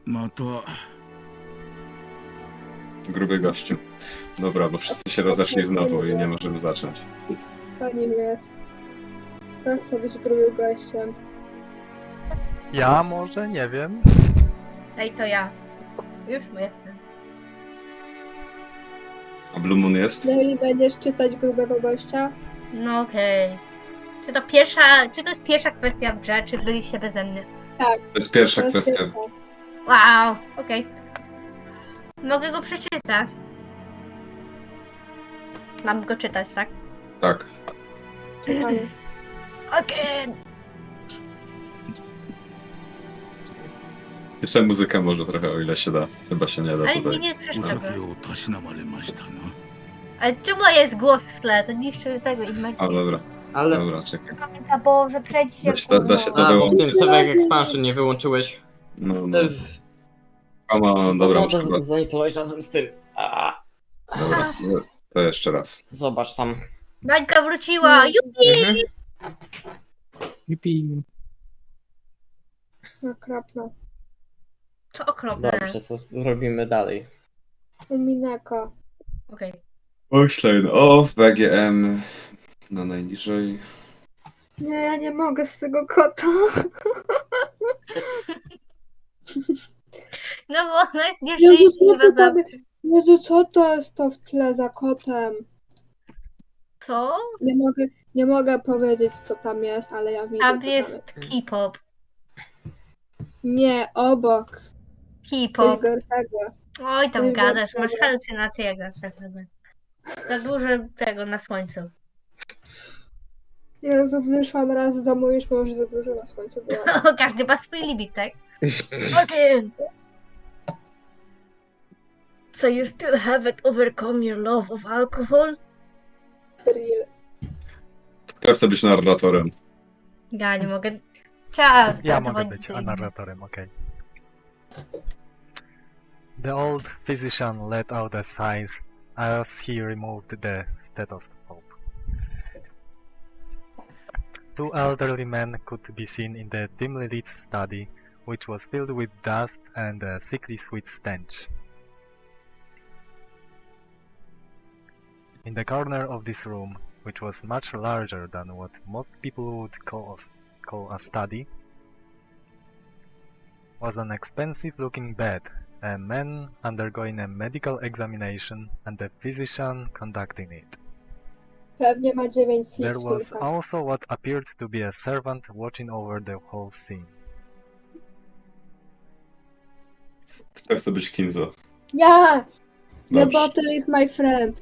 また Gruby gościu. Dobra, bo wszyscy się rozeszli znowu i nie możemy zacząć. Co nim jest? Kto chce być grubym gościem? Ja może? Nie wiem. Ej, to ja. Już mu jestem. A Blue Moon jest? No i będziesz czytać grubego gościa? No okej. Czy to jest pierwsza kwestia w grze, czy byliście beze mnie? Tak. To jest pierwsza to jest kwestia. pierwsza. Wow, okej. Mogę go przeczytać. Mam go czytać, tak? Tak. Czekamy. Okej. Jeszcze muzyka może trochę, o ile się da. Chyba się nie da Ale mi tutaj. nie お przeszkadza. 酒をたしなまれましたな。 Ale czemu jest głos w tle? To niszczy tego imersji. A dobra, Ale dobra, czekaj. Pamięta, Boże, przejdź się Da się to w wyłączyć. tym Server Expansion nie wyłączyłeś. No, no. Dobra, muszę chyba... zainstalować razem z tym. Dobra, to jeszcze raz. Zobacz tam. Bańka wróciła! Jupi! Jupi. Okropne. To okropne. Dobrze, to robimy dalej. Umineko. Okej. Oxlane off, BGM na najniżej. Nie, ja nie mogę z tego kota. No bo ona jest Jezu, co nieszczęśliwa ty za... tam... Jezu, co to jest to w tle za kotem? Co? Nie mogę powiedzieć, co tam jest, ale ja widzę, Tam co jest tam jest. K-pop. Nie, obok. Coś K-pop. gorszego. Oj, tam Coś gadasz, masz gorszego. halucynacje jak zawsze wtedy. Za dużo tego na słońcu. Jezu, wyszłam raz z domu, już może za dużo na słońcu było. Każdy ma swój limit, tak? Okej. So you still haven't overcome your love of alcohol? Real. Kto chce być narratorem? Ja nie mogę. Trzeba Ja mogę zadzwonić być do innych. narratorem, okej. The old physician let out a sigh as he removed the stethoscope. Two elderly men could be seen in the dimly lit study, which was filled with dust and a sickly sweet stench. In the corner of this room, which was much larger than what most people would call a study, was an expensive-looking bed, a man undergoing a medical examination, and a physician conducting it. Pewnie ma 9 sleep There was silsach. also what appeared to be a servant watching over the whole scene. Kto chce być Kinzo? Ja! The Dobrze. bottle is my friend.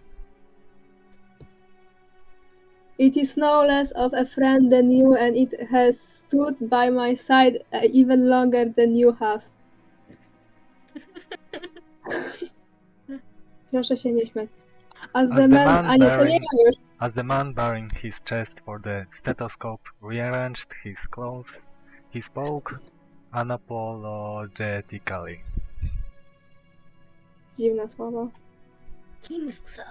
It is no less of a friend than you, and it has stood by my side even longer than you have. Proszę się nie śmiać. As the man... A nie, to nie ja już. As the man baring his chest for the stethoscope rearranged his clothes, he spoke unapologetically. Dziwne słowo. Kingston.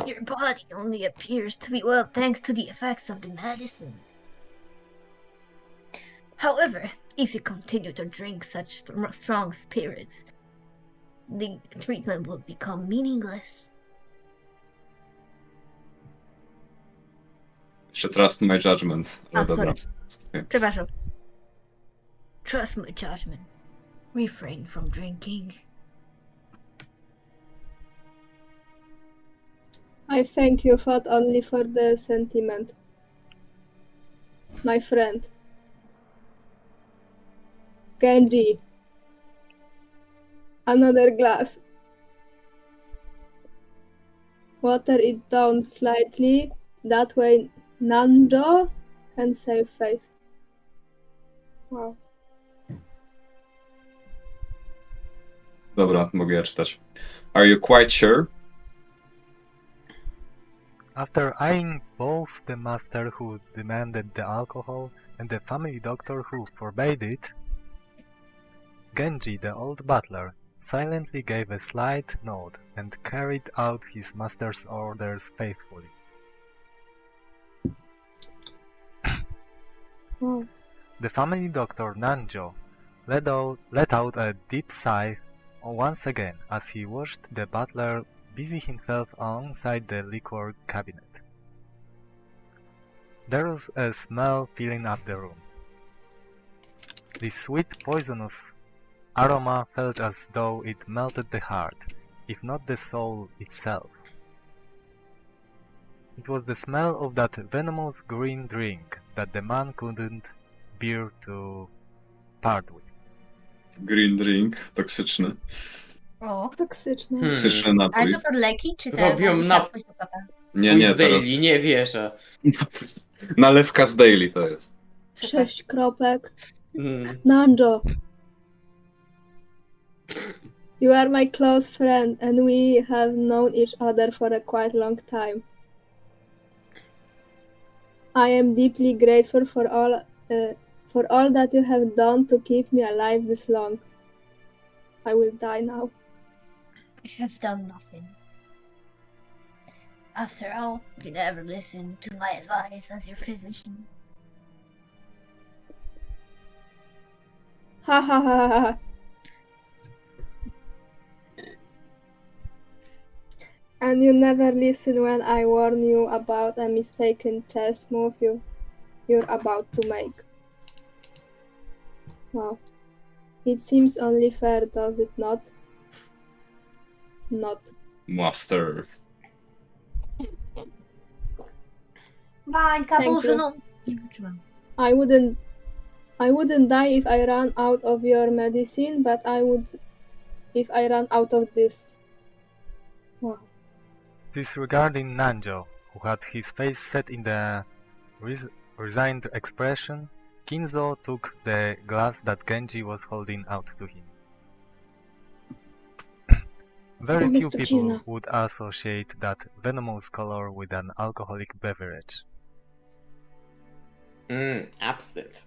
Your body only appears to be well thanks to the effects of the medicine. However, if you continue to drink such strong spirits, the treatment will become meaningless. Jeszcze trust my judgment. A, O, dobra. Przepraszam. Trust my judgment. Refrain from drinking. I thank you, but only for the sentiment. My friend. Genji. Another glass. Water it down slightly. That way Nanjo can save face. Wow. Dobra, mogę ja czytać. Are you quite sure? After eyeing both the master who demanded the alcohol and the family doctor who forbade it, Genji, the old butler, silently gave a slight nod and carried out his master's orders faithfully. Wow. The family doctor Nanjo let out a deep sigh once again as he watched the butler busy himself alongside the liquor cabinet. There was a smell filling up the room. The sweet, poisonous aroma felt as though it melted the heart, if not the soul itself. It was the smell of that venomous green drink that the man couldn't bear to part with. Green drink, toksyczny. O. Toksyczne. Toksyczny Ale napój. to to leki, czy te Robią musi na- pójść do kota? Nie, Pójdź nie, z Daily, teraz nie wierzę. nalewka z Daily to jest. 6 kropek. Mm. Nanjo. You are my close friend and we have known each other for a quite long time. I am deeply grateful for all that you have done to keep me alive this long. I will die now. I have done nothing. After all, you never listened to my advice as your physician. Ha ha ha ha ha. And you never listen when I warn you about a mistaken chess move you're about to make. Wow. It seems only fair, does it not? Not. Master. Bańka, Thank Boże, you. no. Nie wytrzymam. I wouldn't die if I ran out of your medicine, but I would if I ran out of this. Wow. Disregarding Nanjo, who had his face set in the resigned expression, Kinzo took the glass that Genji was holding out to him. Very Tam few jest people trucizna. would associate that venomous color with an alcoholic beverage. Absyth.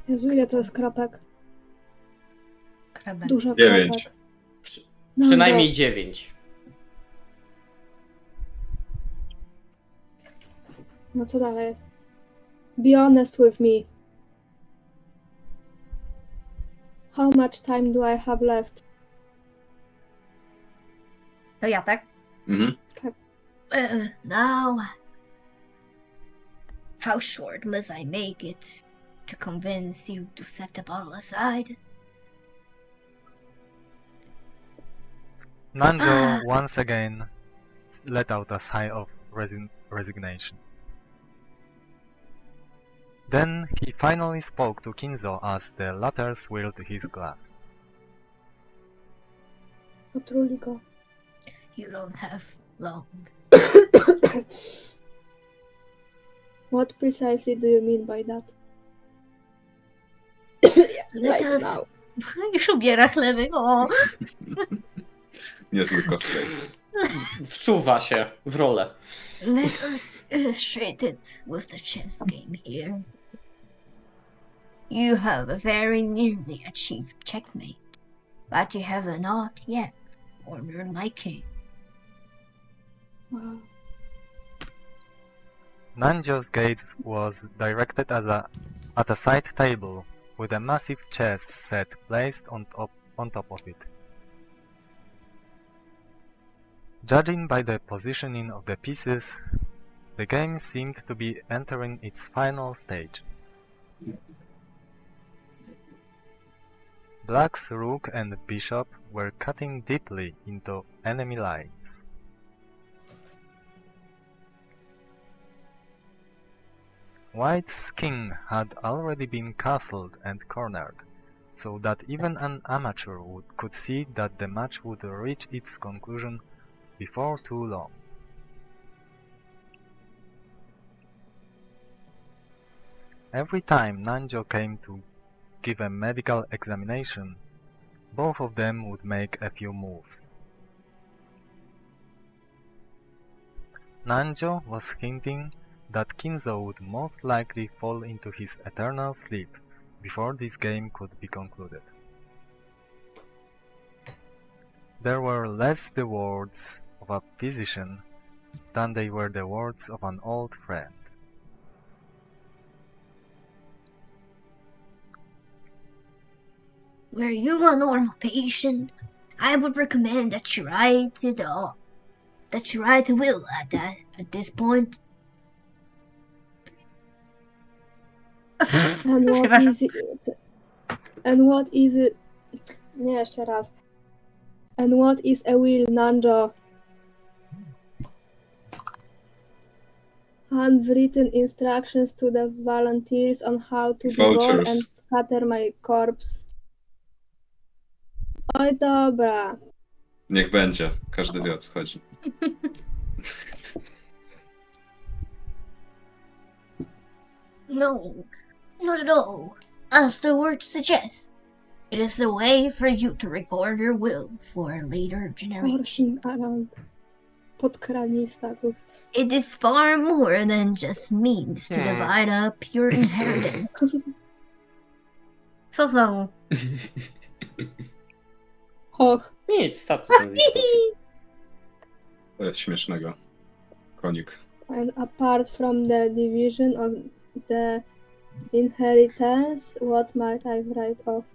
Jezu, ile to jest kropek? Krabę. Dużo 9. kropek. No, Przynajmniej 9. No co dalej jest? Be honest with me. How much time do I have left? To ja, tak? Mhm. Now. How short must I make it to convince you to set the bottle aside? Nanjo once again let out a sigh of resignation. Then he finally spoke to Kinzo as the latter swilled his glass. Otruli go. You don't have long. What precisely do you mean by that? Right Let us- now. Już ubiera chleby, o! Niezły cosplay. Wczuwa się w rolę. Let us illustrate it with the chess game here. You have very nearly achieved checkmate, but you have not yet ordered my king. Wow. Nanjo's gaze was directed at a side table with a massive chess set placed on top of it. Judging by the positioning of the pieces, the game seemed to be entering its final stage. Black's rook and bishop were cutting deeply into enemy lines. White's king had already been castled and cornered, so that even an amateur could see that the match would reach its conclusion before too long. Every time Nanjo came to give a medical examination, both of them would make a few moves. Nanjo was hinting that Kinzo would most likely fall into his eternal sleep before this game could be concluded. There were less the words of a physician than they were the words of an old friend. Were you a normal patient, I would recommend that you write a will at this point. And what Przepraszam. is it? And what is it? Nie, jeszcze raz. And what is a will, Nanjo? Handwritten instructions to the volunteers on how to devour Vultures. and scatter my corpse. Oj, dobra. Niech będzie. Każdy wie, o co chodzi. No, not at all. As the word suggests, it is a way for you to record your will for a later generation. Horsing around. Podkradnij status. It is far more than just means to divide up your inheritance. Co znowu? Och. Nic, status angielski. To jest śmiesznego. Konik. And apart from the division of the inheritance, what might I write off?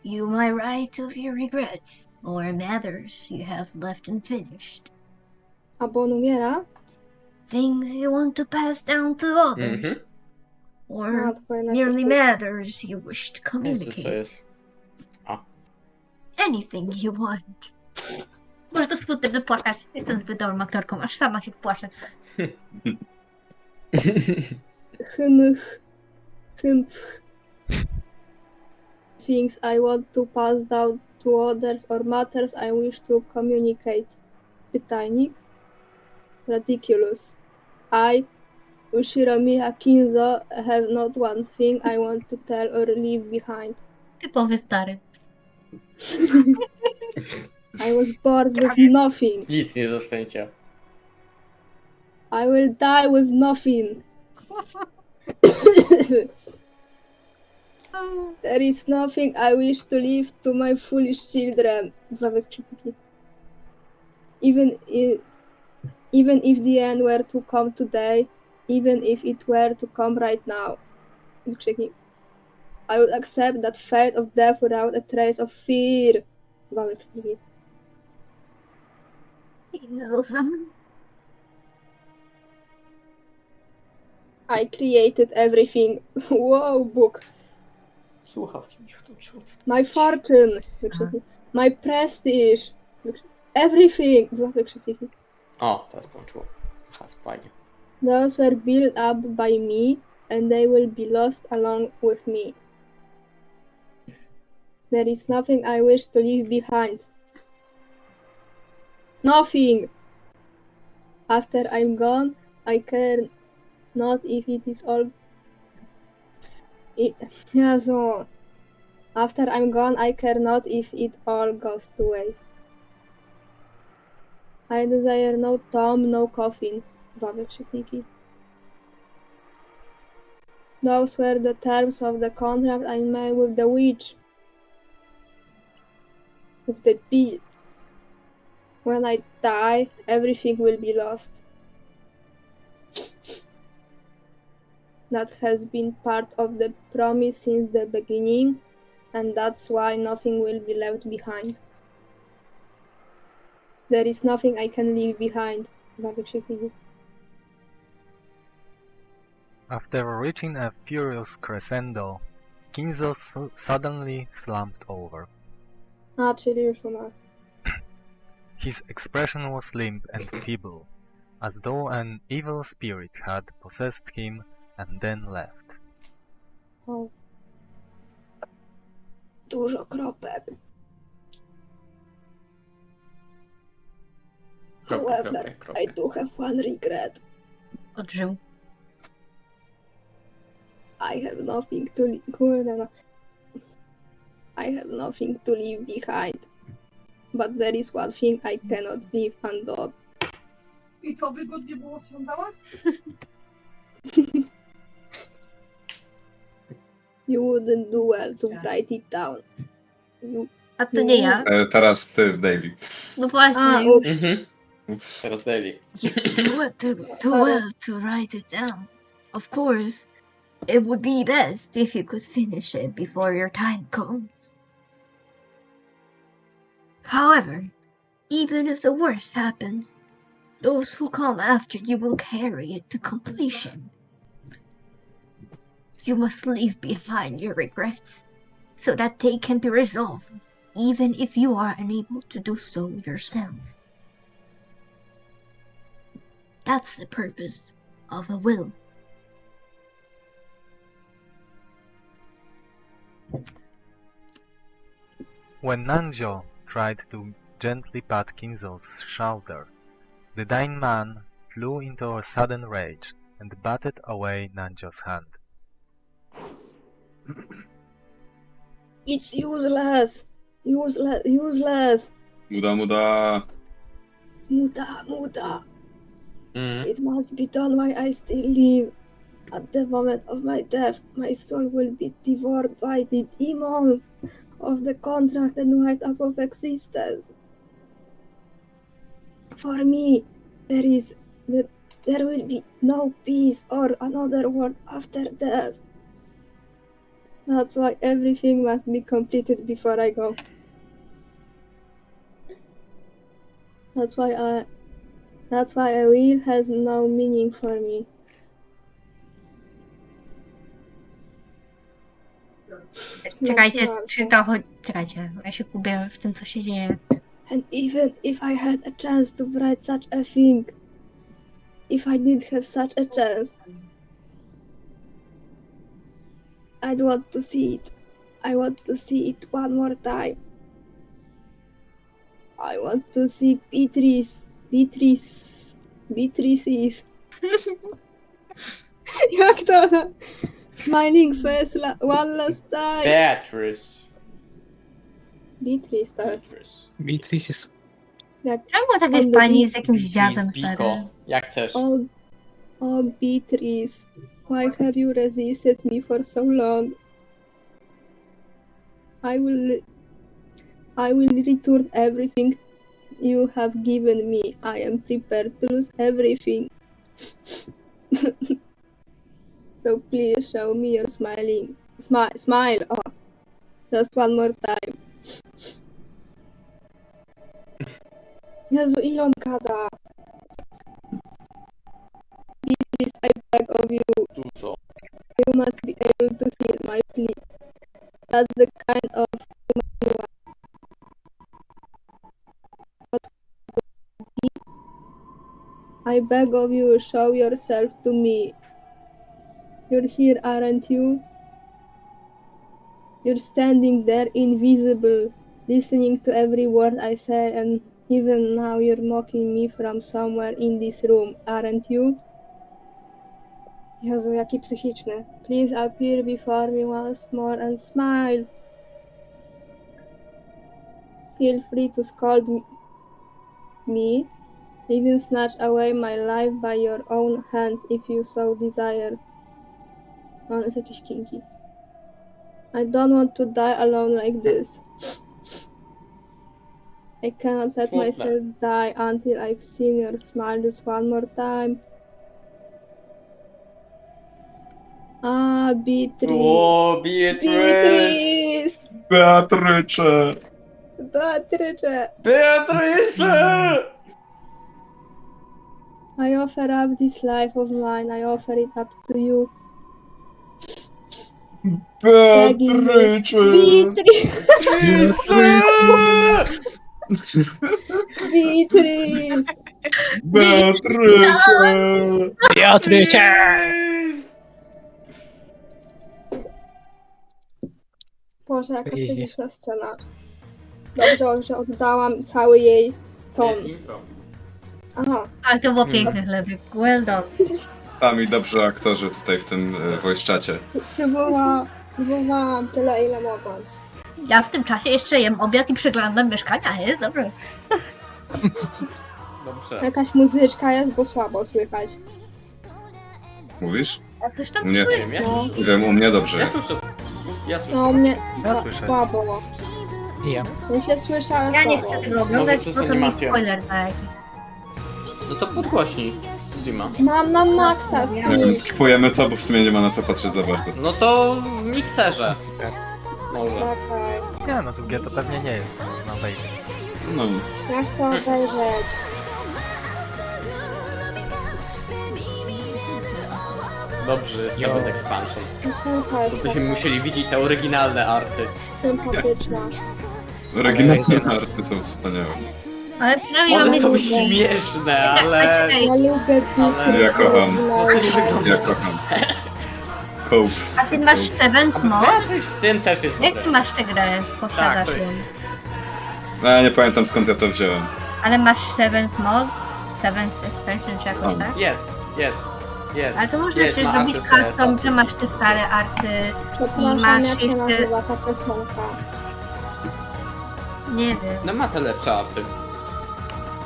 You might write of your regrets or matters you have left unfinished. A bo on umiera? Things you want to pass down to others. Mhm. Or No, to jednak merely coś- matters you wish to Jezu, co communicate. jest? Anything you want. Może to skutne, by płakać. Jestem zbyt dobrą aktorką, aż sama się płaczę. Hymch. Hymph. Things I want to pass down to others or matters I wish to communicate. Pytajnik. Ridiculous. I, Ushiromiya Kinzo, have not one thing I want to tell or leave behind. Typowy stary. I was born with nothing. Nic nie dostaniecie. I will die with nothing. There is nothing I wish to leave to my foolish children. Dwa wykrzykniki. Even if the end were to come today, even if it were to come right now. Wykrzyknik. I would accept that fate of death without a trace of fear. Dwa wykrzykniki. I created everything. Wow, book. Słuchawki mi wtłuczyło. My fortune. Wykrzyknik. My prestige. Everything. Dwa wykrzykniki. O, teraz połączyło. Aha, spajnie. Those were built up by me, and they will be lost along with me. There is nothing I wish to leave behind. Nothing! After I'm gone, I care not if it is all... Jezu. After I'm gone, I care not if it all goes to waste. I desire no tomb, no coffin. Dwa wykrzykniki. Those were the terms of the contract I made with the witch. With the bee. When I die, everything will be lost. That has been part of the promise since the beginning, and that's why nothing will be left behind. There is nothing I can leave behind. Dwa wykrzykniki. After reaching a furious crescendo, Kinzo suddenly slumped over. A, czyli już umarł. His expression was limp and feeble, as though an evil spirit had possessed him and then left. O. Dużo kropek. However, I do have one regret. Odżył. I have nothing to kurde no. I have nothing to leave behind. But there is one thing I cannot leave undone. I co, wygodnie było sprzątałaś? You wouldn't do well to write it down. You... A to nie ja. Teraz ty, David. No właśnie. A, ups. Mhm. Ups. Teraz Daily. Too well to write it down. Of course, it would be best if you could finish it before your time comes. However, even if the worst happens, those who come after you will carry it to completion. You must leave behind your regrets, so that they can be resolved, even if you are unable to do so yourself. That's the purpose of a will. When Nanjo tried to gently pat Kinzo's shoulder, the dying man flew into a sudden rage and batted away Nanjo's hand. It's useless! Useless! Muda. Muda. Mm. It must be done while I still live. At the moment of my death, my soul will be devoured by the demons of the contract and wiped out of existence. For me, there will be no peace or another world after death. That's why everything must be completed before I go. That's why a will has no meaning for me. Czekajcie, czekajcie, ja się gubię w tym, co się dzieje. And even if I had a chance to write such a thing, if I did have such a chance, I'd want to see it. I want to see it one more time. I want to see Beatrice's. Jak to ona? Smiling face one last time. Beatrice. Beatrice to jest. Beatrice jest... Jak Czemu jakaś And pani z jakimś Beatrice, dziadem Biko. stary? Jak chcesz. Oh, Beatrice, why have you resisted me for so long? I will return everything you have given me. I am prepared to lose everything. So please show me your smiling. Smile. Oh, just one more time. Jezu, ile on gada? Beatrice, I beg of you. Dużo. You must be able to hear my plea. That's the kind of woman you are. I beg of you, show yourself to me. You're here, aren't you? You're standing there invisible, listening to every word I say, and even now you're mocking me from somewhere in this room, aren't you? Jezu, jaki psychiczny. Please appear before me once more and smile. Feel free to scold me, even snatch away my life by your own hands if you so desire. No, on jest jakiś kinky. I don't want to die alone like this. I cannot let Smutne. myself die until I've seen your smile just one more time. Ah, Beatrice. O, Beatrice! Beatrice! Beatrycze! Beatrice! Beatrice! I offer up this life of mine. I offer it up to you. Beatrycze! Beatrice! Beatrice! Beatrice! Beatrycze! Beatrycze! Boże, jaka Crazy. tragiczna scena. Dobrze, że oddałam cały jej ton. Jest intro. Aha, Tak, to było piękne, Chlebek. Well done. Tam i dobrze aktorzy tutaj w tym voice czacie. próbowałam tyle, ile mogłam. Ja w tym czasie jeszcze jem obiad i przeglądam mieszkania, jest dobrze. Dobrze. Jakaś muzyczka jest, bo słabo słychać. Mówisz? A coś tam U mnie- Nie wiem, ja No. słyszę. Wiem, u mnie dobrze Ja jest. słyszę. Ja słyszę. No, u mnie Ja słyszę. słabo. I ja. Mi się słyszy, ale Ja nie słabo. chcę tego oglądać, przez bo to mi animację. spoiler taki. No to podgłośnij streama. Mam na maksa Nie wiem, stream. skipujemy to, bo w sumie nie ma na co patrzeć za bardzo. No to w mikserze. Może. Czekaj. Nie, no długie to pewnie nie jest, można obejrzeć. No, Ja chcę obejrzeć. Dobrze, second expansion. Piosenka To jest byśmy taka musieli widzieć te oryginalne arty. sympatyczna. oryginalne arty są wspaniałe. Ale przynajmniej One mamy są lubię. śmieszne, ale... Ja lubię bity. Ja kocham. oryginalne. Ja kocham. Cope. A ty masz Seventh Mod? Jakoś w tym też jest Jak dobre. ty masz tę grę? Posiadasz Tak, to ją. No, ja nie pamiętam skąd ja to wziąłem. Ale masz Seventh Mod? Seventh Expansion czy jakoś O. tak? Jest. Ale to można Jest, jeszcze ma zrobić arty teraz. custom, że masz te stare arty. Przepraszam, masz jak się jeszcze- nazywa ta piosenka? Nie wiem. No ma te lepsze arty.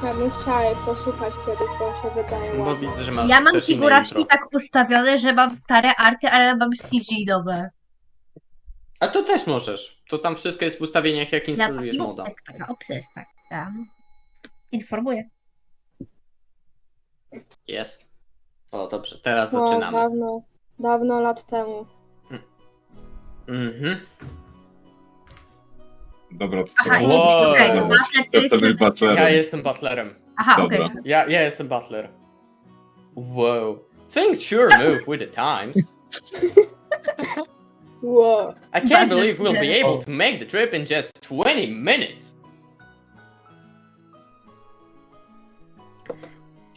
Ja bym chciała jej posłuchać kiedyś, bo się wydaje Bo ładna. widzę, że ma Ja mam też inne figuraczki intro. tak ustawione, że mam stare arty, ale mam CG-dowe. A to też możesz. To tam wszystko jest w ustawieniach, jak Ja tak, instalujesz no, moda. taka opcja jest tak. Informuję. Jest. O, dobrze, teraz No, zaczynamy. dawno lat temu. Mhm. Dobra, to Aha, trzeba Wow. okej, Dobra. Butler to Ja jest... to być Ja butlerem. jestem butlerem. Aha, Dobra. okej. Ja jestem butler. Wow. Things sure move with the times. Wow. I can't believe we'll be able to make the trip in just 20 minutes.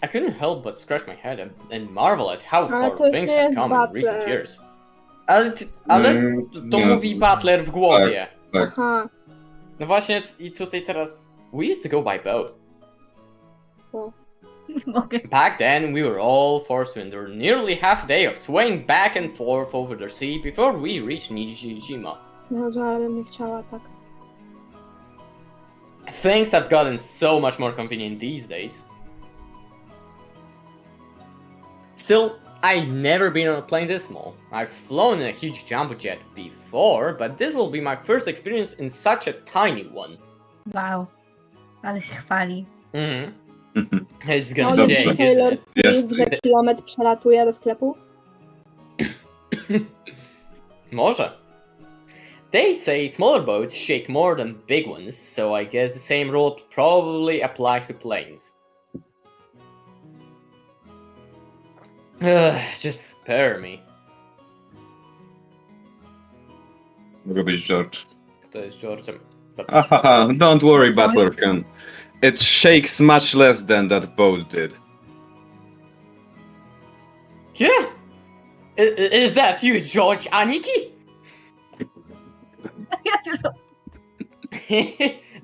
I couldn't help but scratch my head and marvel at how Ale far to things nie have jest come in recent Butler. years. Ale to nie. mówi butler w głowie. Tak. Aha. No właśnie i tutaj teraz... We used to go by boat. Mogę. Back then, we were all forced to endure nearly half a day of swaying back and forth over the sea before we reached Nijima. Jezu, ale bym nie chciała tak. Things have gotten so much more convenient these days. Still, I've never been on a plane this small. I've flown in a huge jumbo jet before, but this will be my first experience in such a tiny one. Wow. Ale się chwali. Mhm. It's gonna Mogę Dobrze. ci shake, Taylor isn't it? Jest. Swift, że kilometr przelatuje do sklepu? Może. They say smaller boats shake more than big ones, so I guess the same rule probably applies to planes. Just spare me. Mogę być George. Kto jest George'em? Dobrze. Ahaha, don't worry, Butlerkin. It shakes much less than that boat did. Yeah? Is that you, George Aniki?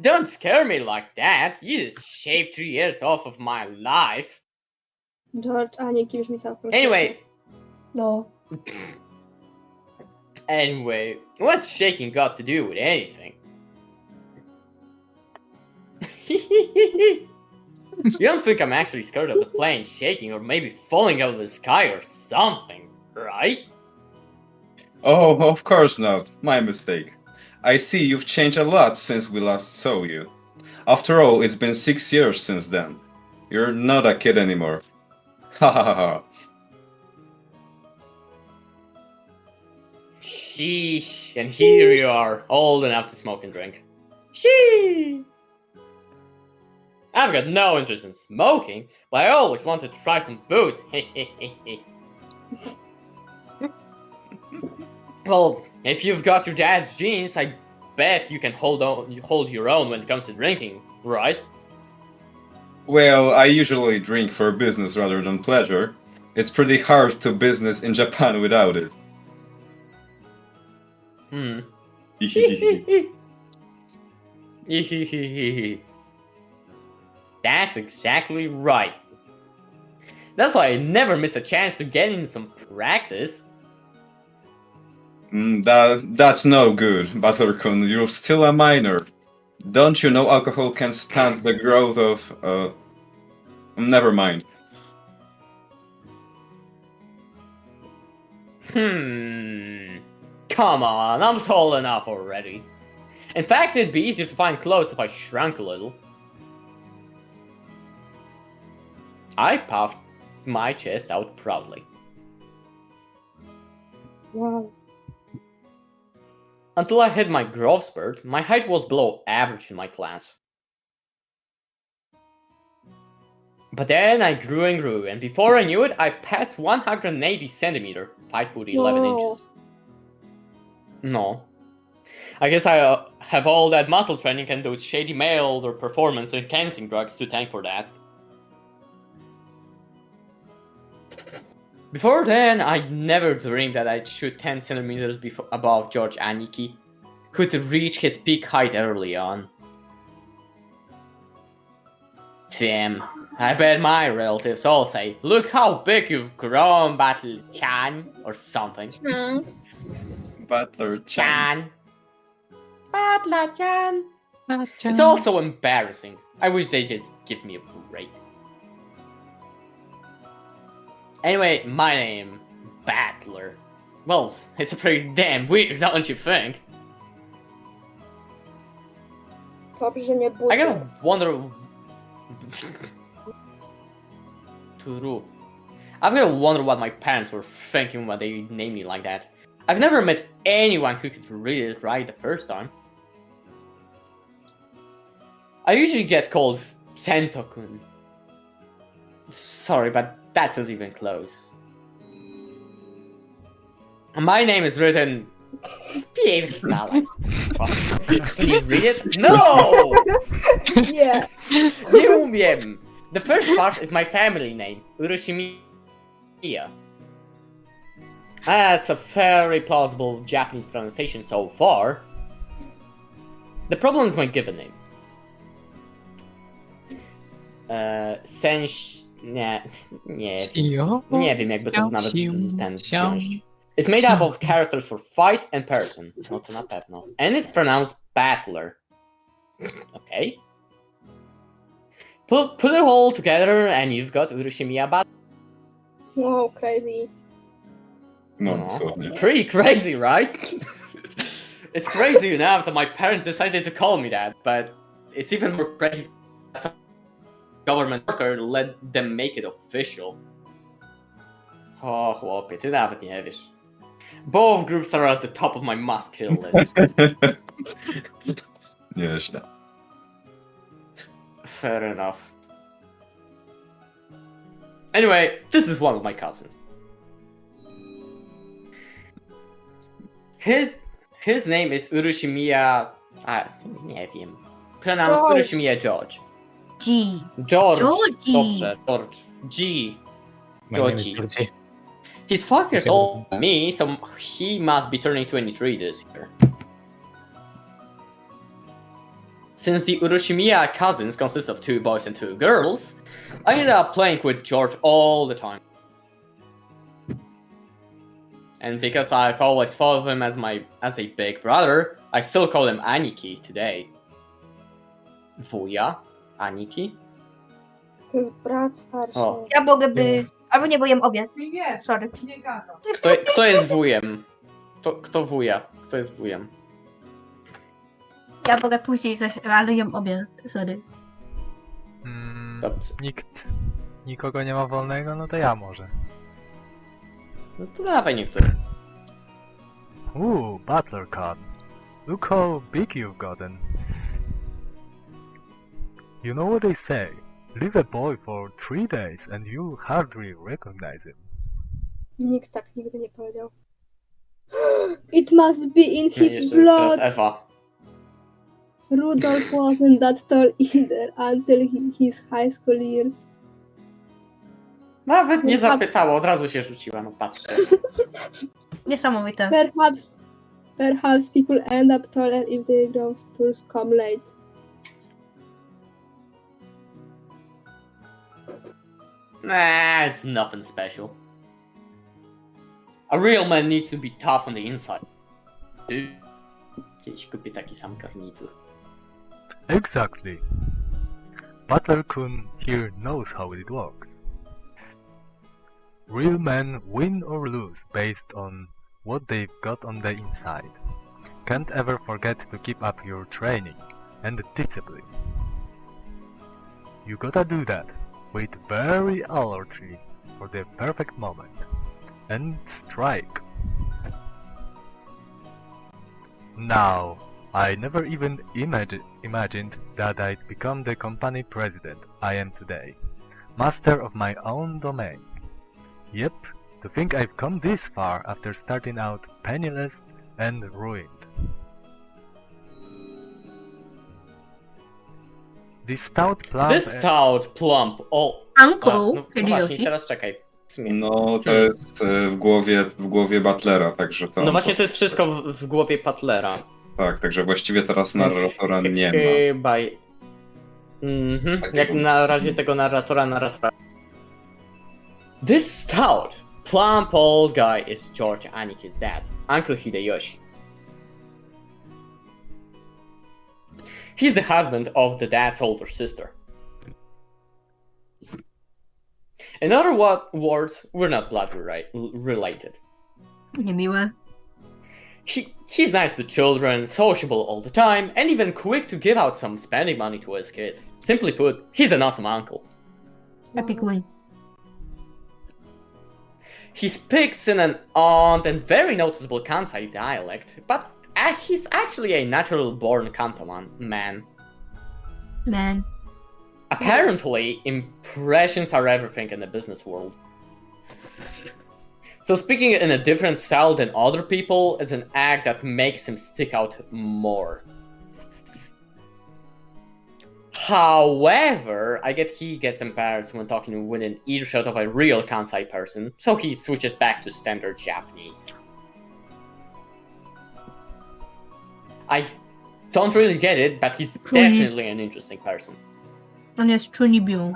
Don't scare me like that. You just shaved 3 years off of my life. George, a nie kimś mi całkiem Anyway, śmiesznie. No. Anyway, what's shaking got to do with anything? You don't think I'm actually scared of the plane shaking or maybe falling out of the sky or something, right? Oh, of course not. My mistake. I see you've changed a lot since we last saw you. After all, it's been 6 years since then. You're not a kid anymore. Ha ha ha ha. Sheesh, and here you are, old enough to smoke and drink. Sheesh! I've got no interest in smoking, but I always wanted to try some booze. Well, if you've got your dad's genes, I bet you can hold your own when it comes to drinking, right? Well, I usually drink for business rather than pleasure. It's pretty hard to business in Japan without it. Hmm. That's exactly right. That's why I never miss a chance to get in some practice. That's no good, Butlercon. You're still a minor. Don't you know alcohol can stunt the growth of, Never mind. Come on, I'm tall enough already. In fact, it'd be easier to find clothes if I shrunk a little. I puffed my chest out proudly. Wow. Until I hit my growth spurt, my height was below average in my class. But then I grew and grew, and before I knew it, I passed 180 centimeter, 5 foot 11 Whoa. inches. No. I guess I have all that muscle training and those shady male or performance enhancing drugs to thank for that. Before then, I never dreamed that I'd shoot 10 centimeters above George Aniki, who'd reach his peak height early on. Damn, I bet my relatives all say, "Look how big you've grown, Battle-chan," or something. Butler-chan. Battle-chan. It's also embarrassing. I wish they just give me a break. Anyway, my name, Battler. Well, it's pretty damn weird, don't you think? Dobrze, nie I budź. gotta wonder... True. I'm gonna wonder what my parents were thinking when they named me like that. I've never met anyone who could read it right the first time. I usually get called Sento-kun. Sorry, but that's not even close. My name is written... Can you read it? No! Yeah. Nie umiem! The first part is my family name, Uroshimiya. That's a very plausible Japanese pronunciation so far. The problem is my given name. Nie wiem jakby to nawet ten wziąć. It's made up of characters for fight and person. No to na pewno. And it's pronounced battler. Okay. Put it all together and you've got Uroshimiya Battler. Wow, crazy. No, dosłownie. Pretty crazy, right? It's crazy enough that my parents decided to call me that, but it's even more crazy that some government worker let them make it official. Oh, chłopie, ty nawet nie wiesz. Both groups are at the top of my must kill list. Nieźle. Fair enough. Anyway, this is one of my cousins. His name is Uroshimiya... nie wiem. Pronounced George. Uroshimiya George. G. George. Georgie. Dobrze, George. G. My name is Georgie. Georgie. He's 5 years older than me, so he must be turning 23 this year. Since the Uroshimiya cousins consist of 2 boys and 2 girls, I ended up playing with George all the time. And because I've always thought of him as a big brother, I still call him Aniki today. Wuja? Aniki? To jest brat starszy. O. Ja mogę by... Albo nie, bo jem obiad. Nie, Sorry. nie gada. Kto jest wujem? Kto wuja? Kto jest wujem? Ja mogę później coś, ale jem obiad. Sorry. Dobrze. Nikogo nie ma wolnego, no to ja może. No to dawaj niektóry. Butler Con. Look how big you've gotten. You know what they say. Leave a boy for 3 days and you'll hardly recognize him. Nikt tak nigdy nie powiedział. It must be in Jeszcze his jest blood. teraz Ewa. Rudolph wasn't that tall either until his high school years. Nawet nie Nie zapytała, od razu się rzuciła, no patrzcie. Niesamowite. Perhaps people end up taller if their growth spurs come late. Nah, it's nothing special. A real man needs to be tough on the inside. Kiedyś kupię taki sam garnitur. Exactly. Butler-kun here knows how it works. Real men win or lose based on what they've got on the inside. Can't ever forget to keep up your training and discipline. You gotta do that, wait very alertly for the perfect moment, and strike. Now, I never even imagined that I'd become the company president I am today, master of my own domain. Yep, to think I've come this far after starting out penniless and ruined. This stout plump... This stout plump. O. Uncle No właśnie, Hideyoshi. teraz czekaj. W sumie. No, to jest w głowie Butlera, także to... No właśnie, to jest wszystko w głowie Butlera. Tak, także właściwie teraz narratora nie ma. Chyba. Jak na razie tego narratora. This stout, plump old guy is George Aniki's dad, Uncle Hideyoshi. He's the husband of the dad's older sister. In other words, we're not blood related. Niemiłe. He's nice to children, sociable all the time, and even quick to give out some spending money to his kids. Simply put, he's an awesome uncle. Epic win. He speaks in an odd and very noticeable Kansai dialect, but he's actually a natural-born Kanto man. Man. Apparently, impressions are everything in the business world. So speaking in a different style than other people is an act that makes him stick out more. However, I get he gets embarrassed when talking within earshot of a real Kansai person, so he switches back to standard Japanese. I don't really get it, but he's definitely an interesting person. On jest czunibią.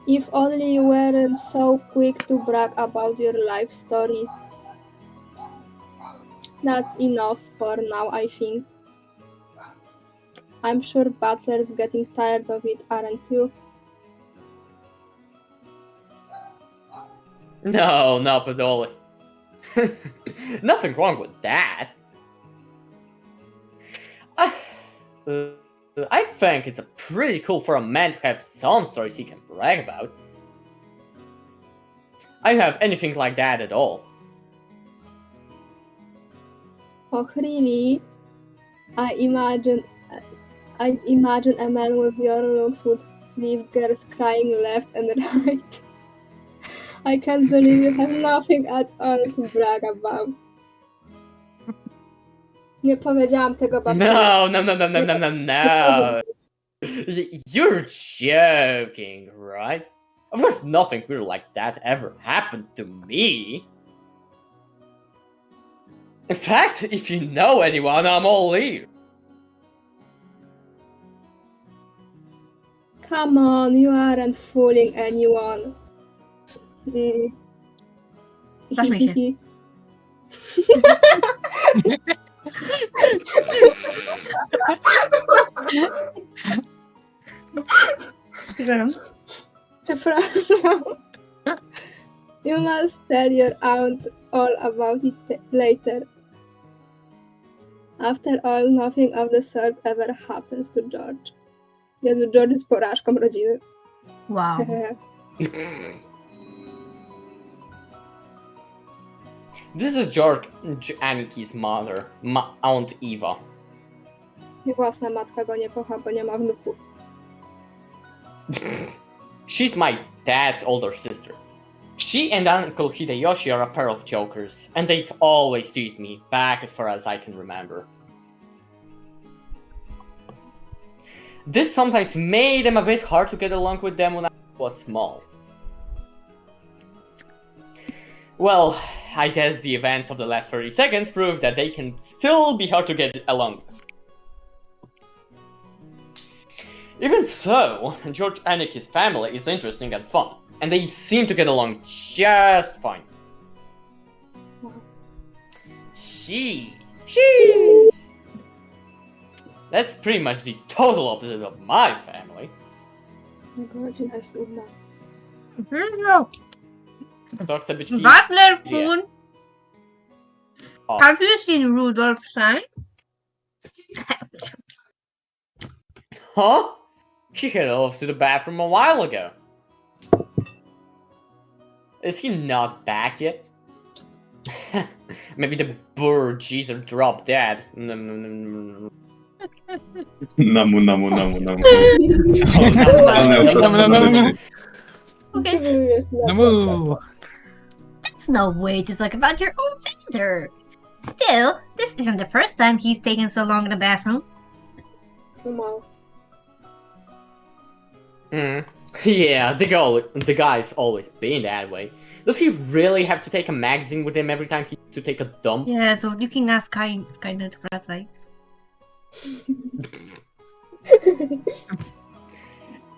If only you weren't so quick to brag about your life story. That's enough for now, I think. I'm sure Butler's getting tired of it, aren't you? No, not at all. Nothing wrong with that. I think it's pretty cool for a man to have some stories he can brag about. I don't have anything like that at all. Oh, really? I imagine a man with your looks would leave girls crying left and right. I can't believe you have nothing at all to brag about. Nie powiedziałam tego babci. No. You're joking, right? Of course, nothing weird like that ever happened to me. In fact, if you know anyone, I'm all ears. Come on, you aren't fooling anyone. Zaśmiej się. Przepraszam. You must tell your aunt all about it later. After all, nothing of the sort ever happens to George. Jezu, George jest porażką rodziny. Wow. This is George Aniki's mother, Aunt Eva. Własna matka go nie kocha, bo nie ma wnuków. She's my dad's older sister. She and Uncle Hideyoshi are a pair of jokers, and they've always teased me back as far as I can remember. This sometimes made them a bit hard to get along with them when I was small. Well, I guess the events of the last 30 seconds prove that they can still be hard to get along with. Even so, George Aniki's family is interesting and fun, and they seem to get along just fine. She. That's pretty much the total opposite of my family. Jego rodzina jest nudna. No. Kto chce być Butler Yeah. Kun. Oh. Have you seen Rudolph's sign? Huh? He headed off to the bathroom a while ago. Is he not back yet? Maybe the burgies are drop dead. Namu, namu, namu, namu. Co? Okay, No. that's no way to talk about your own father. Still, this isn't the first time he's taken so long in the bathroom. Wow. Yeah, the guy's always been that way. Does he really have to take a magazine with him every time he needs to take a dump? Yeah, so you can ask Skynet for that side.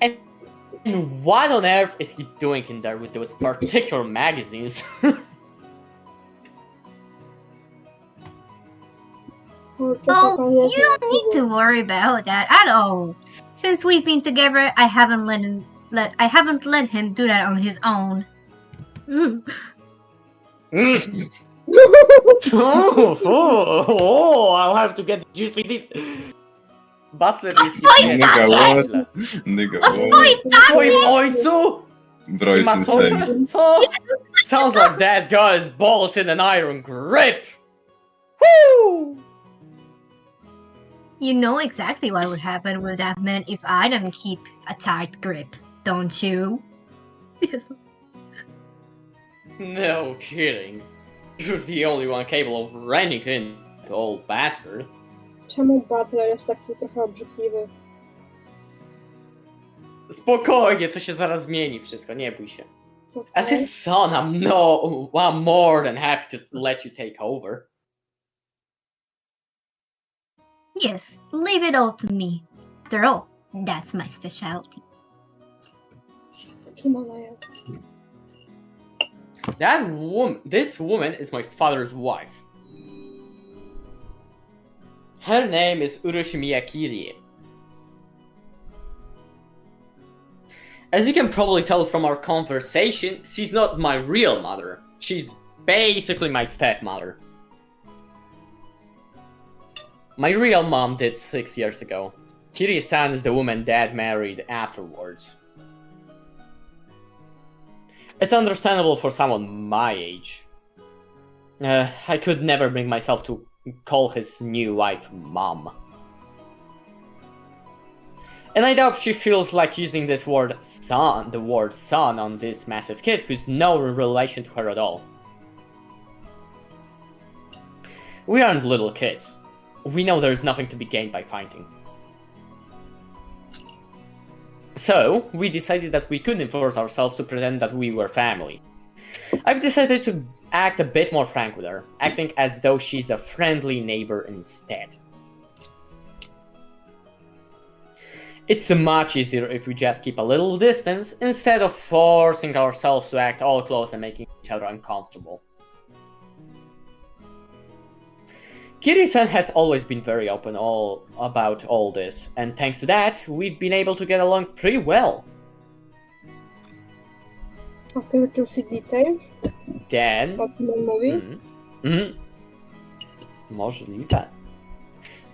And what on earth is he doing in there with those particular magazines? Oh, you don't need to worry about that at all. Since we've been together, I haven't let him do that on his own. I'll have to get the juicy deep. Butler is Nigga, what? Nigga, what? Twoim ojcu? Bro is insane. So, sounds like that's got his balls in an iron grip. Woo! You know exactly what would happen with that man if I didn't keep a tight grip, don't you? Yes. No kidding. You're the only one capable of reining in the old bastard. Czemu Butler jest taki trochę obrzydliwy? Spokojnie, to się zaraz zmieni wszystko, nie bój się. Okay. As his son, I'm more than happy to let you take over. Yes, leave it all to me. After all, that's my specialty. Kim ona jest? This woman is my father's wife. Her name is Uroshimiya Kirie. As you can probably tell from our conversation, she's not my real mother. She's basically my stepmother. My real mom did 6 years ago. Kirie-san is the woman Dad married afterwards. It's understandable for someone my age. I could never bring myself to call his new wife Mom. And I doubt she feels like using this word son, the word son, on this massive kid who's no relation to her at all. We aren't little kids. We know there's nothing to be gained by fighting. So, we decided that we couldn't force ourselves to pretend that we were family. I've decided to act a bit more frank with her, acting as though she's a friendly neighbor instead. It's much easier if we just keep a little distance, instead of forcing ourselves to act all close and making each other uncomfortable. Kirie-san has always been very open about all this, and thanks to that, we've been able to get along pretty well. Okay, juicy details. Then... What the movie? Możliwe.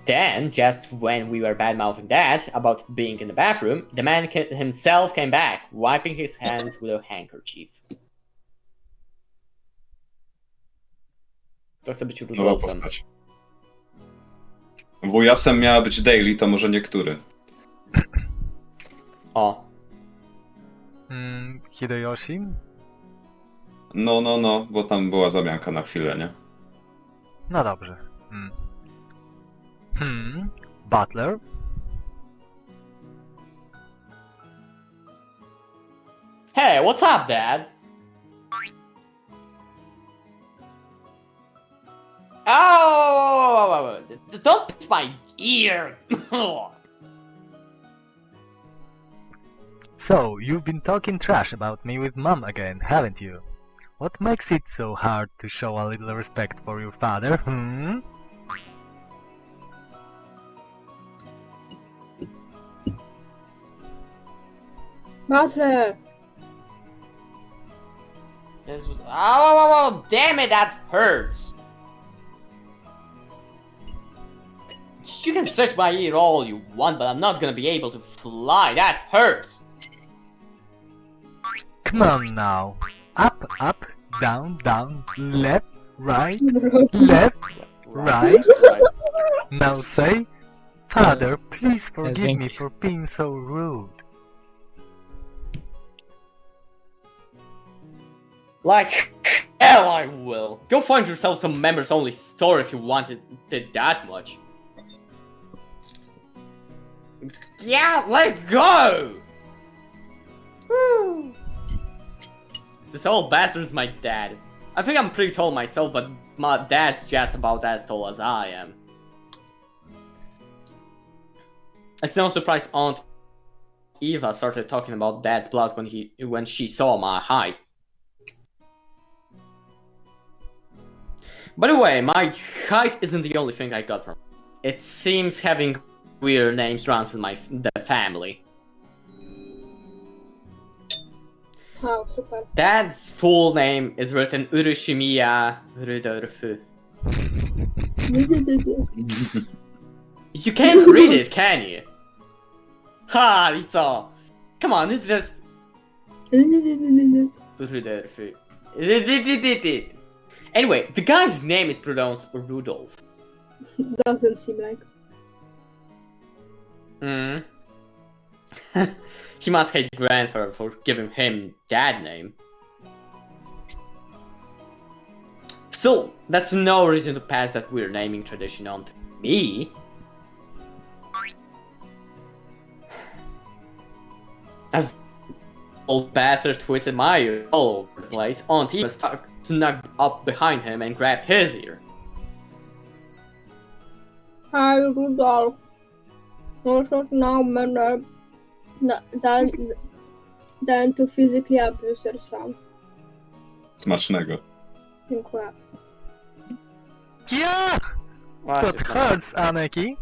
Then, just when we were bad-mouthing Dad about being in the bathroom, the man himself came back, wiping his hands with a handkerchief. To chce być Nowa Rudolfem. postać. Wujasem miała być Daily, to może niektóry. O. Hideyoshi? No, bo tam była zamianka na chwilę, nie? No dobrze. Butler? Hey, what's up, Dad? Oh! Don't pinch my ear! So, you've been talking trash about me with Mom again, haven't you? What makes it so hard to show a little respect for your father, Butler! Oh, damn it, that hurts! You can stretch my ear all you want, but I'm not gonna be able to fly. That hurts. Come on now. Up, up, down, down, left, right, left, right. Now say, Father, please forgive think- me for being so rude. Like hell I will. Go find yourself some members only store if you wanted it that much. Yeah, let go! Woo. This old bastard's my dad. I think I'm pretty tall myself, but my dad's just about as tall as I am. It's no surprise Aunt Eva started talking about Dad's blood when she saw my height. By the way, my height isn't the only thing I got from it. It seems having weird names runs in the family. Wow, super. Dad's full name is written Urushimiya Rudolfu. You can't read it, can you? Ha, it's all. Come on, it's just Rudolfu. Anyway, the guy's name is pronounced Rudolph. Doesn't seem like. He must hate grandfather for giving him that name. Still, that's no reason to pass that weird naming tradition on to me. As old bastard twisted my ear all over the place, Aunt Eva snuck up behind him and grabbed his ear. Hi, Rudolph. Also now better than to physically abuse your son. Smacznego. Dziękuję. Yeah! That hurts, Aneki.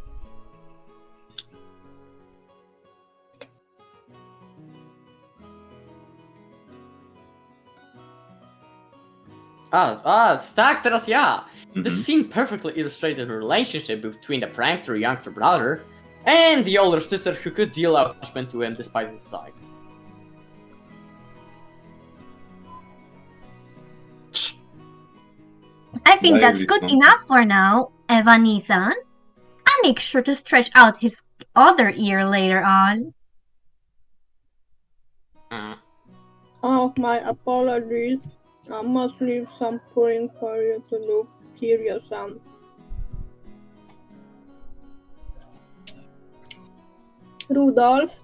Tak, teraz ja! Mhm. This scene perfectly illustrated the relationship between the prankster youngster brother and the older sister who could deal out punishment to him despite his size. I think that's Lively good fun. enough for now, Evan-san. I'll make sure to stretch out his other ear later on. Oh, my apologies. I must leave some pudding for you to look serious on. Rudolph,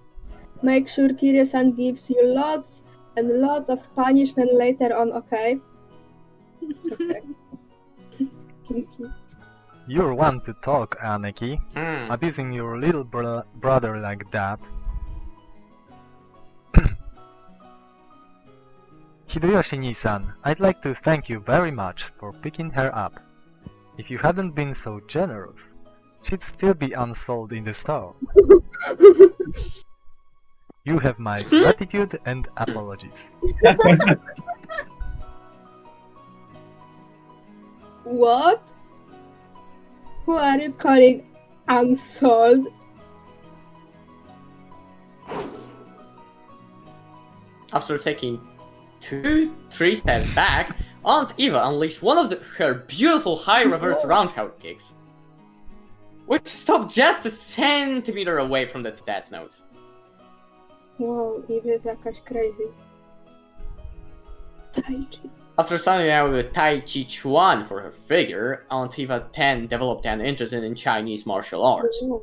make sure Kiryu-san gives you lots and lots of punishment later on, okay? Okay. Kinky. You're one to talk, Aneki. Hmm. Abusing your little brother like that. Hideyoshi-san, I'd like to thank you very much for picking her up. If you hadn't been so generous, she'd still be unsold in the store. You have my gratitude and apologies. What? Who are you calling unsold? After taking 2-3 steps back, Aunt Eva unleashed one of her beautiful high reverse roundhouse kicks, which stopped just a centimeter away from the dad's nose. Wow, Eva jest jakaś crazy. Tai Chi. After starting out with Tai Chi Chuan for her figure, Aunt Eva then developed an interest in Chinese martial arts. Oh.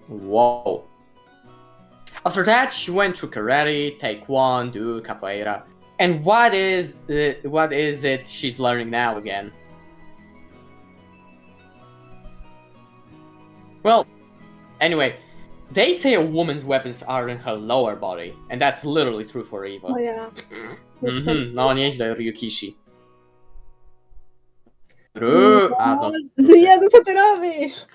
Whoa. After that, she went through karate, taekwondo, capoeira, and what is it she's learning now again? Well, anyway, they say a woman's weapons are in her lower body, and that's literally true for Eva. Oh ja. Jestem... No, nieźle, Ryukishi. Jezu, co ty robisz?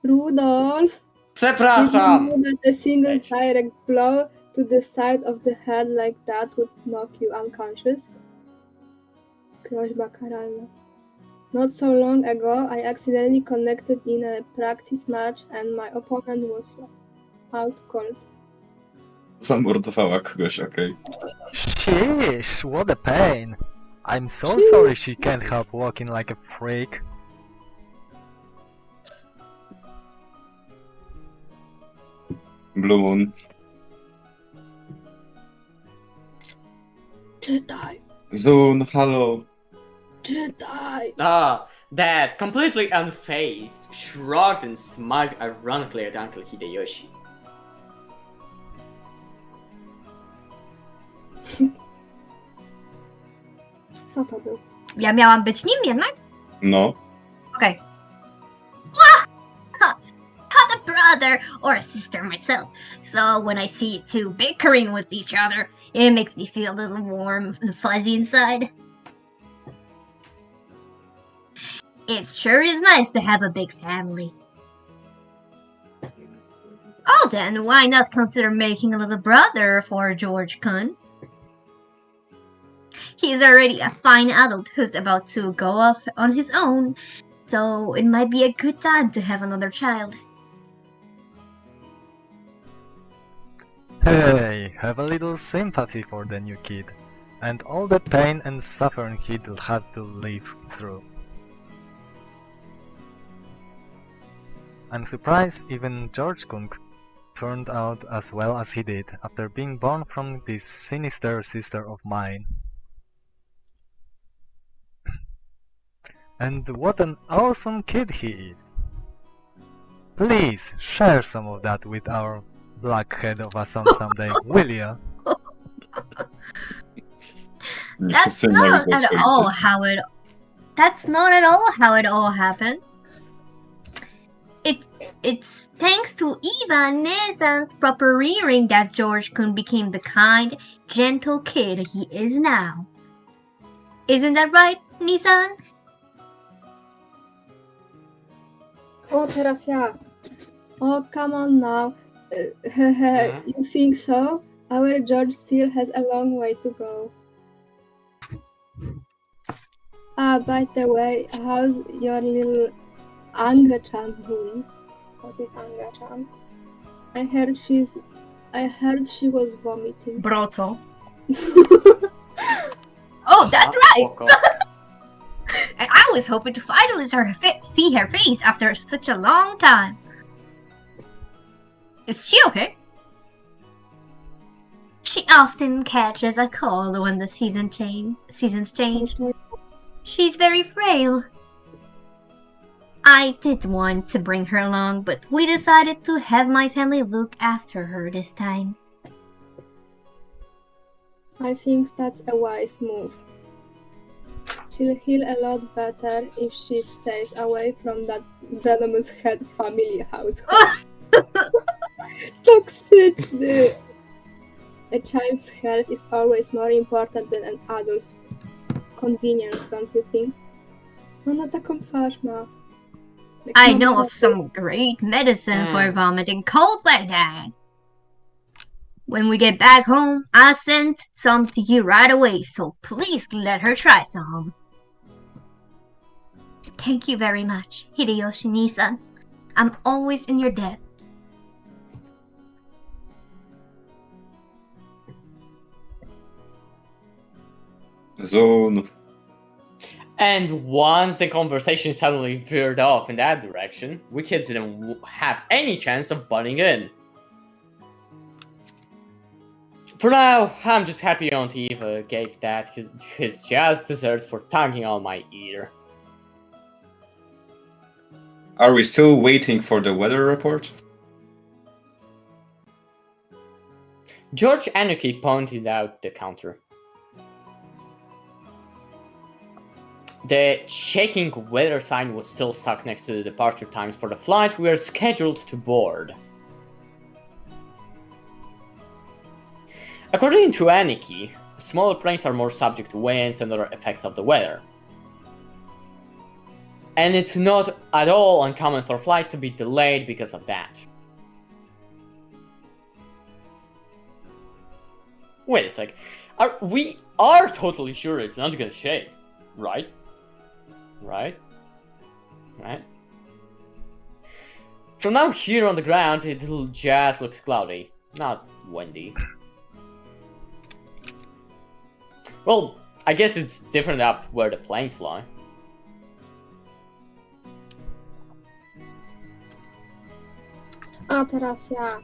Rudolf, Przepraszam! did you know that a single direct blow to the side of the head like that would knock you unconscious? Groźba karalna. Not so long ago, I accidentally connected in a practice match and my opponent was out cold. Zamordowała kogoś, okej. Sheesh, what a pain. I'm so Sheesh. sorry she can't help walking like a freak. Blue Moon. Czytaj, Zun, halo. czytaj. Dad, completely unfazed, shrugged and smiled ironically at Uncle Hideyoshi. Kto to był? Ja miałam być nim jednak? No. Okay. Had a brother or a sister myself, so when I see two bickering with each other, it makes me feel a little warm and fuzzy inside. It sure is nice to have a big family. Oh, then why not consider making a little brother for George Kun? He's already a fine adult who's about to go off on his own, so it might be a good time to have another child. Hey, have a little sympathy for the new kid, and all the pain and suffering he'll have to live through. I'm surprised even George Kung turned out as well as he did after being born from this sinister sister of mine. And what an awesome kid he is! Please share some of that with our blackhead of a son someday, will ya? That's not at all how it. That's not at all how it all happened. It's thanks to Eva and Nissan's proper rearing that George Kun became the kind, gentle kid he is now. Isn't that right, Nissan? O, teraz ja. Oh, come on now. You think so? Our George still has a long way to go. By the way, how's your little Anga-chan doing? What is Anga-chan? I heard she was vomiting. Broto. Oh, that's right! And I was hoping to finally see her face after such a long time. Is she okay? She often catches a cold when the seasons change. She's very frail. I did want to bring her along, but we decided to have my family look after her this time. I think that's a wise move. She'll heal a lot better if she stays away from that venomous head family household. Toksyczny! A child's health is always more important than an adult's convenience, don't you think? Ona taką twarz ma. I know of some great medicine for vomiting colds like that. When we get back home, I'll send some to you right away, so please let her try some. Thank you very much, Hideyoshi-san. I'm always in your debt. Zone. And once the conversation suddenly veered off in that direction, we kids didn't have any chance of butting in. For now, I'm just happy Aunt Eva gave that his just desserts for tugging on my ear. Are we still waiting for the weather report? George Anarchy pointed out the counter. The checking weather sign was still stuck next to the departure times for the flight we are scheduled to board. According to Anarchy, smaller planes are more subject to winds and other effects of the weather. And it's not at all uncommon for flights to be delayed because of that. Wait a sec. We are totally sure it's not gonna shake, right? Right? Right? From now here on the ground, it just looks cloudy, not windy. Well, I guess it's different up where the planes fly. A teraz ja.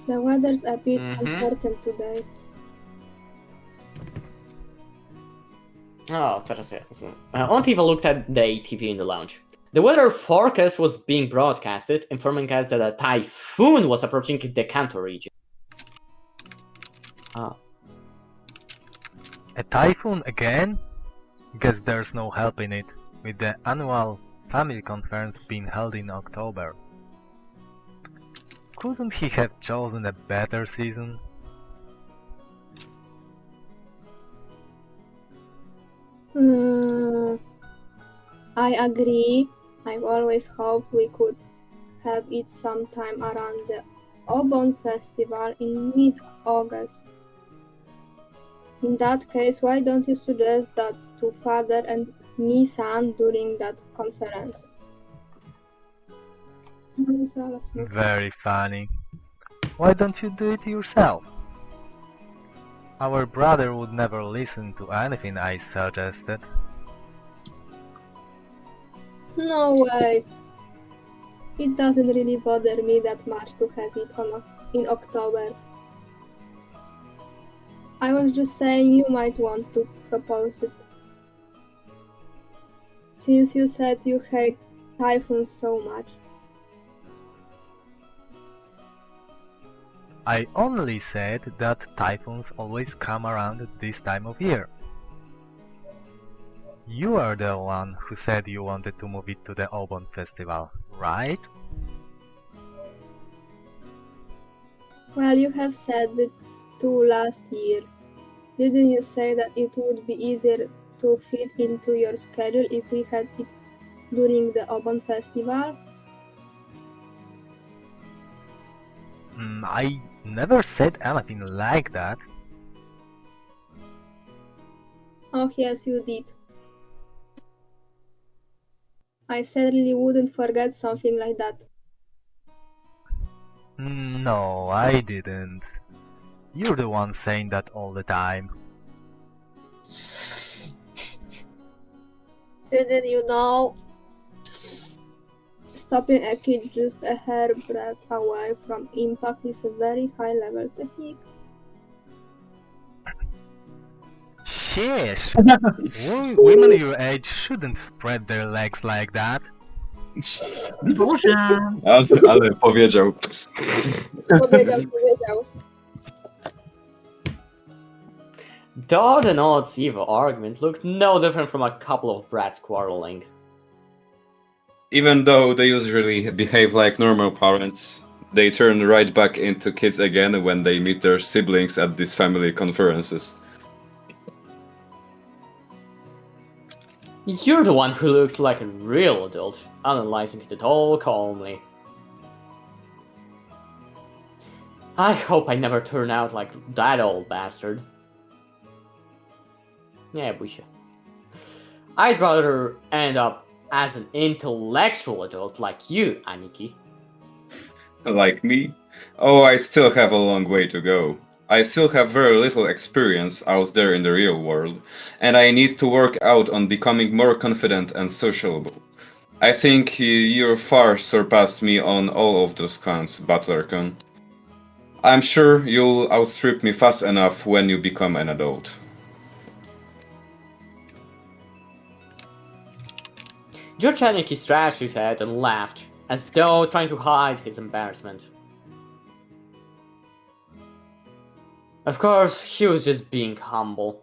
The weather's a bit uncertain today. Oh, teraz ja. Ontiva looked at the TV in the lounge. The weather forecast was being broadcasted, informing us that a typhoon was approaching the Kanto region. Ah. A typhoon again? Guess there's no help in it, with the annual family conference being held in October. Couldn't he have chosen a better season? I agree. I've always hoped we could have it sometime around the Obon Festival in mid-August. In that case, why don't you suggest that to Father and Nissan during that conference? Very funny. Why don't you do it yourself? Our brother would never listen to anything I suggested. No way. It doesn't really bother me that much to have it in October. I was just saying you might want to propose it. Since you said you hate typhoons so much. I only said that typhoons always come around at this time of year. You are the one who said you wanted to move it to the Obon Festival, right? Well, you have said it too last year. Didn't you say that it would be easier to fit into your schedule if we had it during the Obon Festival? I never said anything like that. Oh yes, you did. I certainly wouldn't forget something like that. No, I didn't. You're the one saying that all the time. Didn't you know? Stopping a kid just a hairbreadth away from impact is a very high-level technique. Sheesh! Women your age shouldn't spread their legs like that. Boże. Ale powiedział. Powiedział. Todd and Odd's evil argument looked no different from a couple of brats quarreling. Even though they usually behave like normal parents, they turn right back into kids again when they meet their siblings at these family conferences. You're the one who looks like a real adult, analyzing it all calmly. I hope I never turn out like that old bastard. Yeah, we should. I'd rather end up as an intellectual adult like you, Aniki. Like me? Oh, I still have a long way to go. I still have very little experience out there in the real world, and I need to work out on becoming more confident and sociable. I think you're far surpassed me on all of those counts, Butlercon. I'm sure you'll outstrip me fast enough when you become an adult. George Aniki scratched his head and laughed, as though trying to hide his embarrassment. Of course, he was just being humble.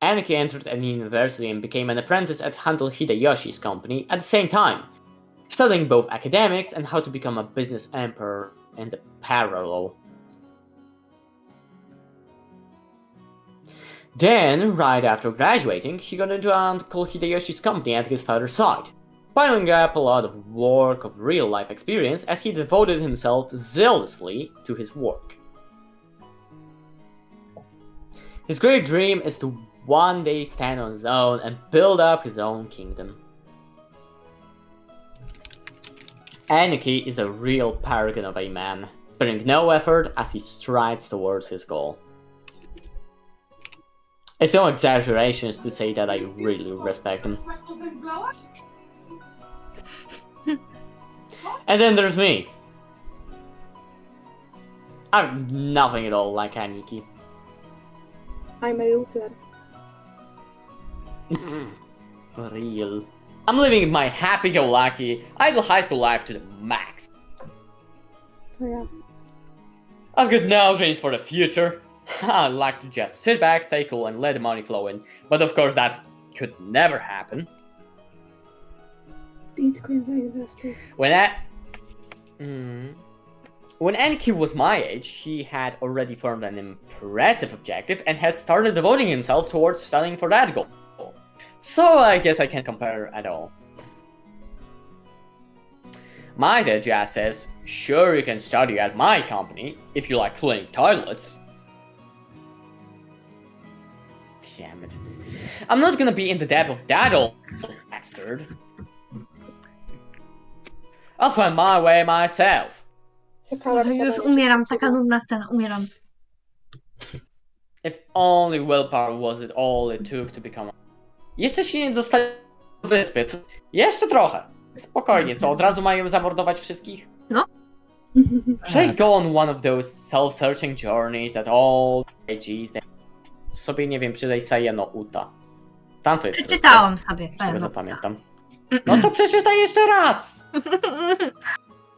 Aniki entered a university and became an apprentice at Handel Hideyoshi's company at the same time, studying both academics and how to become a business emperor in the parallel. Then, right after graduating, he got into Uncle Hideyoshi's company at his father's side, piling up a lot of work of real-life experience as he devoted himself zealously to his work. His great dream is to one day stand on his own and build up his own kingdom. Aniki is a real paragon of a man, sparing no effort as he strides towards his goal. It's no exaggeration to say that I really respect him. And then there's me. I'm nothing at all like Aniki. I'm a loser. Real. I'm living my happy-go-lucky, idle high school life to the max. Oh yeah. I've got no dreams for the future. I like to just sit back, stay cool, and let the money flow in. But of course that could never happen. Bitcoins are invested. When Aniki was my age, he had already formed an impressive objective and had started devoting himself towards studying for that goal. So I guess I can't compare at all. My dad just says, sure you can study at my company if you like playing toilets. Damn it. I'm not gonna be in the debt of that old bastard. I'll find my way myself. Już umieram, taka nudna scena, umieram. If only willpower was it all it took to become. Jeszcze się nie dostali do wyspy. Jeszcze trochę. Spokojnie, co? Od razu mają zamordować wszystkich? No. Should I go on one of those self-searching journeys that all AGs sobie, nie wiem, przydaj Sayano Uta. Tamto jest Przeczytałam sobie. z tego co pamiętam. No to przeczytaj jeszcze raz!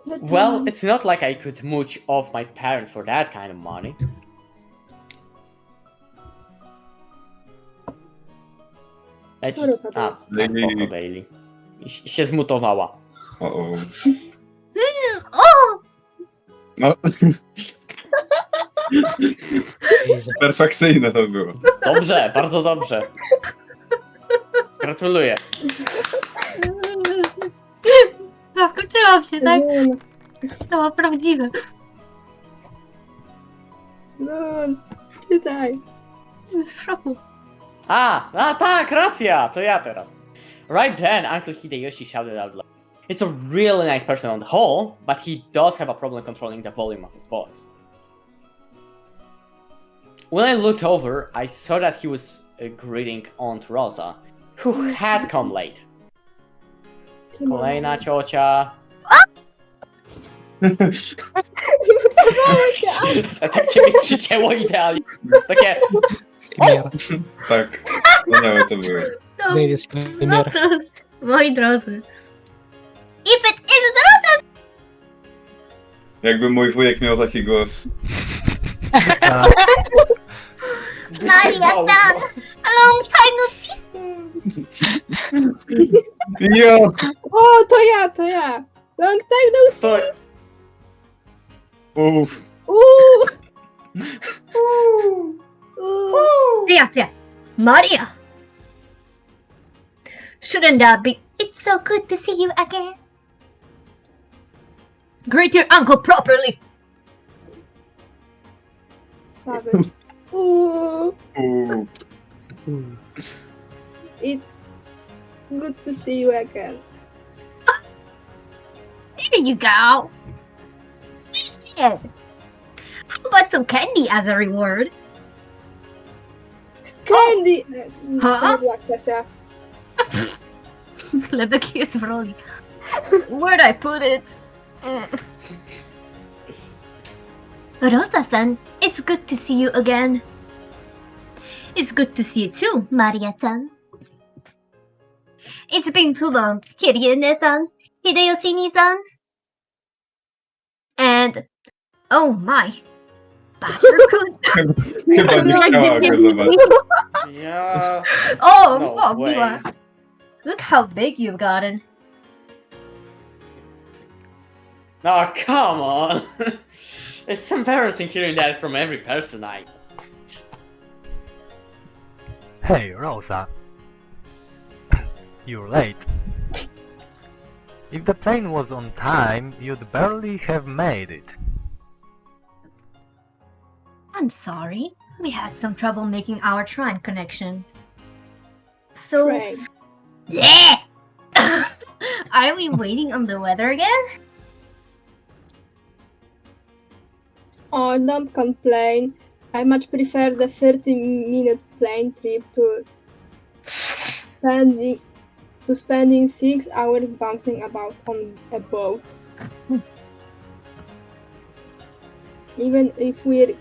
Well, it's not like I could mooch off my parents for that kind of money. Na spoko, Daily. I się zmutowała. O. O! No, Jezu. perfekcyjne to było. Dobrze, bardzo dobrze. Gratuluję. Zaskoczyłam się, tak? Zun. To było prawdziwe. Zun. Czytaj. Z szoku. Tak, racja! To ja teraz. Right then, Uncle Hideyoshi shouted out loud. He's a really nice person on the whole, but he does have a problem controlling the volume of his voice. When I looked over, I saw that he was greeting Aunt Rosa, who had come late. Kolejna ciocia. Zmutowało się aż. Tak cię mi przycięło idealnie. Takie... Chimera. Tak, wspaniałe to było. To, Davis, no chimera. cóż, moi drodzy. If it isn't Jakby mój wujek miał taki głos. Maria-san, a long time no see. Jo! O, to ja. Long time no see. Uff. Yeah. Maria. Shouldn't that be? It's so good to see you again. Greet your uncle properly. Savage. It's good to see you again. There you go. Yeah. How about some candy as a reward? Candy! Huh? To nie była kwestia. Chlebek jest w roli. Where'd I put it? Rosa-san, it's good to see you again. It's good to see you too, Maria-san. It's been too long, Kirine-san, Hideyoshi-san. And, oh my, Buttercup. Chyba nie chciała go zobaczyć. Yeah. Oh, No fuck, way. Miła. Look how big you've gotten. Oh, come on. It's embarrassing hearing that from every person I... Hey, Rosa. You're late. If the plane was on time, you'd barely have made it. I'm sorry. We had some trouble making our train connection. So, Train. yeah! Are we waiting on the weather again? Oh, don't complain. I much prefer the 30-minute plane trip to spending 6 hours bouncing about on a boat. Even if we're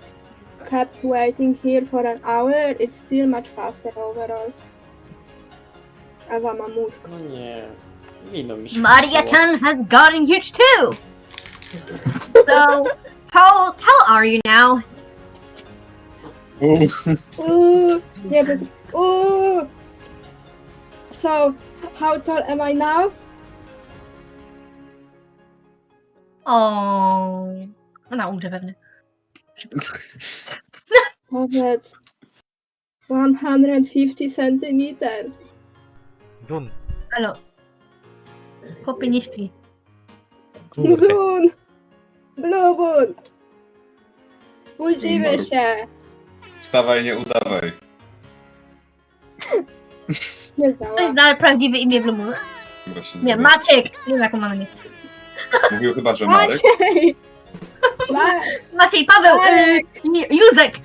kept waiting here for an hour, it's still much faster overall. Ewa ma mózg. No nie. Wino mi się Maria-chan has gotten huge too! So, how tall are you now? Ooh, yeah, that's, ooh. So, how tall am I now? Oh, na umrze pewnie. Powiedz 150 centimeters. Zun, Halo. Chłopie nie śpi. Kurde. Zun! Blubun! Budzimy się! Wstawaj, nie udawaj. Nie Ktoś działa. zna prawdziwe imię Blumu? Właśnie Nie, wiem. Maciek! Nie wiem, jaką ma na imię. Mówił chyba, że Marek. Maciej! Maciej, Paweł, Marek! Józek!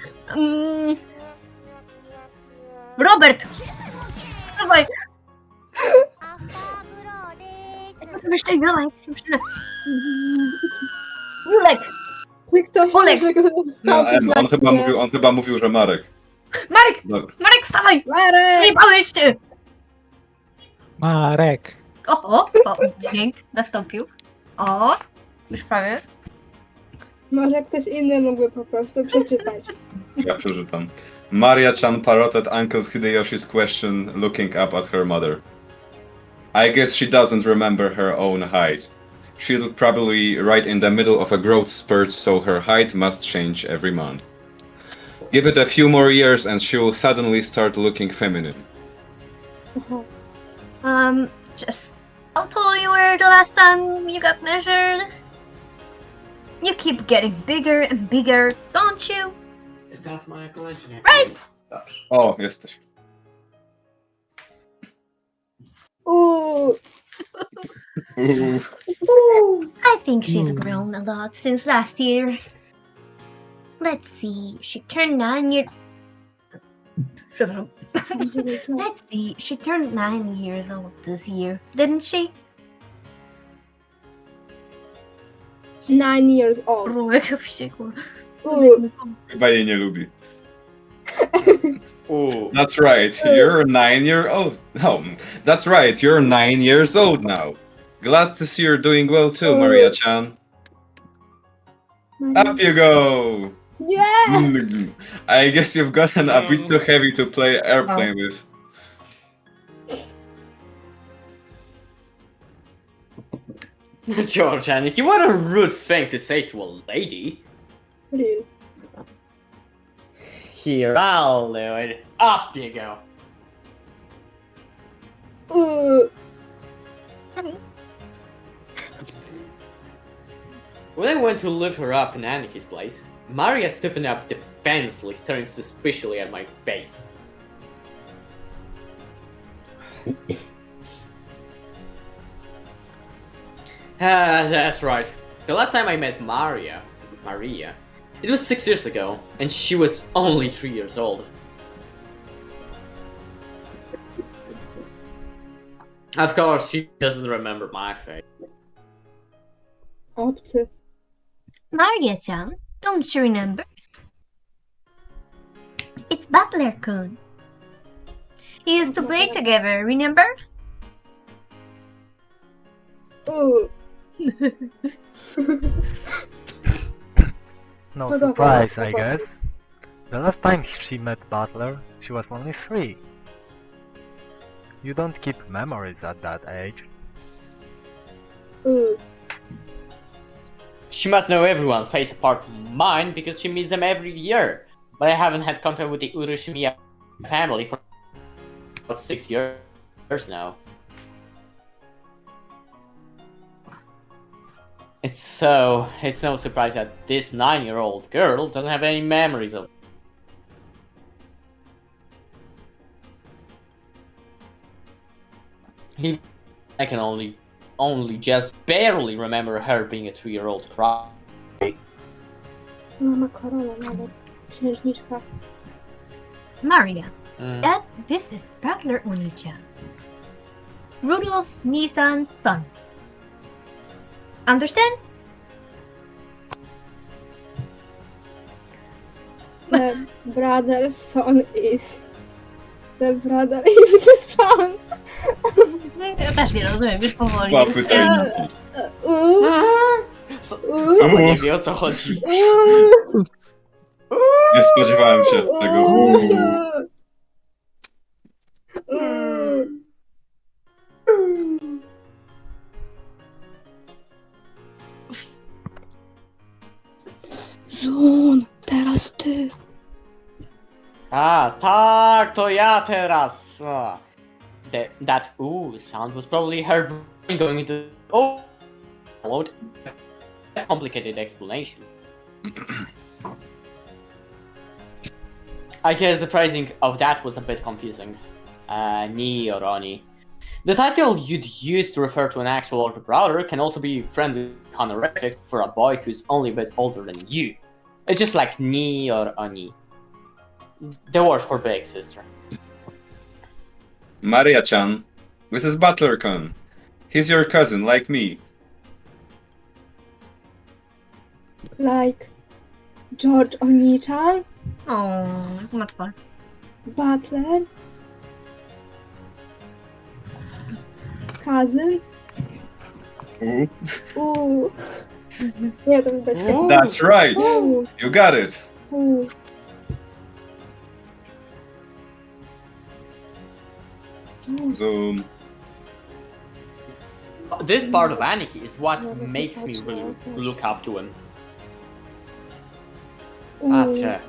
Robert! Dawaj! Myślę, Julek! Czy ktoś Olek! może go No, zastąpić na chwilę? on chyba mówił, że Marek. Marek! Dobra. Marek, wstawaj! Marek! Nie bałeś się! Marek. O, dźwięk nastąpił. O, już prawie. Może ktoś inny mógłby po prostu przeczytać. Ja przeczytam. Maria-chan parroted Uncle Hideyoshi's question, looking up at her mother. I guess she doesn't remember her own height. She'll probably right in the middle of a growth spurt, so her height must change every month. Give it a few more years and she will suddenly start looking feminine. Just how tall you were the last time you got measured? You keep getting bigger and bigger, don't you? Jest teraz moja koleżanka. Right! Dobrze. O, jesteś. Uuu, I think she's grown a lot since last year. Let's see, she turned 9 years. Let's see, she turned 9 years old this year, didn't she? 9 years old. Rułek wściekła. Uuu, Chyba jej nie lubi. Uuu. That's right, you're 9-year-old. Oh, that's right, you're 9 years old now. Glad to see you're doing well too, Maria-chan. Up you go! nie! I guess you've gotten a bit too heavy to play airplane with. George, Aniki, what a rude thing to say to a lady. Real. Here, I'll do it. Up you go. Uuu, When I went to lift her up in Aniki's place, Maria stiffened up defensively, staring suspiciously at my face. That's right. The last time I met Maria, it was 6 years ago, and she was only 3 years old. Of course, she doesn't remember my face. obcy. Maria-chan, don't you remember? It's Butler-kun. We used to play together, remember? Uuu. no Podoba surprise, mi I się. guess. The last time she met Butler, she was only 3. You don't keep memories at that age. Uuu. She must know everyone's face apart from mine because she meets them every year. But I haven't had contact with the Urushimiya family for about 6 years now. It's no surprise that this 9-year-old girl doesn't have any memories of. I can only just barely remember her being a 3-year-old cry. Mama Korola nawet. Księżniczka. Maria, Mm. this is Butler Oni-chan. Rudolph's Nissan's son. Understand? The brother's son is... The brother is the son. Ja też nie rozumiem, już powoli. Dwa pytania. Sama nie wie, o co chodzi. Nie spodziewałem się tego. Zun, teraz ty. A, tak, to ja teraz. That sound was probably her brain going into load. A complicated explanation. I guess the phrasing of that was a bit confusing. Ni or Oni. The title you'd use to refer to an actual older brother can also be friendly honorific for a boy who's only a bit older than you. It's just like Ni or Oni. The word for big sister. Maria-chan, this is Butler-kun. He's your cousin, like me. Like George Oni-chan, O, łatwo. Butler, cousin. Uuu. Nie, to widać. That's right. Uuu. You got it. Uuu. Zoom. This part of Aniki is what Never makes me touched really that. look up to him. Uuu.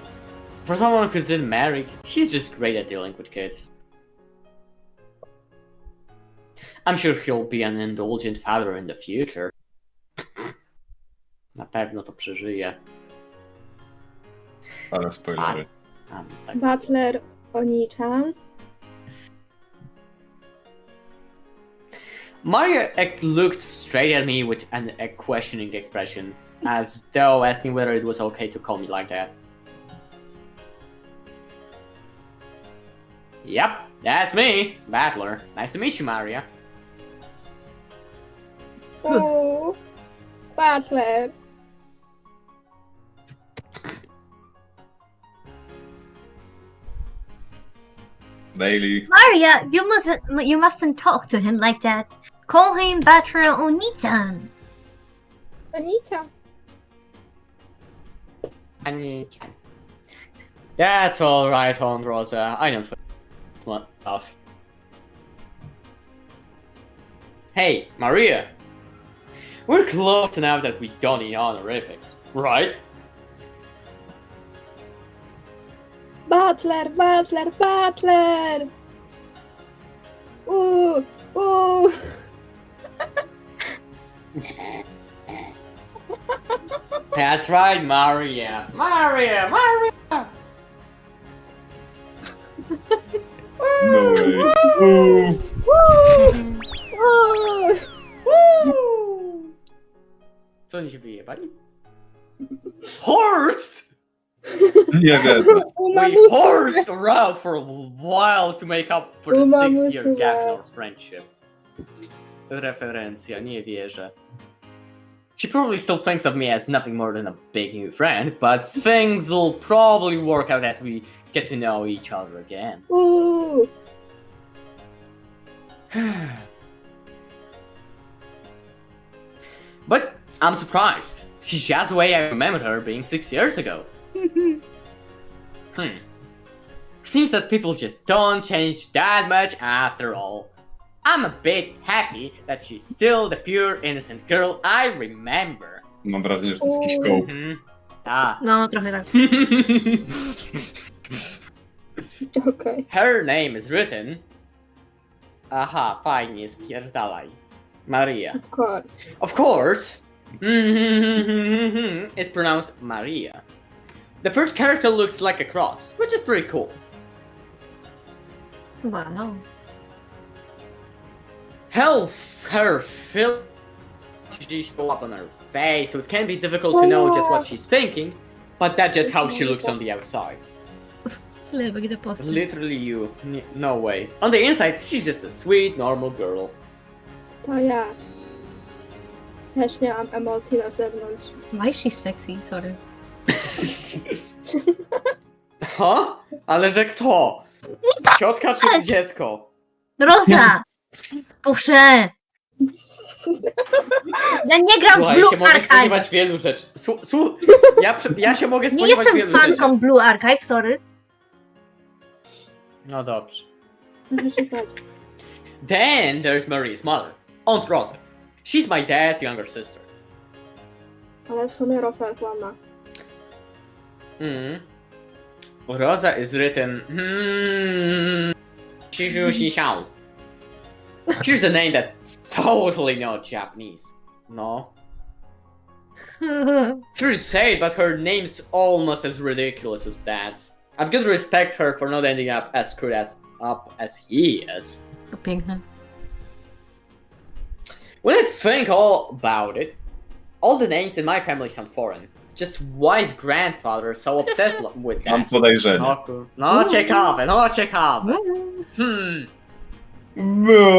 For someone who's in married, he's just great at dealing with kids. I'm sure he'll be an indulgent father in the future. Na pewno to przeżyje. Ale spoilery. Tak. Butler Oni-chan. Mario looked straight at me with a questioning expression, as though asking whether it was okay to call me like that. Yep, that's me, Battler. Nice to meet you, Maria. Uuu. Butler. Bailey. Maria, you mustn't talk to him like that. Call him Butler Oni-chan. Oni-chan. Ani-chan. That's alright, Rosa. I don't want stuff. Hey, Maria. We're close enough that we don't need honorifics, right? Butler, Butler, Butler. Uuu. Uuu. That's right, Maria. Maria! No way. Ooh. Uuu. Co oni się wyjebali? Horst! Nie wiem. We horsed around for a while to make up for the 6-year gap in our friendship. Referencja, nie wierzę. She probably still thinks of me as nothing more than a big new friend, but things will probably work out as we get to know each other again. Uuu. But I'm surprised. She's just the way I remembered her being 6 years ago. Seems that people just don't change that much after all. I'm a bit happy that she's still the pure, innocent girl I remember. Mam wrażenie, że to jest jakiś kołp. Ah. No, trochę tak. Okej. Her name is written... Aha, fajnie, spierdalaj. Maria. Of course. Of course, it's pronounced Maria. The first character looks like a cross, which is pretty cool. Wow. her film show up on her face, so it can be difficult to know just what she's thinking, but that's just how she looks on the outside. Lebek the poster. Literally you. No way. On the inside, she's just a sweet, normal girl. To ja. Też nie mam emocji na zewnątrz. Why is she sexy? Sorry. Ha? Ale że kto? Ciotka czy dziecko? Rosa! Proszę! Ja nie gram w Słuchaj, Blue się mogę Archive! spodziewać wielu rzeczy. Ja się mogę Nie spodziewać jestem wielu rzeczy. fanką Blue Archive, sorry. No dobrze. Muszę czytać. Then there's Marie's mother, Aunt Rosa. She's my dad's younger sister. Ale w sumie Rosa jest ładna. Rosa is written. Shizhu. Here's a name that's totally not Japanese. No. True to say, but her name's almost as ridiculous as Dad's. I've got to respect her for not ending up as screwed as he is. To piękne. When I think all about it, all the names in my family sound foreign. Just why is grandfather so obsessed with Mam that? podejrzenie. No ciekawe. No,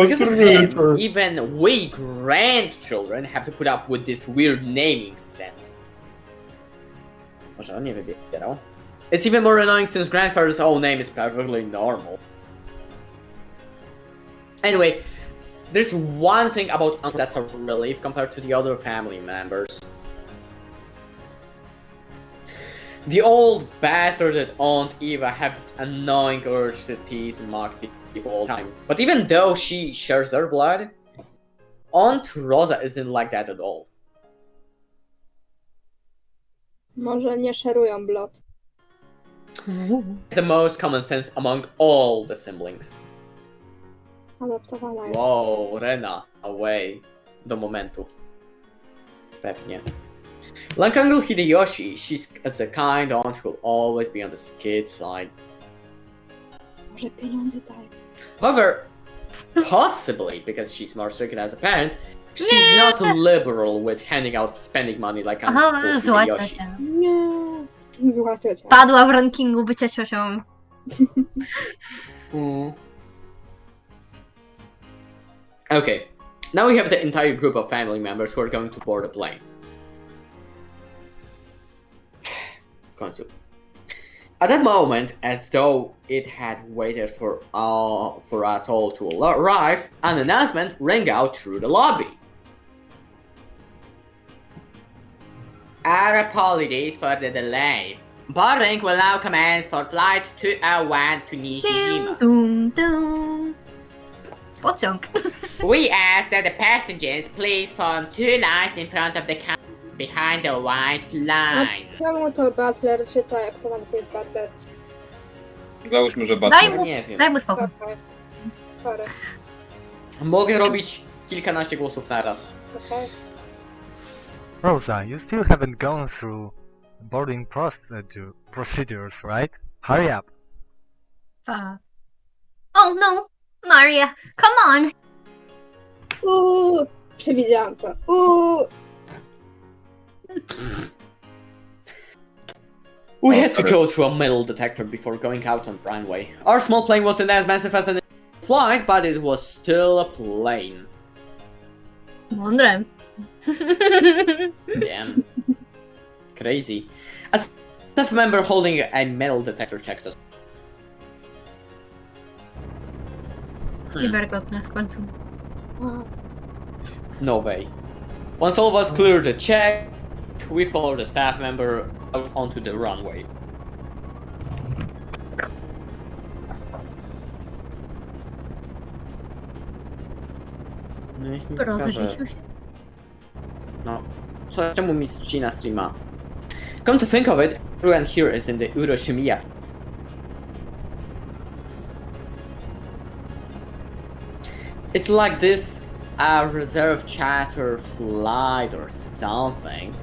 Because of him, even we grandchildren have to put up with this weird naming sense. Może on nie wybierał. It's even more annoying since grandfather's own name is perfectly normal. Anyway, there's one thing about Uncle that's a relief compared to the other family members. The old bastard and Aunt Eva have this annoying urge to tease and mock people all the time. But even though she shares their blood, Aunt Rosa isn't like that at all. Może nie szerują blot. It's the most common sense among all the siblings. Adoptowana jest. Wow, Rena, away. Do momentu. Pewnie. Like Uncle Hideyoshi, she's a kind aunt who'll always be on the kid's side. Może pieniądze dają. However, possibly because she's more strict as a parent, she's not liberal with handing out spending money like Uncle Aha, zła Hideyoshi. ciocia. Nie. Zła ciocia. Padła w rankingu bycia ciocią. Okay, now we have the entire group of family members who are going to board a plane. At that moment, as though it had waited for us all to arrive, an announcement rang out through the lobby. Our apologies for the delay. Boarding will now commence for flight 201 to Nishijima. Dum, dum. Pociąg. We ask that the passengers please form two lines in front of the counter behind the white line. Czemu to Butler czyta, jak to nawet jest Butler? Załóżmy, że Daj Butler. mu, Nie wiem. daj mu spokój. Okej. Sorry. Mogę robić kilkanaście głosów naraz. Okej. Rosa, you still haven't gone through boarding procedures, right? Hurry up. Oh no, Maria, come on. Przewidziałam to. We Oh, had to sorry. go through a metal detector before going out on the runway. Our small plane wasn't as massive as an flight, but it was still a plane. Mądre. Damn. Crazy. A staff member holding a metal detector checked us. Niewiarygodne w końcu. Wow. No way. Once all of us cleared the check, we followed the staff member out onto the runway. No niech mi pokaże. Rozrzesił się. No, czemu mi ścina streama? Come to think of it, everyone here is in the Uroshimiya. It's like this a reserve charter flight or something.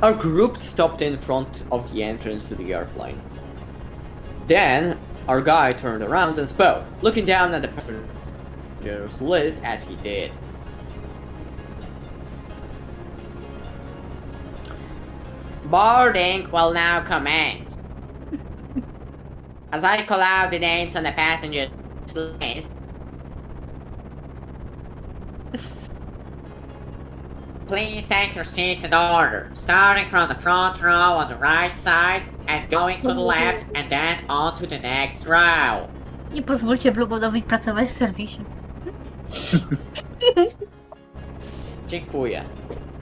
Our group stopped in front of the entrance to the airplane. Then, Our guy turned around and spoke, looking down at the passengers list as he did. Boarding will now commence. As I call out the names on the passengers list, please take your seats in order, starting from the front row on the right side and going to the left and then on to the next row. Nie pozwólcie Blueboardowi pracować w serwisie. Dziękuję.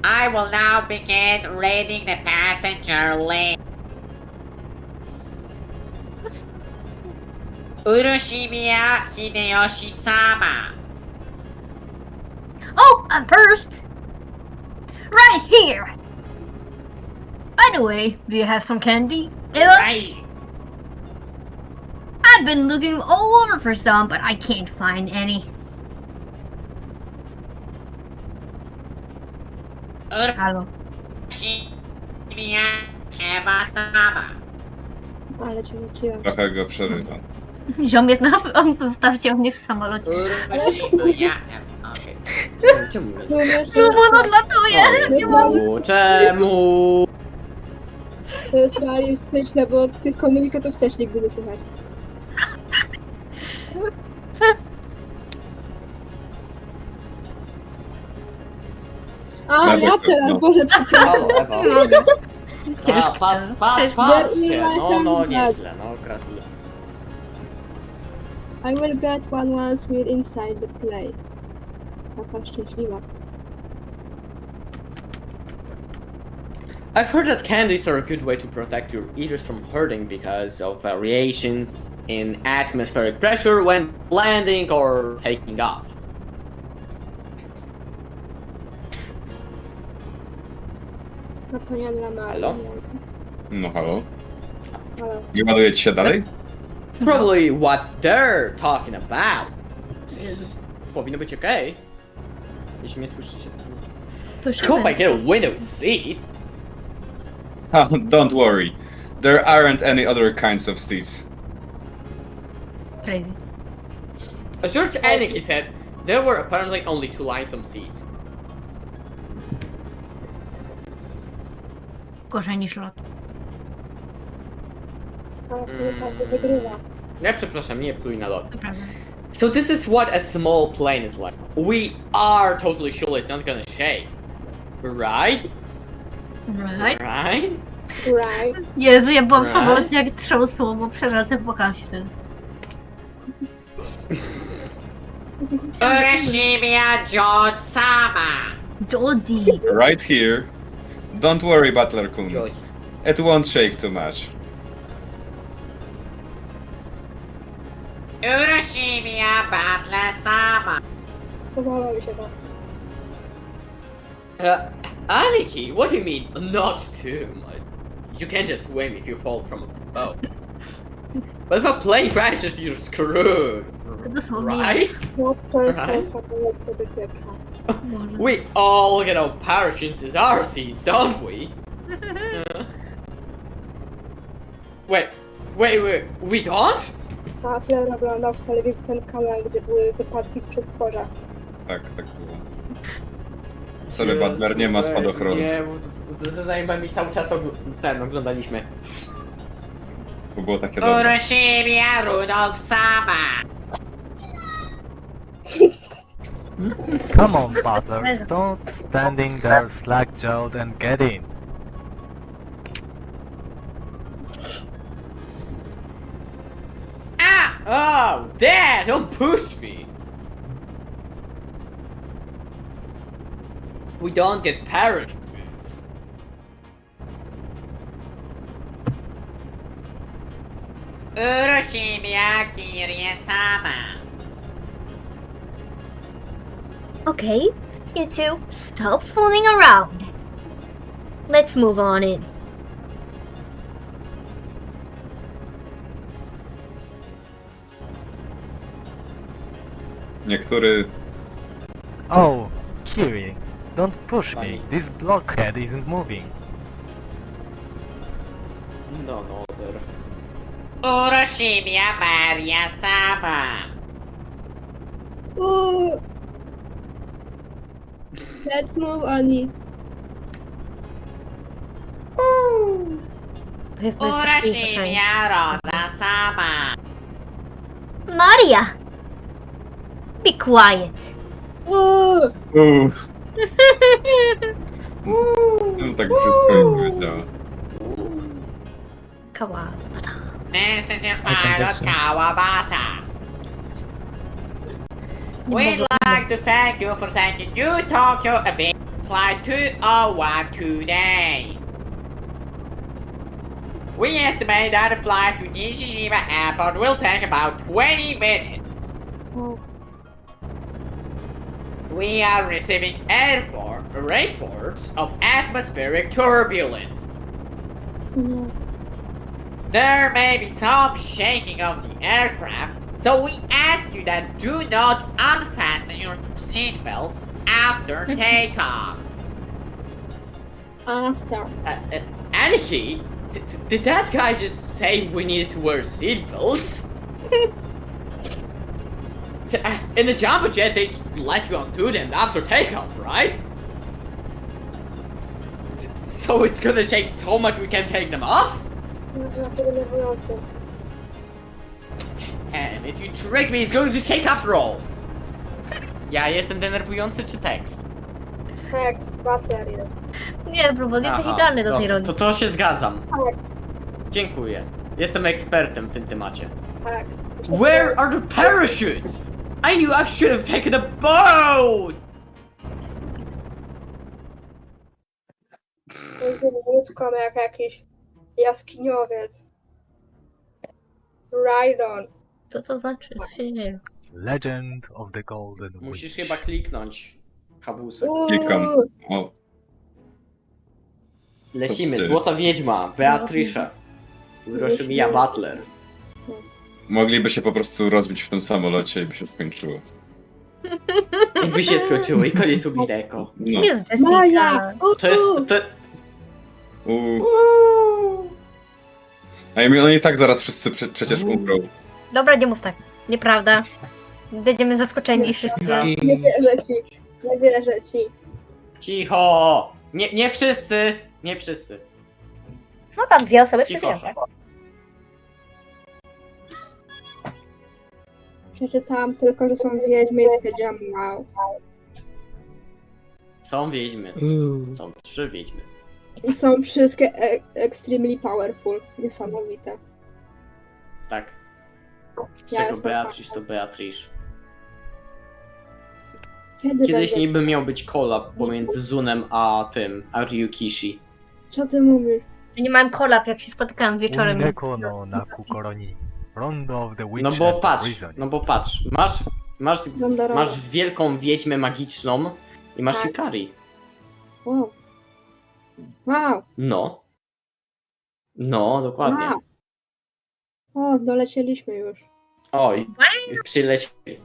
I will now begin reading the passenger list. Urushimiya Hideyoshi-sama. Oh, I'm first! Right here! By the way, do you have some candy? Right. I've been looking all over for some, but I can't find any. Halo. Urushimiya Eva-sama. Ale cię rzuciłam. Trochę go przerywa. Ziom jest zostawcie mnie w samolocie. Urushimiya Okej. Czemu? Czemu on latuje? Czemu? To jest realistyczne, bo tych komunikatów też nigdy nie słychać. A, ja teraz, Boże, przepraszam. Halo, Ewa. Ciężko. Patrzcie, no nieźle, no gratuluję. I will get one once we're inside the plane. Taka szczęśliwa. I've heard that candies are a good way to protect your eaters from hurting because of variations in atmospheric pressure when landing or taking off. No to nie dla Marii. Halo? No halo? Ale Nie ładuje ci się dalej? Probably what they're talking about. Powinno być okej. Jeśli mnie słyszycie. To już Hope I get a window seat. Oh, don't worry. There aren't any other kinds of seats. crazy. As George Aniki said, there were apparently only 2 lines of seats. Gorzej niż lot. ale wtedy każdy wygrywa. Nie, przepraszam, nie pluj na lot. To prawda. So this is what a small plane is like. We are totally sure it's not gonna shake. Right? Right? Right? Right. Jezu, ja byłam w Right. samolocie jak trząsło, bo przeżarce płakałam się wtedy. Urashimiya John-sama. Jodzi! Right here. Don't worry, Butler-kun. George. It won't shake too much. Urashimiya Butler-sama. Podoba mi się to. Aniki, what do you mean, not too much? You can't just swim if you fall from a boat. But if a plane crashes, you're screwed. Dosłownie. Right? No często Right. samolot sobie pieprza. Może. We all get our parachutes in our seats, don't we? Wait, we don't? A tyle oglądał w telewizji ten kanał, gdzie były wypadki w przestworzach. Tak, tak było. Sorry, Butler, nie ma spadochronów. Nie, bo z zajmami cały czas oglądaliśmy. To było takie dobre. Urashimiya Rudolph-sama. Come on, Butler, stop standing there slack-jawed and get in. Oh, Dad, don't push me. We don't get parachutes. Urashimiya Kirie-sama. Okay, you two, stop fooling around. Let's move on in. Niektóry... Oh, Kiri, don't push me. This blockhead isn't moving. No, there. Uroshimia Maria Sama. Ooh. Let's move on it. To jest najstraszniejsza część. Uroshimia Rosa Sama. Maria! Be quiet. Ooh. No tak brzydko nie powiedziała. Kawabata. This is your Item pilot section. Kawabata. We'd like to thank you for taking New Tokyo Airways Flight 201 today. We estimate that the flight to Nishijima Airport will take about 20 minutes. Oh. We are receiving reports of atmospheric turbulence. No. There may be some shaking of the aircraft, so we ask you that do not unfasten your seatbelts after takeoff. After. Aniki, did that guy just say we needed to wear seatbelts? In the jumbo jet, they let you undo them after takeoff, right? So it's gonna shake so much we can't take them off? Jezu, jakie denerwujące. And if you trick me, it's going to shake after all. Ja jestem denerwujący czy tekst? Hex, Butler jest. Nie, próbuj, jesteś Aha, idealny do tej dobrze, roli. to się zgadzam. Tak. Dziękuję. Jestem ekspertem w tym temacie. Tak. Where are the parachutes? I knew I should have taken a boat! Jezu, łódką jak jakiś jaskiniowiec. Ride on. To znaczy? Nie wiem. Legend of the Golden Musisz Witch. chyba kliknąć. Kabusek. Klikam. Uuu. O, Lecimy. To ty. Złota Wiedźma. Beatrice. Hiroshima Butler. mogliby się po prostu rozbić w tym samolocie i by się skończyło. I by się skończyło i koniec Umineko. No. Jest Maja! Jessica. To jest... To... A oni i tak zaraz wszyscy przecież umrą. Dobra, nie mów tak. Nieprawda. Będziemy zaskoczeni wszyscy. Nie wierzę ci. Nie wierzę ci. Cicho! Nie wszyscy! Nie wszyscy. No tam dwie osoby Cicho. przeżyją, tak? Przeczytałam tylko, że są wiedźmy i stwierdziłam wow. Są wiedźmy. Są 3 wiedźmy. I są wszystkie extremely powerful. Niesamowite. Tak. Z Ja czego jestem Beatrice to Beatrice. Kiedy Kiedyś będzie? niby miał być collab pomiędzy Zunem a tym, a Ryukishi. Co ty mówisz? Nie miałem kolab, jak się spotykałam wieczorem. Umineko no Naku Koroni. Rondo of the Witch No bo and the patrz, Reason. masz wielką wiedźmę magiczną i masz Tak. Hikari. Wow. Wow. No, dokładnie. Wow. O, dolecieliśmy już. Oj, przylecieli.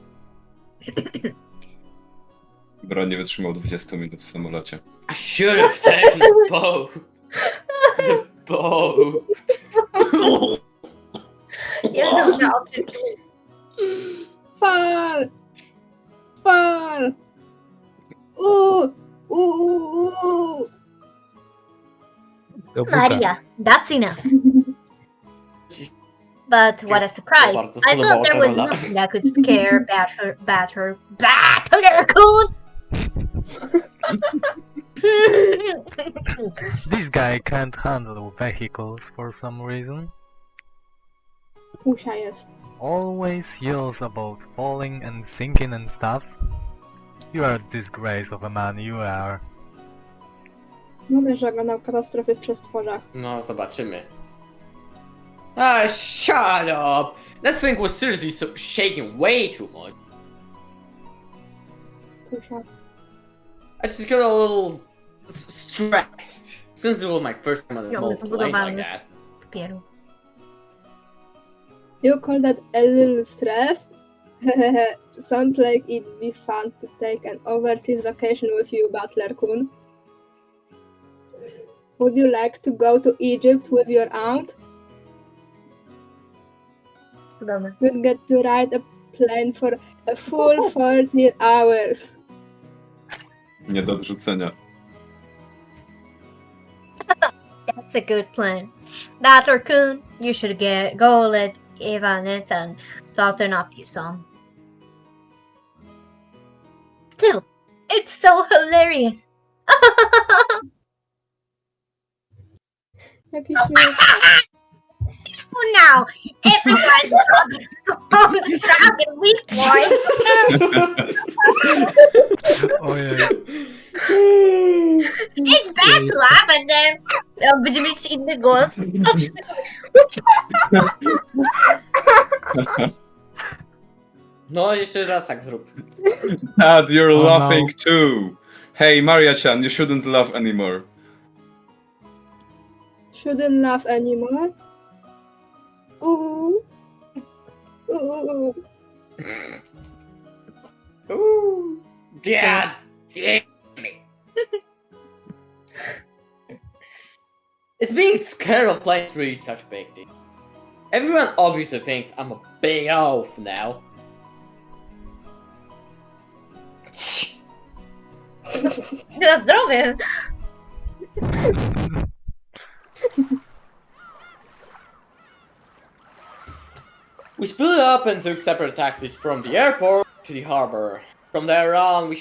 Bro nie wytrzymał 20 minut w samolocie. I should have taken the boat. The boat. Jest na oczy. Fal! Fal! Uuu! Maria, that's enough. But what a surprise! Bardzo I thought there was podobała ta rola. nothing that could scare Battercoon! This guy can't handle vehicles for some reason. Pusia jest. Always yells about falling and sinking and stuff. You are a disgrace of a man, you are. Mówię, że oglądał katastrofy w przestworzach. No, zobaczymy. Ah, shut up! That thing was seriously shaking way too much. Pusia. I just got a little stressed since it was my first time on a Ja, small ale to plane like budowalne. that. Papieru. You call that a little stressed? Sounds like it'd be fun to take an overseas vacation with you, Butler-kun. Would you like to go to Egypt with your aunt? Dobra. You'd get to ride a plane for a full 14 hours. Nie do odrzucenia. That's a good plan. That raccoon, you should go let Evanes and soften up you some. Still, it's so hilarious. Jaki śmiech. Oh, now everyone's on the dragon week, boy. Ojej. It's bad to laugh at them. Będziemy mieć inny głos. No, jeszcze raz tak zrób. Dad, you're Oh, laughing too. Hey, Maria-chan, you shouldn't laugh anymore. Shouldn't laugh anymore. Ooh. Ooh. Ooh. Dad, damn me. It's being scared of playing really such a big deal. Everyone obviously thinks I'm a big elf now. Na zdrowie. We split up and took separate taxis from the airport to the harbor. From there on, we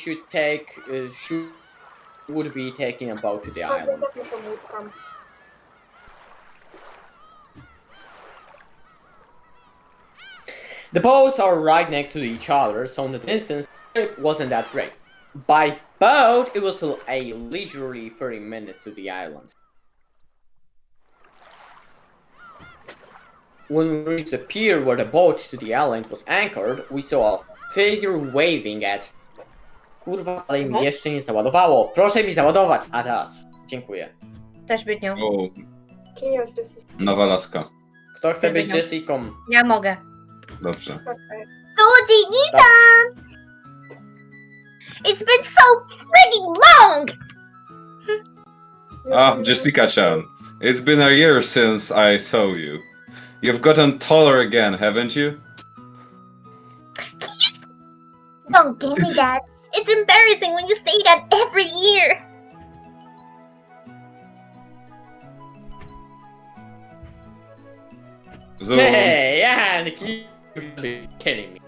would be taking a boat to the island. The boats are right next to each other, so in the distance, the trip wasn't that great. By boat, it was a leisurely 30 minutes to the island. When we reached the pier where the boat to the island was anchored, we saw a figure waving at... Kurwa, ale mi jeszcze nie załadowało. Proszę mi załadować. A teraz. Dziękuję. Też być nią. O, Kim jest Jessica? nowa laska. Kto chce być Jessicą? Ja mogę. Dobrze. Suji, witam! It's been so freaking long! Ah, Jessica-chan. It's been a year since I saw you. You've gotten taller again, haven't you? Don't give me that. It's embarrassing when you say that every year. So, Hey, and you be kidding me.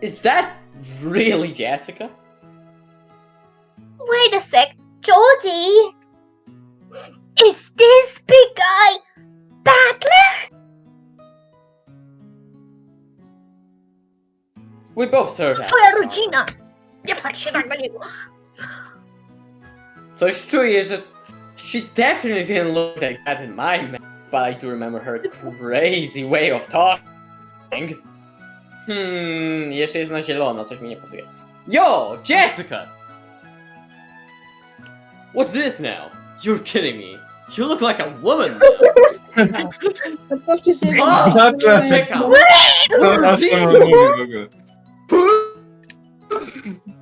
Is that really Jessica? Wait a sec, Georgie. Is this big guy Battler? We both stared at Twoja her. rodzina. Nie patrz się tak na niego. Coś czuję, że she definitely didn't look like that in my mind, but I do remember her crazy way of talking. Jeszcze jest na zielono, coś mi nie pasuje. Yo, Jessica! What's this now? You're kidding me. You look like a woman now. A co wcześniej O, Battler. czekam. to zawsze mam mówić w ogóle.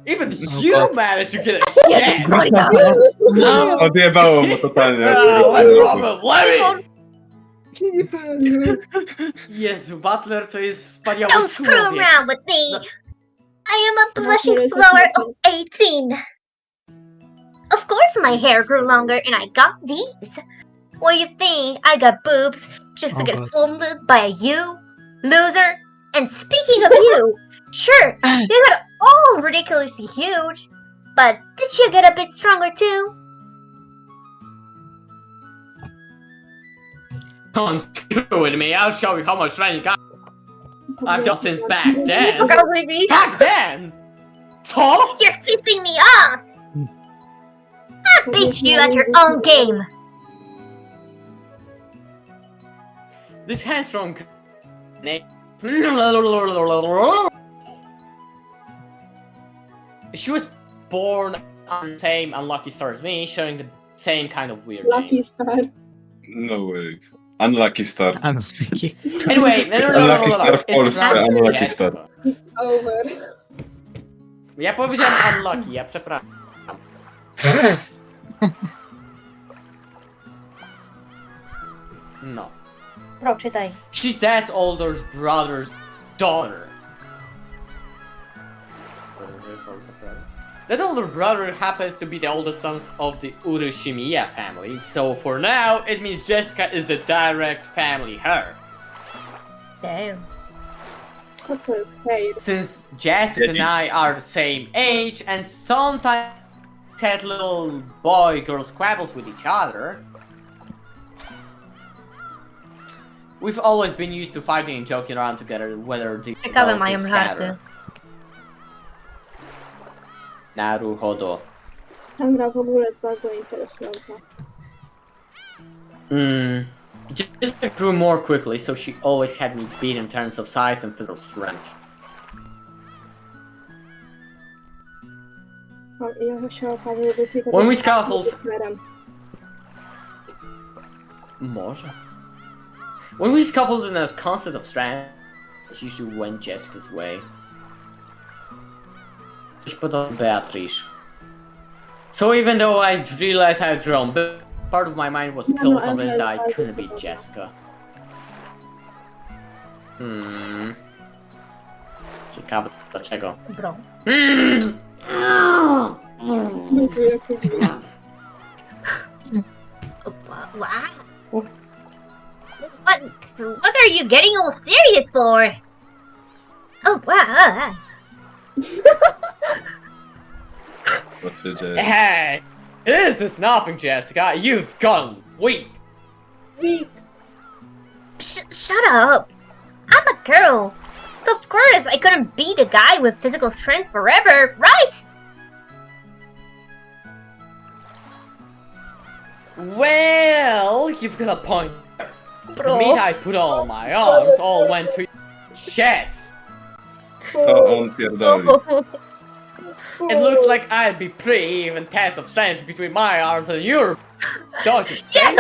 Even Oh, you God. managed to get a yes! No! Odjebało mu totalnie. No, Robert, Larry! Nie Jezu, Butler to jest wspaniały Don't screw człowiek. around with me. I am a blushing Battler is a flower of beautiful. 18. Of course my hair grew longer and I got these. What do you think? I got boobs just to Oh, get God. fondled by you, loser? And speaking of you, sure, you got all ridiculously huge, but did you get a bit stronger too? Don't screw with me, I'll show you how much strength you got. I've got since back then. Probably me. Back then? Co? You're pissing me off! I'll beat you at your own game. This hamstrung... She was born on the same unlucky star as me, sharing the same kind of weird Lucky name. Star. No way. Unlucky star. Anyway, Unlucky star w It's Polsce, not unlucky Jessica. star. Over. Ja powiedziałem unlucky, ja przepraszam. No. Bro, czytaj. She's that older brother's daughter. That older brother happens to be the oldest son of the Urushimiya family, so for now, it means Jessica is the direct family heir. Damn. Co to jest hej? Since Jessica and I are the same age, and sometimes had little boy-girl squabbles with each other, we've always been used to fighting and joking around together, whether the Ciekawe mają żarty. Naruhodo. Ta gra w ogóle jest bardzo interesująca. Jessica grew more quickly, so she always had me beat in terms of size and physical strength. O, i się okaże, że Jessica When we jest scuffles... partnerem. Może. When we scuffled in a constant of strength, it usually went Jessica's way. Coś podobnego Beatrice. So even though I realized I had grown, part of my mind was still no, convinced that I Emma is couldn't bardzo beat Jessica. Ciekawe dlaczego. Bro. Będzie jakoś What are you getting all serious for? Oh, wow. Co się dzieje? Hey! This is nothing, Jessica. You've gone weak. Shut up. I'm a girl. Of course, I couldn't beat a guy with physical strength forever, right? Well, you've got a point. The Bro. meat I put on my arms all went to your chest. To on pierdoli. Fu. It looks like I'd be pretty even test of strength between my arms and your. Don't you think?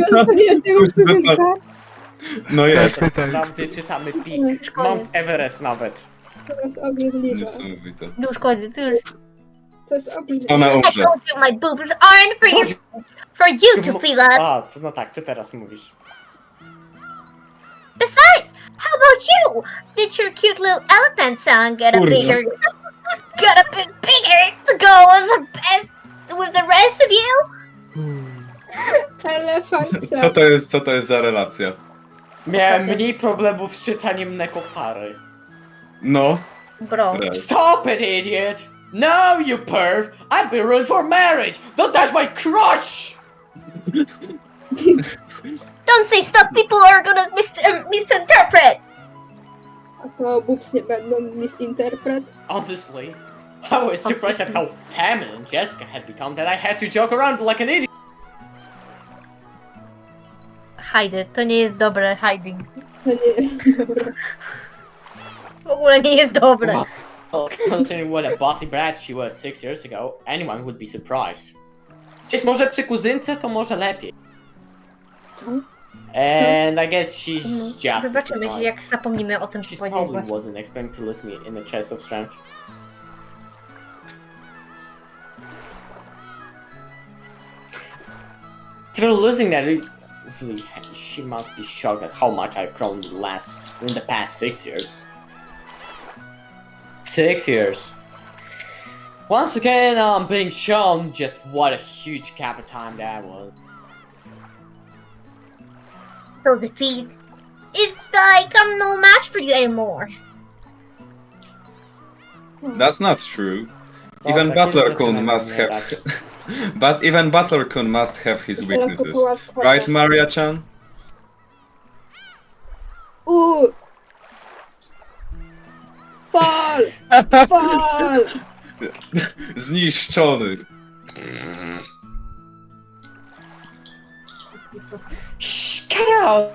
To nie jest jego kuzynka? No jest. Prawdzie czytamy pik. Mount Everest nawet. To jest obrzydliwe. Niesamowite. Już koniec, już. To jest obrzydliwe. Ona I umrze. told you my boobs aren't for you to feel up. A, no tak, ty teraz mówisz. Besides, how about you? Did your cute little elephant son get a Kurwa. bigger, bigger to go with the rest of you? Elefant Co to jest za relacja? Miałem mniej problemów z czytaniem nekopary. No. Bro. Stop it, idiot! No, you perv! I've been ruined for marriage! Don't touch my crotch! Don't say stuff people are gonna misinterpret. A to boobs nie będą misinterpret? Honestly, I was surprised at how feminine Jessica had become that I had to joke around like an idiot. Hide, to nie jest dobre, hiding. To nie jest dobre. W ogóle nie jest dobre. Well, considering what a bossy brat she was 6 years ago, anyone would be surprised. Gdzieś może przy kuzynce to może lepiej. Co? And I guess she's just as Zobaczymy się, jak surprised. zapomnimy o tym, co She powiedziałeś probably właśnie. wasn't expecting to lose me in the chest of strength. After losing that easily, she must be shocked at how much I've grown in the past 6 years. 6 years. Once again, I'm being shown just what a huge gap of time that was. So defeat. It's like I'm no match for you anymore. That's not true. Even tak, Butler jest Kun zaczynamy must have... pamiętać. But even Butler Kun must have his Teraz weaknesses. kupuła skórę. Right, Maria-chan? Fall! Fall! Zniszczony. Shh, cut out.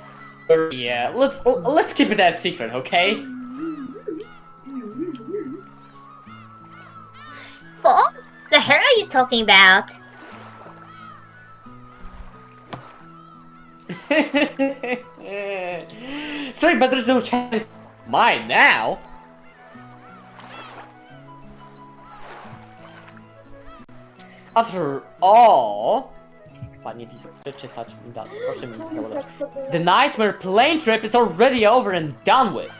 Yeah, let's keep it that secret, okay? What the hell are you talking about? Sorry, but there's no chance. Mine now. After all, Pani Lizo, przeczytać mi da. Proszę mi zawołać. The nightmare plane trip is already over and done with.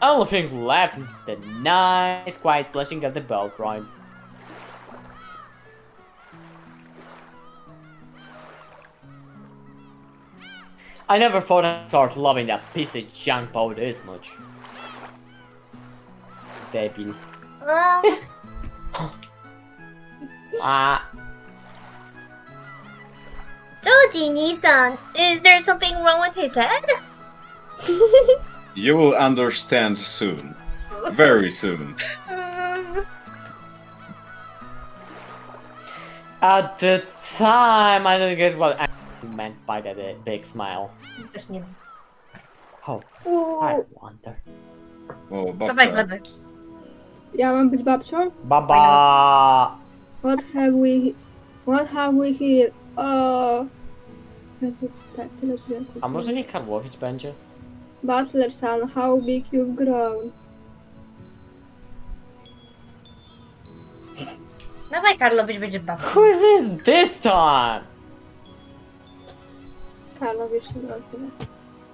Only thing left is the nice quiet splashing of the boat ride. I never thought I'd start loving that piece of junk boat this much. Debil. Georgie-san, is there something wrong with his head? You will understand soon. Very soon. At the time, I didn't get what I meant by that big smile. Też nie wiem. Oh, Uuu, I wonder. O, Dawaj, babcia. gadaj. ja mam być babcią? Baba! What have we here? O! Jezu, tak, tyle dźwięku. A może nie Karłowicz będzie? Butler son, how big you've grown. Dawaj, Karlowicz będzie babą. Who is it this time? Karlo, wiesz, nie odzywa.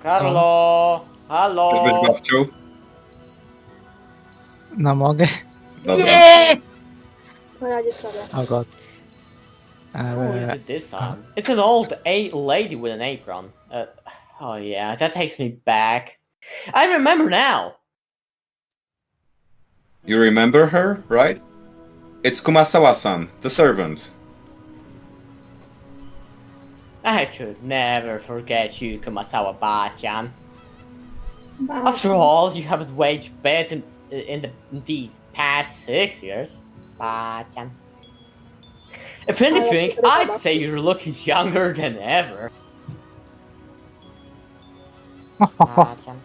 Karlo! Halo! Chcesz być babcią? No mogę? Dobra. Nie! Poradzisz sobie. Oh god. Who is it this time? It's an old lady with an apron. Oh yeah, that takes me back. I remember now! You remember her, right? It's Kumasawa-san, the servant. I could never forget you, Kumasawa-ba-chan. Babcia. After all, you haven't waged bet in these past 6 years. Ba-chan. If anything, I'd say you're looking younger than ever. Ba-chan.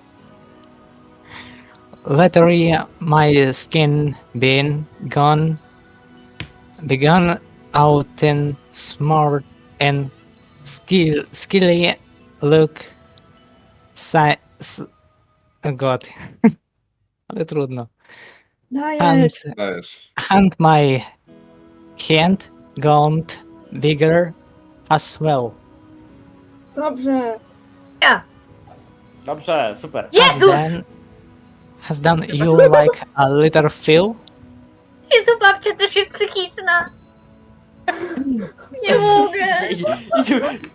Lately, my skin begun out in smart and skilly look. Oh god. Ale trudno. Dajesz. Dajesz. And my hand got bigger as well. Dobrze. Dobrze, super. Jezus! Has done you like a little feel? Jezu, babcia też jest psychiczna. Nie mogę.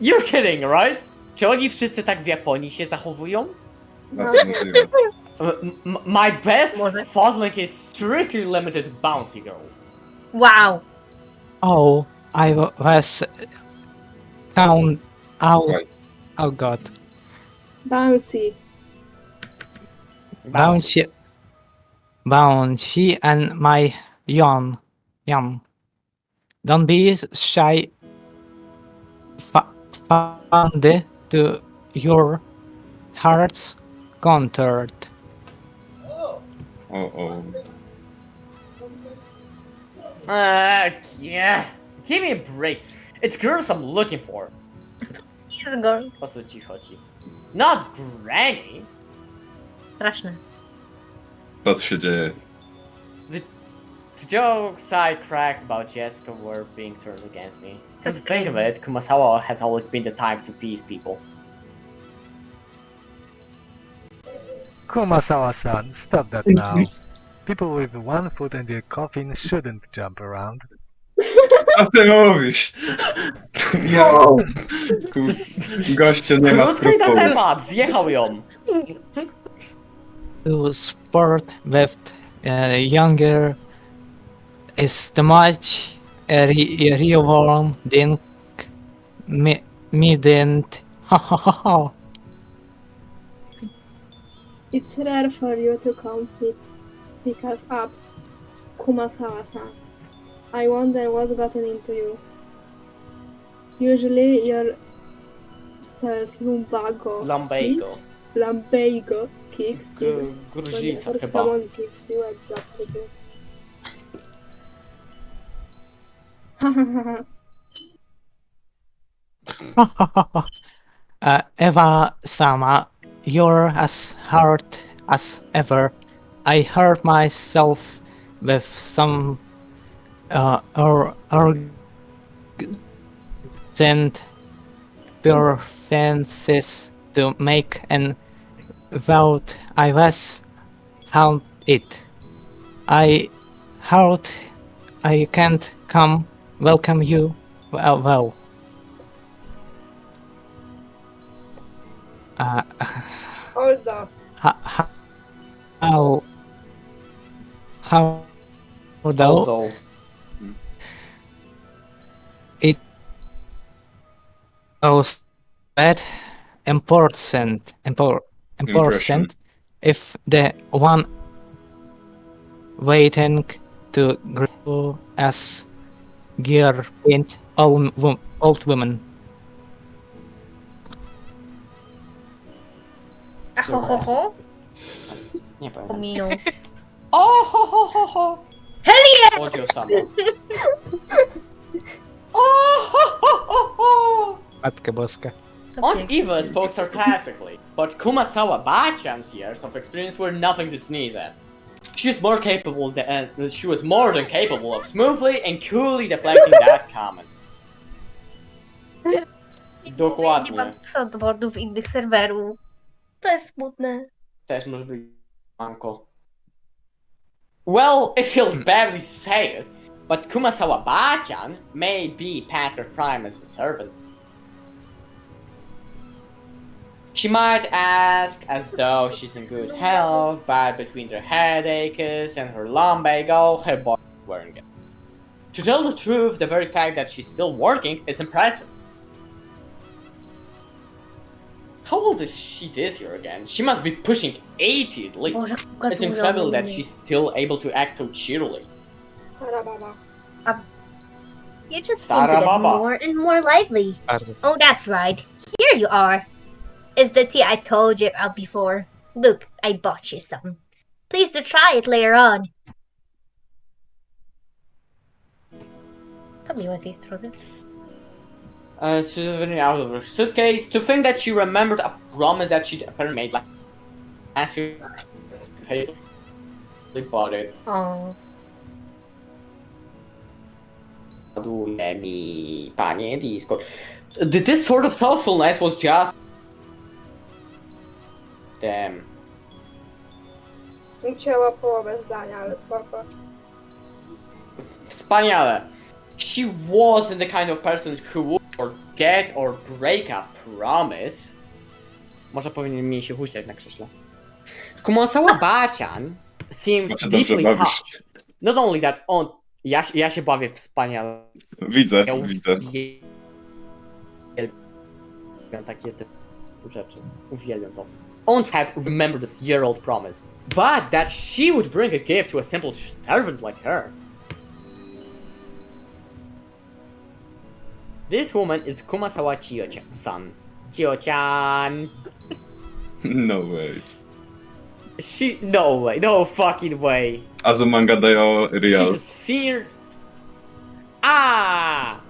You're kidding, right? Czy oni wszyscy tak w Japonii się zachowują? That's możliwe. My best Może. fondling is strictly limited to bouncy girl. Wow. Oh, I was count out. Right. Oh god. Bouncy. Bouncy and my yawn. Don't be shy. Found to your heart's content. Oh. Yeah. Give me a break. It's girls I'm looking for. Jest gorzej. O co ci chodzi? Not Granny. Straszne. Co tu się dzieje? The jokes I cracked about Jessica were being turned against me. Come to think of it, Kumasawa has always been the type to please people. Kumasawa-san, stop that now. People with one foot in the coffin shouldn't jump around. Co ty mówisz? Ja. Goście nie ma Krótko i na skrupułów. temat, zjechał ją. To sport with younger is the much rewarm than mident. It's rare for you to come pick us up, Kumasawa-san. I wonder what's gotten into you. Usually you're... Co to jest? Lumbago. Lumbago. Kicks? Lumbago kicks. Gruźlica Or chyba. someone gives you a job to do. Eva Sama, you're as hard as ever. I hurt myself with some or send pure fences to make an vote. I was how it. I heard I can't come welcome you well. Hold up. How how though Although, it was that important Impression. if the one waiting to grow as gear paint old women. Ho. nie powiem. Pominął. O, ho, ho, ho, ho. Hell yeah! Audio samo. O, ho, ho, ho, ho. Matka boska. Aunt Eva spoke sarcastically, but Kumasawa Bachan's years of experience were nothing to sneeze at. She was more than capable of smoothly and coolly deflecting that comment. Dokładnie. Nie ma soundboardów innych serwerów. To jest smutne. Też może być manko. Well, it feels bad to say it, but Kumasawa Bachan may be past her prime as a servant. She might ask as though she's in good health, but between her headaches and her lumbago, her body is wearing it. To tell the truth, the very fact that she's still working is impressive. How old is she this year again? She must be pushing 80 at least. Boże, It's incredible that she's still able to act so cheerily. Stara baba. You just Stara seem to get baba. more and more lively. Bardzo. Oh, that's right. Here you are. It's the tea I told you about before. Look, I bought you some. Please to try it later on. Tell me what these throws. Souvenir out of her suitcase. To think that she remembered a promise that she'd apparently made last year. Hey, bought it. Oh. Ładuje mi, panie Discord. This sort of thoughtfulness was just... Damn. Ucięła połowę zdania, ale spoko. Wspaniale. She wasn't the kind of person who would forget or break a promise. Może powinien mi się huśtać na krześle. Kumasawa Bachan seemed Znaczy, dobrze deeply bawisz. touched. Not only that, ja się bawię wspaniale. Widzę, Ja widzę. uwielbiam takie typu rzeczy. Uwielbiam to. Aunt had remembered this year-old promise, but that she would bring a gift to a simple servant like her. This woman is Kumasawa Chiyo-san. Chiyo-chan. No way. No way, no fucking way. Azumanga Dayo Real. She's a senior. Ah!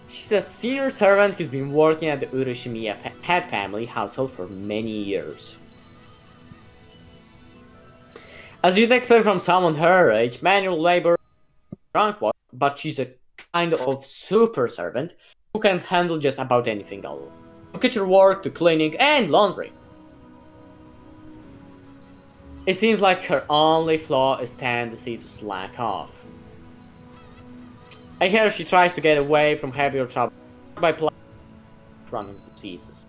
She's a senior servant who's been working at the Urushimiya head family household for many years. As you'd expect from someone her age, manual labor, drunk work, but she's a kind of super servant who can handle just about anything else. From kitchen work to cleaning and laundry. It seems like her only flaw is tendency to slack off. I hear she tries to get away from heavier trouble by chronic diseases.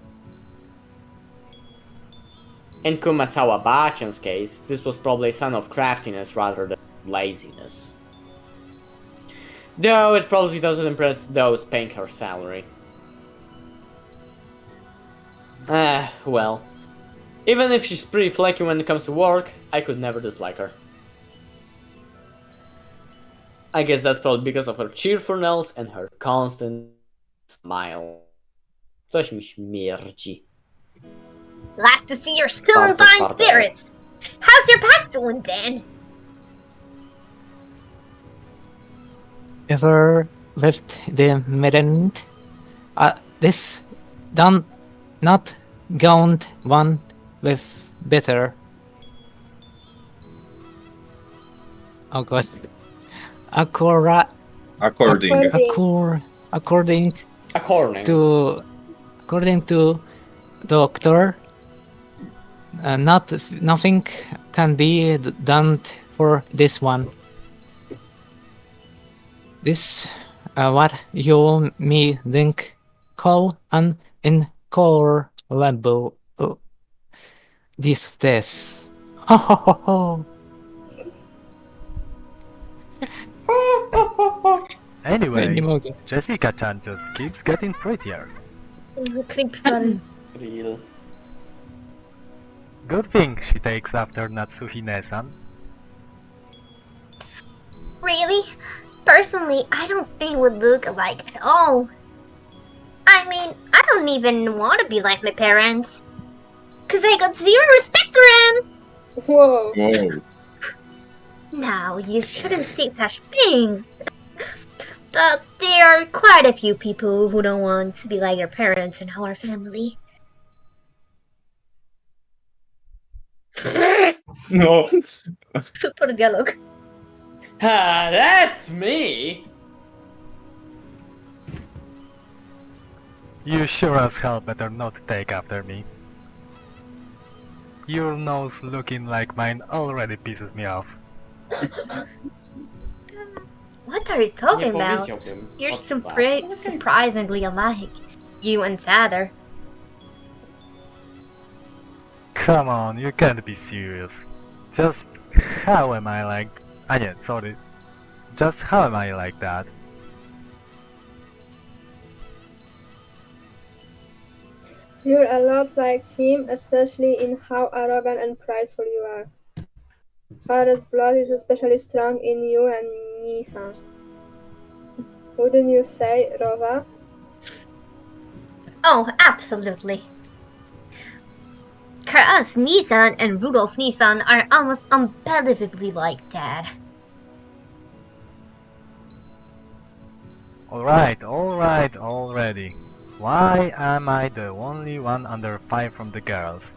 In Kumasawa Bachan's case, this was probably a sign of craftiness rather than laziness. Though it probably doesn't impress those paying her salary. Well. Even if she's pretty flaky when it comes to work, I could never dislike her. I guess that's probably because of her cheerfulness and her constant smile. Coś mi śmierdzi. Glad to see you're still in fine spirits. How's your back doing, then? Ever left the midend? This done not gone one with bitter. Oh god. according According. According. to doctor, nothing can be done for this one. This what you me think call an incurable distress. Ho ho ho ho. Anyway, Nie mogę. Jessica-chan just keeps getting prettier. Creepson. Real. Good thing she takes after Natsuhine-san. Really? Personally, I don't think we look alike at all. I mean, I don't even want to be like my parents. Cause I got zero respect for them! Whoa. Whoa. Now, you shouldn't say such things. But there are quite a few people who don't want to be like their parents in our family. No. Super dialog. Ah, that's me! You sure as hell better not take after me. Your nose looking like mine already pisses me off. What are you Nie talking about? powiedziałbym. You're What the fuck? surprisingly alike. You and father. Come on, you can't be serious. Just how am I like... Ah nie, sorry. Just how am I like that? You're a lot like him, especially in how arrogant and prideful you are. Father's blood is especially strong in you and Nissan. Wouldn't you say, Rosa? Oh, absolutely. Karas Nissan and Rudolph Nissan are almost unbelievably like Dad. Alright, already. Why am I the only one under 5 from the girls?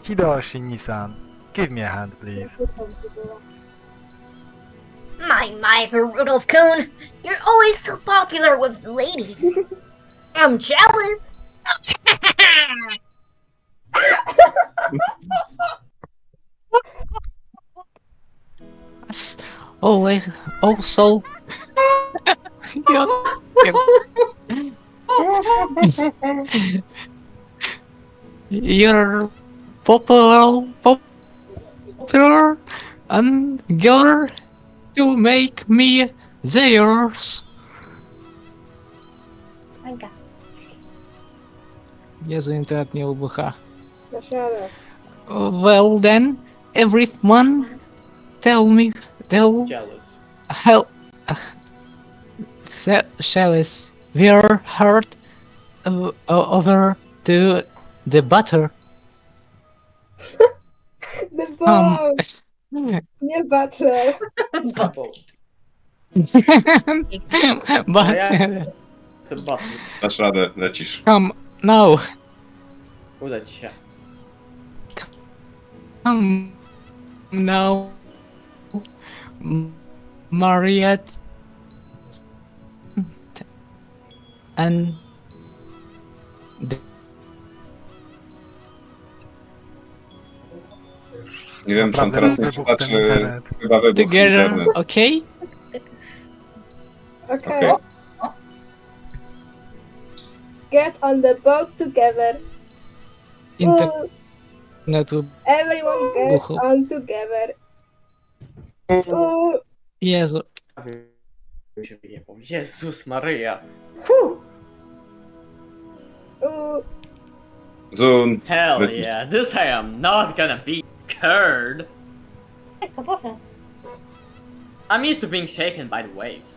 Hiroshi-san, give me a hand please. My, for Rudolph-kun! You're always so popular with the ladies. I'm jealous! As always, also. You're popular and girl to make me theirs. Jezu, internet nie ubucha. Dasz radę. Well then, everyone, tell Jealous. how Shellis, we're hurt over to the butter. The ball! Nie butler! Bubble. But To button. Dasz radę, lecisz. come now, Uda ci się. come now, Mariette and Nie wiem, czy on Naprawdę teraz nie wybuchł czyta, ten czy internet. chyba wybuchł together, internet. okay? Okay. Okay. Get on the boat together. Internet will Everyone get Buchu. on together. Jezu. Się wyjebał. Jezus Maryja. Zun. Hell Lecisz. yeah, this I am not gonna be curd. I'm used to being shaken by the waves.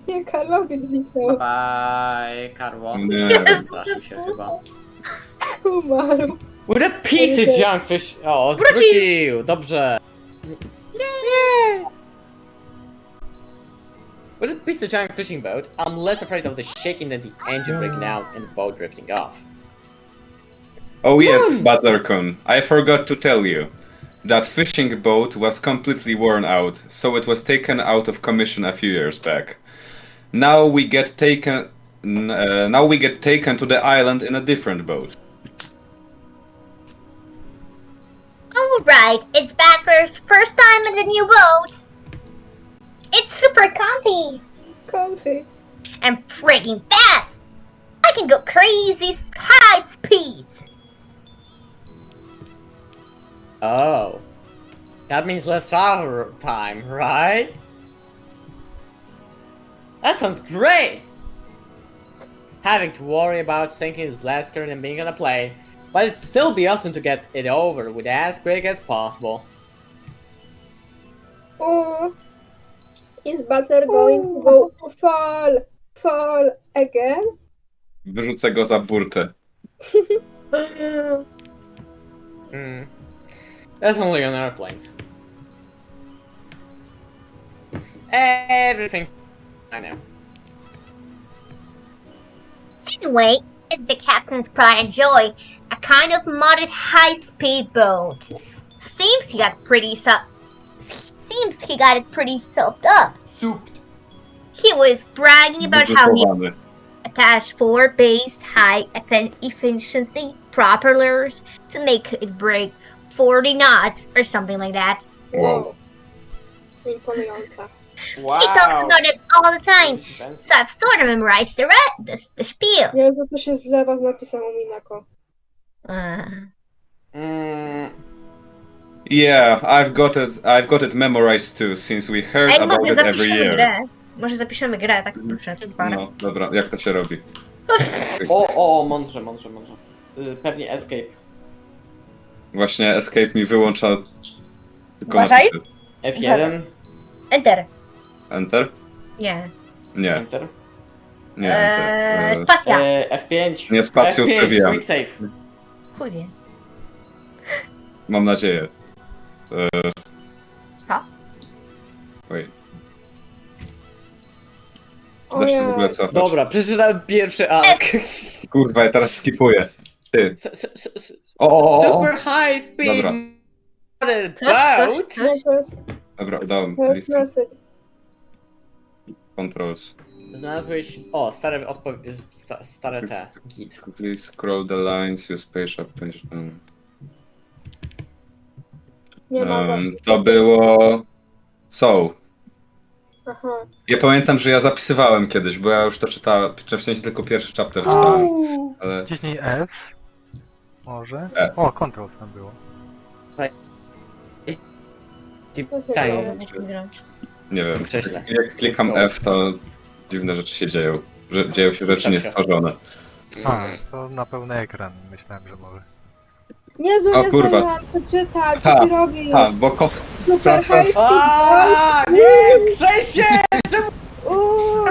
Nie, Karlowicz Bye zniknął. bye, Karło. Nie. Straszył się chyba. Umarł. With a piece of junk fish. O, wrócił! Dobrze. With a piece of giant fishing boat, I'm less afraid of the shaking than the engine breaking out and the boat drifting off. Oh yes, Butler-kun, I forgot to tell you. That fishing boat was completely worn out, so it was taken out of commission a few years back. Now we get taken to the island in a different boat. Alright, it's Butler's first time in the new boat. It's super comfy Comfy. and freaking fast. I can go crazy high speeds. Oh. That means less travel time, right? That sounds great! Having to worry about sinking his last current and being on a plane, but it'd still be awesome to get it over with as quick as possible. Oh, is Butler going to go fall again? Wyrzucę go za burtę. That's only on airplanes. Everything's I know. Anyway, it's the captain's pride and joy, a kind of modded high-speed boat. Seems he got it pretty souped up. Souped. He was bragging about how he Wypróbowany. attached 4 base high efficiency propellers to make it break 40 knots or something like that. Wow. Imponująca. Wow. He talks about it all the time, so I've sort of memorized the spiel. Jezu, tu się zlewa z napisem Umineko. Yeah, I've got it memorized too, since we heard Ej, about może it every zapiszemy year. grę. Może zapiszemy grę, tak proszę. No, dobra, jak to się robi? O, mądrze. Pewnie escape. Właśnie escape mi wyłącza tylko Uważaj. napisy. F1. Enter. Enter? Nie. Nie, Enter. nie enter. Spacja. F5. Nie, spacją F5, przewijam. quick save. Chuj wie. Mam nadzieję. Co? Oj. Da Ojej. się w ogóle cofać. Dobra, przeczytałem pierwszy ark. Kurwa, ja teraz skipuję. Ty. O! Super high speed Dobra. modded Coś? boat. No to jest, Dobra, udało mi to jest się. message. Controls. Znalazłeś... stare te. Git. Please scroll the lines, use page up page. Nie ma go. To było... So. Aha. Ja pamiętam, że ja zapisywałem kiedyś, bo ja już to czytałem, w sensie tylko pierwszy chapter czytałem, ale... Wciśnij F. Może? E. O, Controls tam było. Tak. Nie wiem, Prześlę. jak klikam F, to dziwne rzeczy się dzieją. Dzieją się rzeczy niestworzone. A, to na pełny ekran myślałem, że może. Jezu, O nie kurwa. zdążyłam przeczytać, co Ha, ty robisz? A, bo Super Transfer- high speed, Aaaa, nie! Krzesie! Uuu,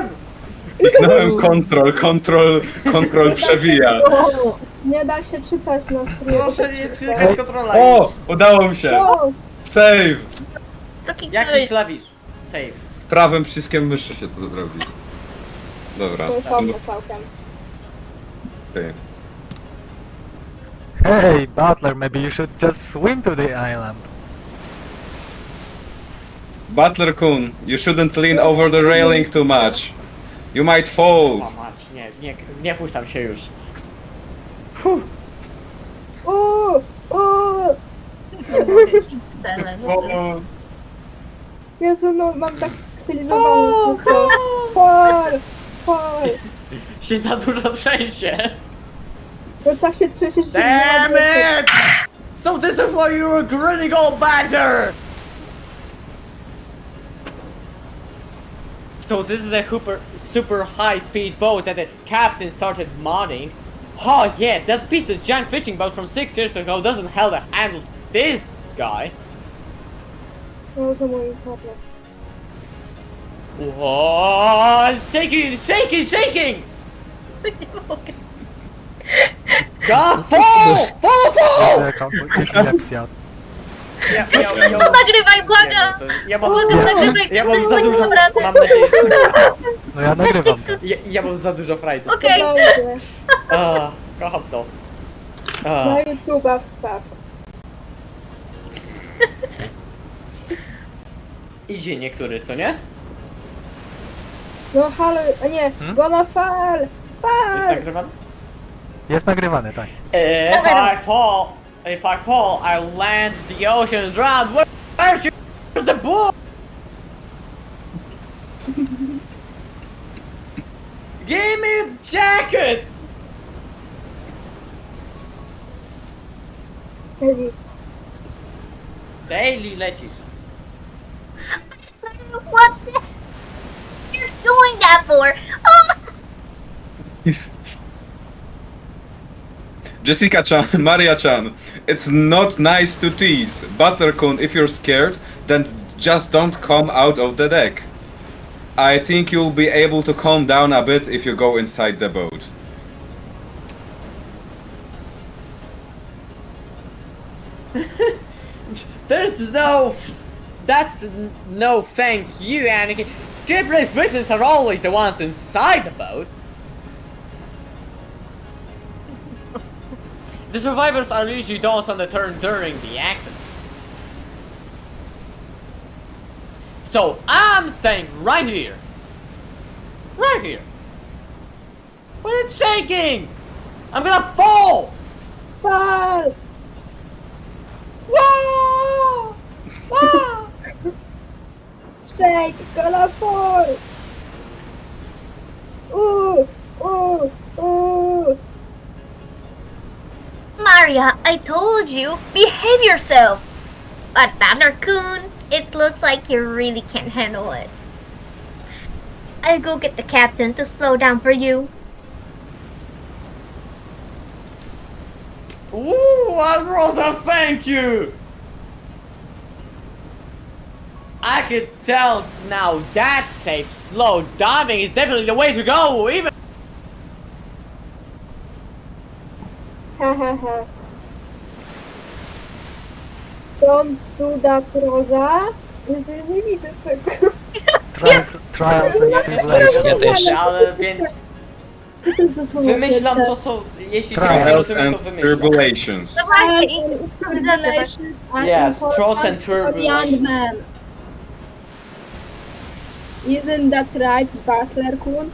kliknąłem kontrol przewija. nie da się czytać na streamie. Proszę nie cykać kontrola. O! Udało mi się! O, Save! Co Jaki kliknąłeś? klawisz? Save. Prawym przyciskiem myszy się to zrobi. Dobra. to jest ładne całkiem. Okej. Hey, Butler, maybe you should just swim to the island. Butler-kun, you shouldn't lean over the railing too much. You might fall. O mać, nie puszczam się już. Uuu, Jezu, no mam tak stylizowane wszystko. Fall. Się za dużo trzęsie. No tak się trzęsiesz, że nie Damn ma it! So this is why you were grinning all back there! So this is a super high speed boat that the captain started modding. Oh yes, that piece of junk fishing boat from 6 years ago doesn't help to handle this guy. Jezu, mój tablet. Whoa, shaking! God, fall! Epilepsja. To nagrywaj, błagam! Ja mam za dużo, Dobra. mam nadzieję, że... No ja nagrywam to. Ja mam za dużo frajdy. Okej. Dobrze. Kocham to. Na YouTube'a wstaw. Idzie niektóry, co nie? No halo, a nie, gonna fall! Jest Fall! nagrywany? Jest nagrywane, tak. If I fall, I land in the ocean and drown. Where's the book? Give me a jacket! Daily lecisz. What the? You're doing that for? Oh! Jessica-chan, Maria-chan, it's not nice to tease. Buttercon, if you're scared, then just don't come out of the deck. I think you'll be able to calm down a bit if you go inside the boat. That's no thank you, Anakin. Shipwrecked victims are always the ones inside the boat. The survivors are usually those on the turn during the accident. So I'm saying right here. Right here. But it's shaking! I'm gonna fall! Fall! Whoa! Whoa! Shake, gonna fall! Ooh! Ooh! Ooh! Maria, I told you, behave yourself! But Buttercoon, it looks like you really can't handle it. I'll go get the captain to slow down for you. Ooh, Rosa, thank you! I could tell now that's safe. Slow diving is definitely the way to go, even. Ha ha ha. Don't do that, Rosa. Jezu, ja nie widzę tego. Trials and tribulations. Ja też. Ale więc Co to jest za słowo wymyślam pierwsze? to, co jeśli Trials czegoś nie rozumiem, and to wymyślam. tribulations. Tribulation are Yes, throats important and for tribulation. young men. Isn't that right, Butler-kun?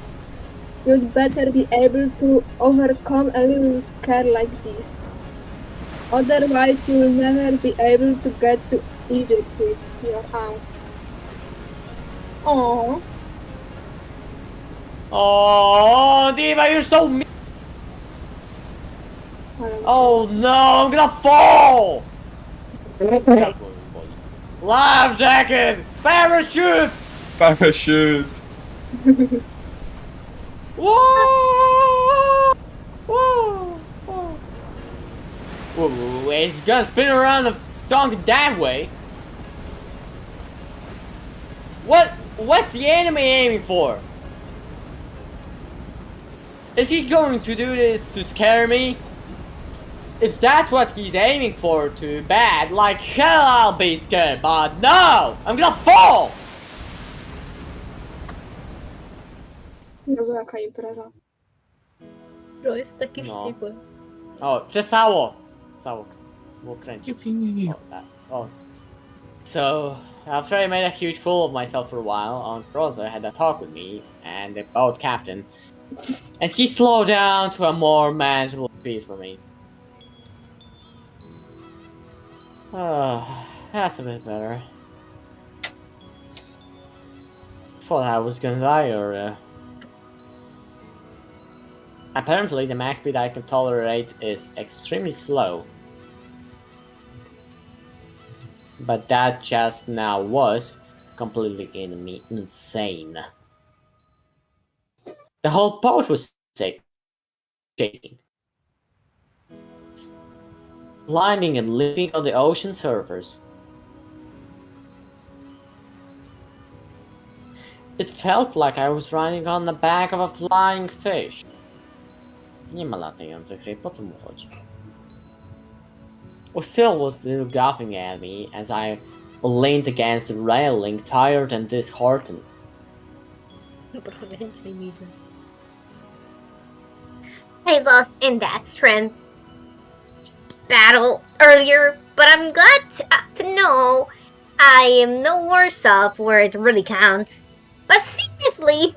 You'd better be able to overcome a little scare like this. Otherwise, you'll never be able to get to Egypt with your aunt. Aww. Oh, Diva, you're so mean. Oh no, I'm gonna fall! Life jacket! Parachute! Parachute! Whoa! Whoa! Whoa! Whoa, it's gonna spin around the donkey that way. What's the enemy aiming for? Is he going to do this to scare me? If that's what he's aiming for, too bad. Like hell I'll be scared, but no! I'm gonna fall! Jezu, jaka impreza. To jest taki No. wściekły. O, przestało! Przestało. Było kręcić. Oh, that. Oh. So, after I made a huge fool of myself for a while, Aunt Rosa had a talk with me and the boat captain, and he slowed down to a more manageable speed for me. That's a bit better. Thought I was gonna die earlier. Apparently, the max speed I can tolerate is extremely slow. But that just now was completely insane. The whole boat was shaking. Sliding and leaping on the ocean surface. It felt like I was riding on the back of a flying fish. Nie ma latających ryb, po co mu chodzi? Still was still laughing at me as I leaned against the railing, tired and disheartened. I lost in that strength. battle earlier, but I'm glad to know I am no worse off where it really counts. But seriously,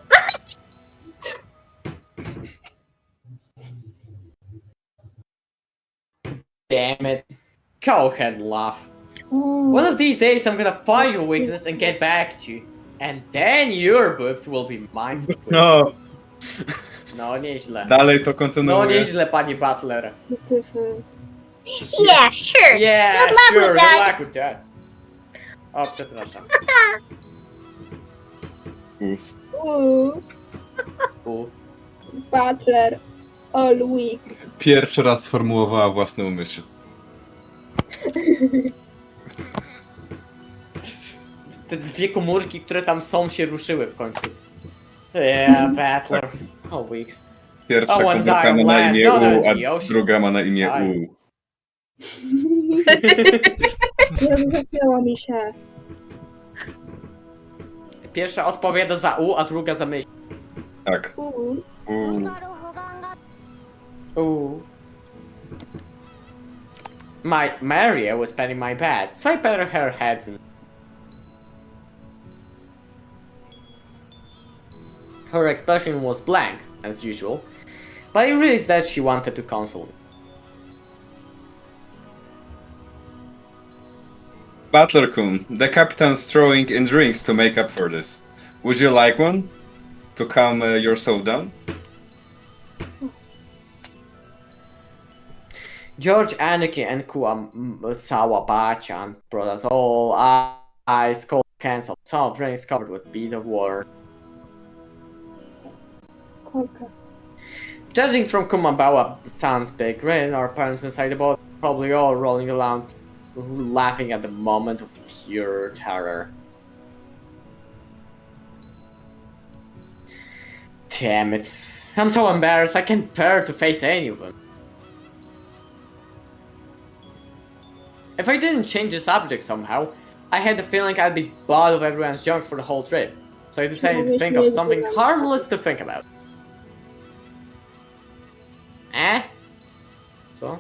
Damn it. Go ahead and laugh. Oh, One of these days I'm gonna find your weakness and get back to you. And then your boobs will be mine. No, No, nieźle. dalej to No, kontynuuję. nieźle, panie Butler. Stefan. yeah, sure. Yeah, Good luck sure, with that. good luck with that. O, przepraszam. Ooh, U. Butler. All week. Pierwszy raz sformułowała własną myśl. Te dwie komórki, które tam są, się ruszyły w końcu. Yeah, Battler. Oh, weak. Pierwsza Oh, and komórka ma na land, imię not U, in a the ocean. druga ma na imię Daj. U. Jezu, zapięła mi się. Pierwsza odpowiada za U, a druga za myśl. Tak. U. Ooh. Maria was petting my bed, so I patted her head. Her expression was blank, as usual, but I realized that she wanted to console me. Butler-kun, the captain's throwing in drinks to make up for this. Would you like one? To calm yourself down? George, Anarchy, and Kuwasawa Bachan brought us all ice cold cans of soft drinks covered with beads of water. Kolka. Judging from Kumabawa-san's big grin, our parents inside the boat probably all rolling around, laughing at the moment of pure terror. Damn it. I'm so embarrassed, I can't bear to face any of them. If I didn't change the subject somehow, I had the feeling I'd be bored of everyone's jokes for the whole trip. So I decided to think of something harmless to think about. Eh? So?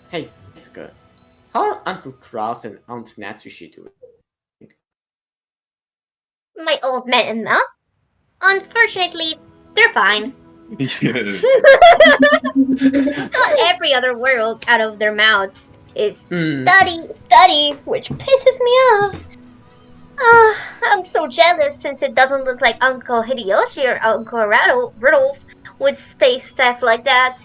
Hey, Jessica. How are Uncle Kraus and Aunt Natsushi doing? My old man and them. Unfortunately, they're fine. Yes. Not every other word out of their mouths is Hmm. study, which pisses me off. I'm so jealous since it doesn't look like Uncle Hideyoshi or Uncle Rudolph would say stuff like that.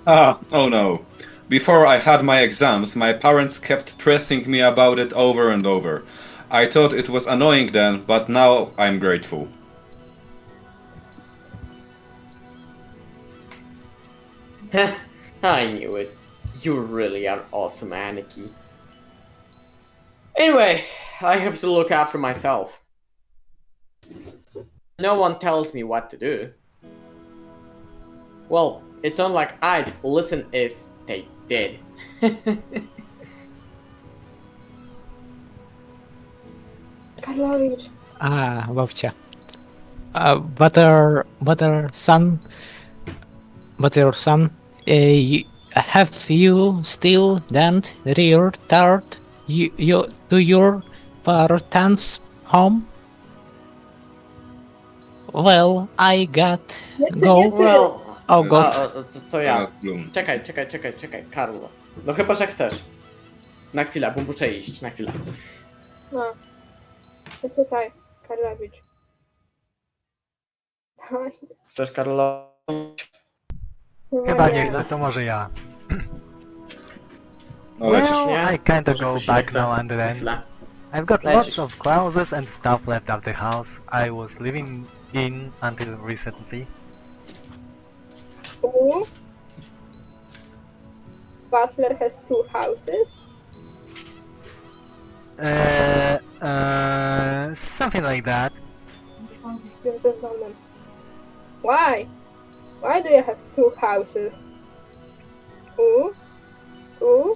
Oh no. Before I had my exams, my parents kept pressing me about it over and over. I thought it was annoying then, but now I'm grateful. I knew it. You really are awesome, Anarchy. Anyway, I have to look after myself. No one tells me what to do. Well, it's not like I'd listen if they did. Karlowicz. Babcia. Butter son, have you still done returned you to your parents' home? Well, I got go. Well, Oh god. to ja. Teraz Bloom. Czekaj, Karlo. No chyba, że chcesz. Na chwilę, bo muszę iść, na chwilę. No. Zapisaj. Karlowicz. Chcesz, Karlo? Chyba nie chcę, to może ja. No lecisz. Well, nie? I kinda Może go ktoś nie back chce? now and then. Chwilę. I've got Lecisz. lots of clothes and stuff left at the house I was living in until recently. Ooh. Butler has 2 houses. Something like that. Jest bezdomnym. Why? Why do you have 2 houses? Ooh. Ooh.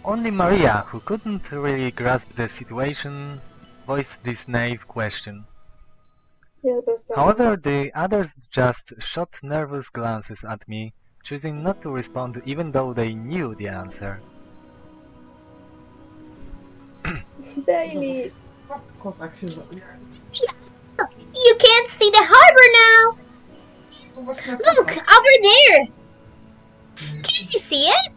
Only Maria, who couldn't really grasp the situation, voiced this naive question. Jest bezdomny. However, the others just shot nervous glances at me, choosing not to respond even though they knew the answer. Daily. Kotak się zabija. You can't see the harbor now! Look, over there! Can't you see it?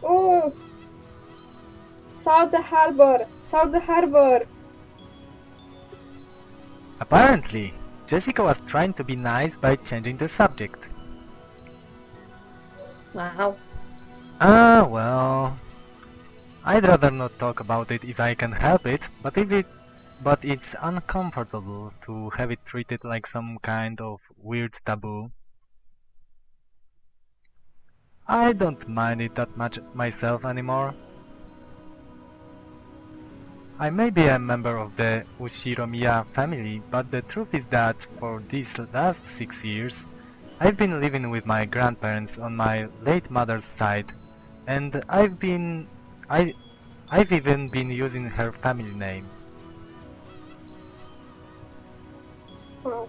Ooh. Saw the harbor. Saw the harbor. Apparently, Jessica was trying to be nice by changing the subject. Wow. Ah, well... I'd rather not talk about it if I can help it, but it's uncomfortable to have it treated like some kind of weird taboo. I don't mind it that much myself anymore. I may be a member of the Ushiromiya family, but the truth is that for these last 6 years, I've been living with my grandparents on my late mother's side, and I've even been using her family name. Wow.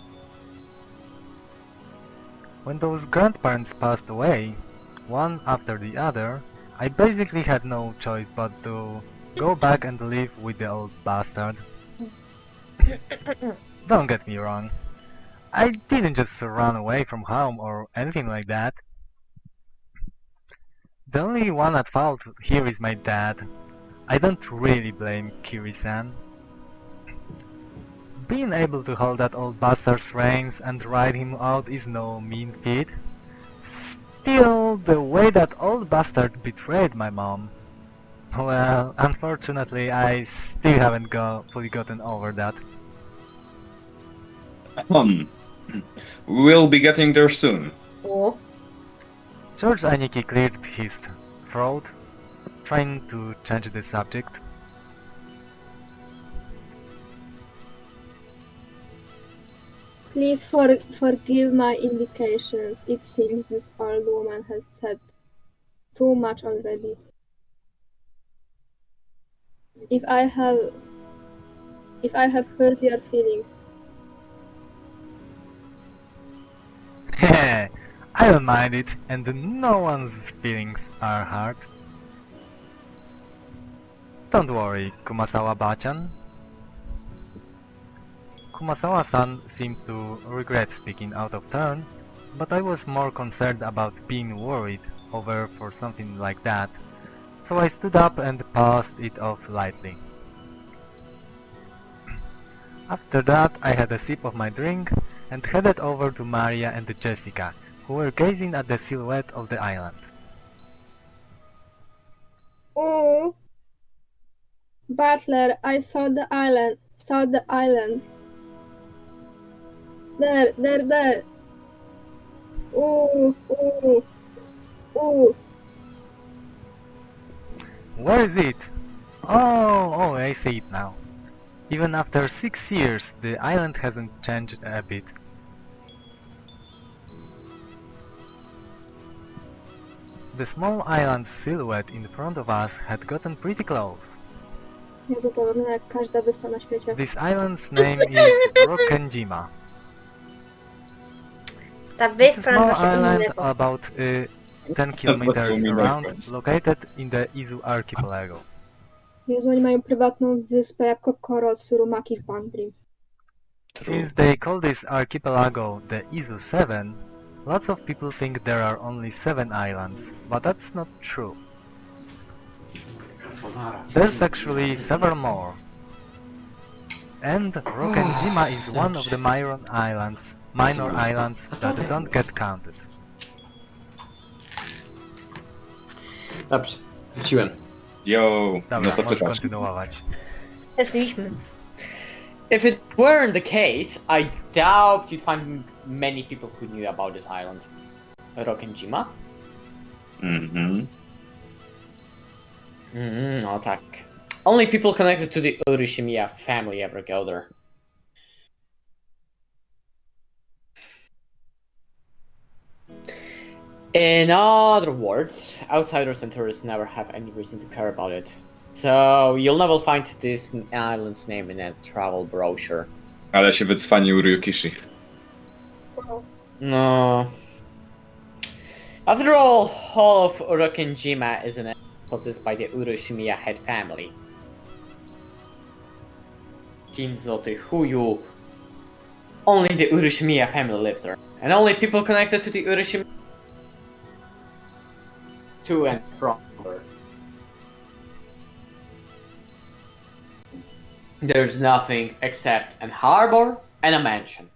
When those grandparents passed away, one after the other, I basically had no choice but to go back and live with the old bastard. Don't get me wrong. I didn't just run away from home or anything like that. The only one at fault here is my dad. I don't really blame Kiri-san. Being able to hold that old bastard's reins and ride him out is no mean feat. Still, the way that old bastard betrayed my mom... Well, unfortunately, I still haven't fully gotten over that. We'll be getting there soon. Oh. George Aniki cleared his throat, trying to change the subject. Please forgive my indications. It seems this old woman has said too much already. If I have hurt your feelings, Heh, I don't mind it, and no one's feelings are hurt. Don't worry, Kumasawa-bachan. Kumasawa-san seemed to regret speaking out of turn, but I was more concerned about being worried over for something like that, so I stood up and passed it off lightly. After that, I had a sip of my drink and headed over to Maria and Jessica, who were gazing at the silhouette of the island. ooh, Butler, I saw the island. Saw the island. There. Ooh. Where is it? Oh, I see it now. Even after 6 years, the island hasn't changed a bit. The small island's silhouette in front of us had gotten pretty close. Jezu, to wygląda jak każda wyspa na świecie. This island's name is Rokkenjima. Ta It's a wyspa small nazywa się island Umineko. about 10 kilometers Umineko. around, located in the Izu archipelago. Jezu, oni mają prywatną wyspę jak Kokoro od Surumaki w Bantry. Since they call this archipelago the Izu 7, lots of people think there are only 7 islands, but that's not true. There's actually several more. And Rokkenjima is one of the minor islands that don't get counted. Dobrze, wróciłem. Yo, no Dobra, to możesz czytasz. kontynuować. Weszliśmy. If it weren't the case, I doubt you'd find many people who knew about this island. Rokkenjima? No tak. Only people connected to the Urishimiya family ever go there. In other words, outsiders and tourists never have any reason to care about it. So you'll never find this island's name in a travel brochure. Ale się wycwanił Ryukishi. No. After all of Orokenjima is an possessed by the Urushimiya head family. Kinzo the Huyu. Only the Urushimiya family lives there. And only people connected to the Urushimiya to and from her. There's nothing except an harbor and a mansion.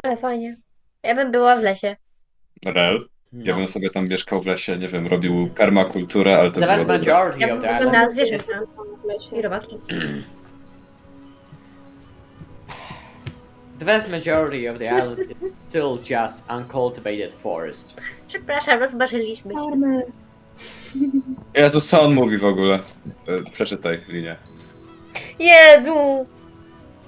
Ale fajnie. Ja bym była w lesie. Rel? Ja No. bym sobie tam mieszkał w lesie, nie wiem, robił permakulturę, ale to The było vast dobre. majority Ja of bym the wyglądała island is zwierzęta W lesie. i robaki. the vast majority of the island is still just uncultivated forest. Przepraszam, rozmarzyliśmy się. Farmę. Jezus, co on mówi w ogóle? Przeczytaj linię. Jezu!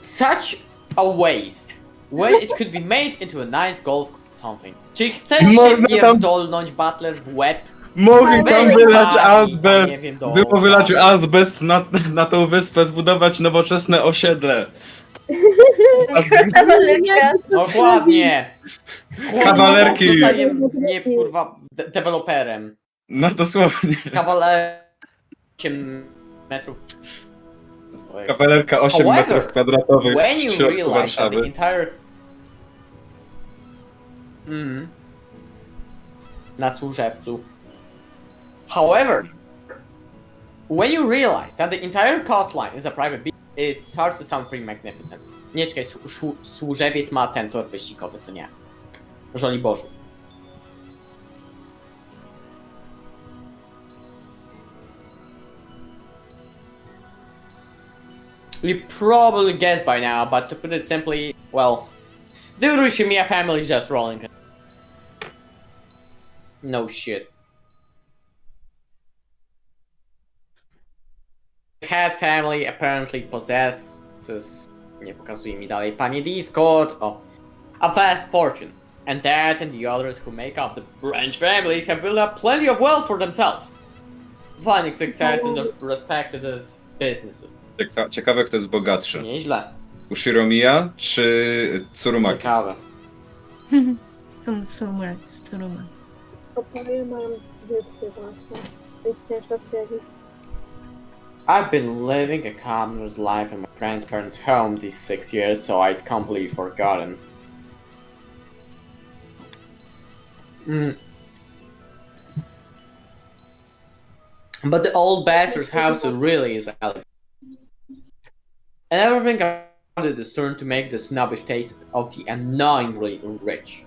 Such a waste when it could be made into a nice golf something. Czy chcesz się Można tam- pierdolnąć Butler w łeb? Mogli Ale tam weź wylać pani, azbest! nie wiem, do- Było wylać azbest na tą wyspę, zbudować nowoczesne osiedle. Kawalerka. Dokładnie! Kawalerki. Zostanie nie kurwa deweloperem. No dosłownie. Kawaler 8 metrów. Kawalerka 8 However, metrów kwadratowych When w you środku realize that the Warszawy. entire na Służewcu. However, when you realize that the entire coastline is a private beach, it starts to sound pretty magnificent. Nie czekaj, Służewiec ma ten tor wyścigowy, to nie. Żoli Bożu. You probably guessed by now, but to put it simply, well, the Urushimiya family is just rolling. No shit. The head family apparently possesses, nie pokazuje mi dalej pani Discord, a vast fortune. And that and the others who make up the branch families have built up plenty of wealth for themselves, finding success in their respective businesses. Ciekawe, kto jest bogatszy. Nieźle. Ushiromiya czy Tsurumaki? Ciekawe. Suruma. Oboje mają wyspy własne. Jest ciężko stwierdzić. I've been living a commoner's life in my grandparents' home these 6 years, so I'd completely forgotten. But the old bastard's house really is elegant. And everything about it is turned to make the snobbish taste of the annoyingly rich.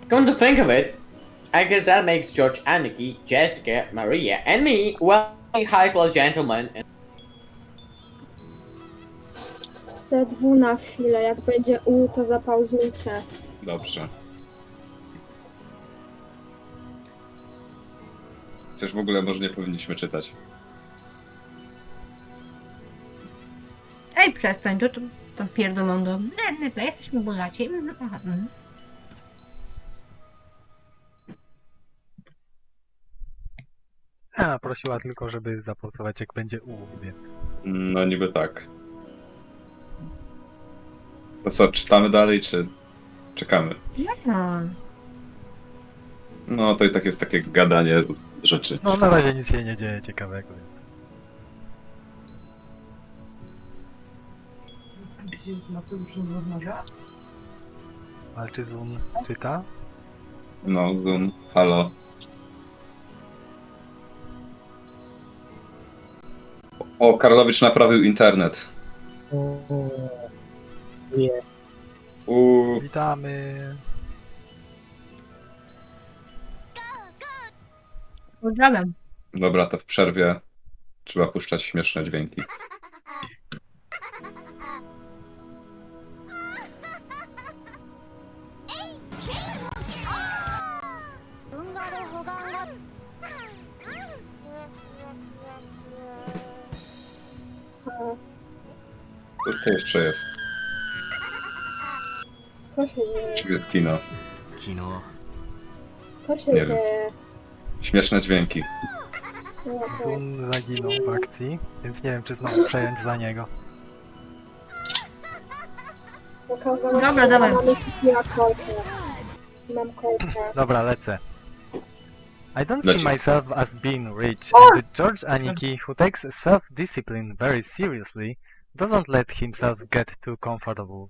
Come to think of it, I guess that makes George, Aniki, Jessica, Maria, and me wealthy high-class gentlemen. Ze dwu na chwilę. Jak będzie U, to zapauzujcie. Dobrze. Chociaż w ogóle może nie powinniśmy czytać. Ej, przestań, to tam pierdolą do... Nie, jesteśmy bogaci. A, prosiła tylko, żeby zapulsować jak będzie U, więc... No niby tak. To co, czytamy dalej, czy czekamy? No. No to i tak jest takie gadanie rzeczy. No na razie nic się nie dzieje ciekawego, więc... Dzisiaj z Mateuszem rozmawia? Walczy Zun czyta? No, Zoom, halo. O, Karlowicz naprawił internet. Nie. Witamy! Pozdrawiam. Dobra, to w przerwie trzeba puszczać śmieszne dźwięki. Co to jeszcze jest? Co się dzieje? Czy jest kino? Co się Nie wiem. dzieje? Śmieszne dźwięki. No, okej. Zun zaginął w akcji, więc nie wiem, czy znowu przejąć za niego. Okazało się, Dobra, że dawaj. mama mi kupiła kolkę. Mam kolkę. Dobra, lecę. I don't see Leci. myself as being rich, and the George Aniki, who takes self-discipline very seriously, doesn't let himself get too comfortable.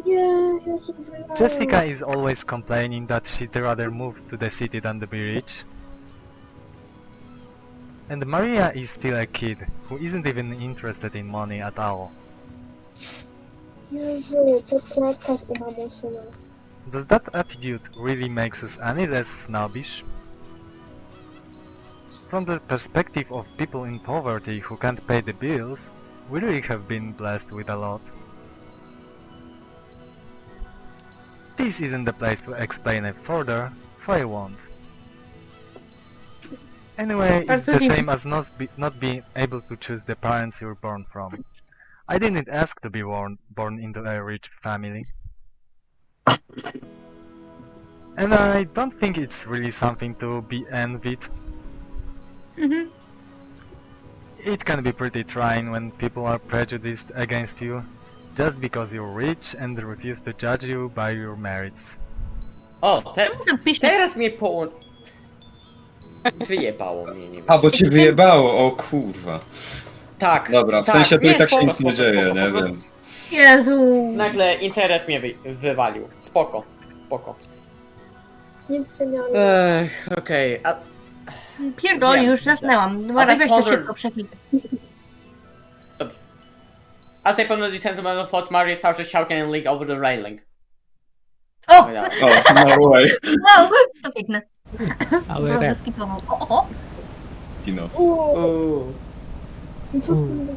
Nie, Jezu, wyjechałam. Jessica is always complaining that she'd rather move to the city than to be rich. And Maria is still a kid, who isn't even interested in money at all. Jezu, podkładka z umamusyna. Does that attitude really makes us any less snobbish? From the perspective of people in poverty who can't pay the bills, we really have been blessed with a lot. This isn't the place to explain it further, so I won't. Anyway, it's the same as not being able to choose the parents you're born from. I didn't ask to be born into a rich family. And I don't think it's really something to be envied. Mhm. It can be pretty trying when people are prejudiced against you just because you're rich and refuse to judge you by your merits. O, Czemu tam pisze? teraz mnie wyjebało mnie, nie wiem. A, bo cię wyjebało, o kurwa. Tak. Dobra, w tak, sensie tu i tak się spoko, nic nie spoko, dzieje, spoko, nie, po prostu więc... Jezu. Nagle internet mnie wywalił. Spoko. Nic się nie ma. Okej, a Pierdoli, Wiem, już widzę. zasnęłam. Dobra, weź to wonder- szybko przeklikaj. as I pondered the sentimental thoughts, Maria started shouting and leaning over the railing. O! Without- O, no way. Wow, to piękne. Mały No, rap. zeskipował. O. Kino. Co ty...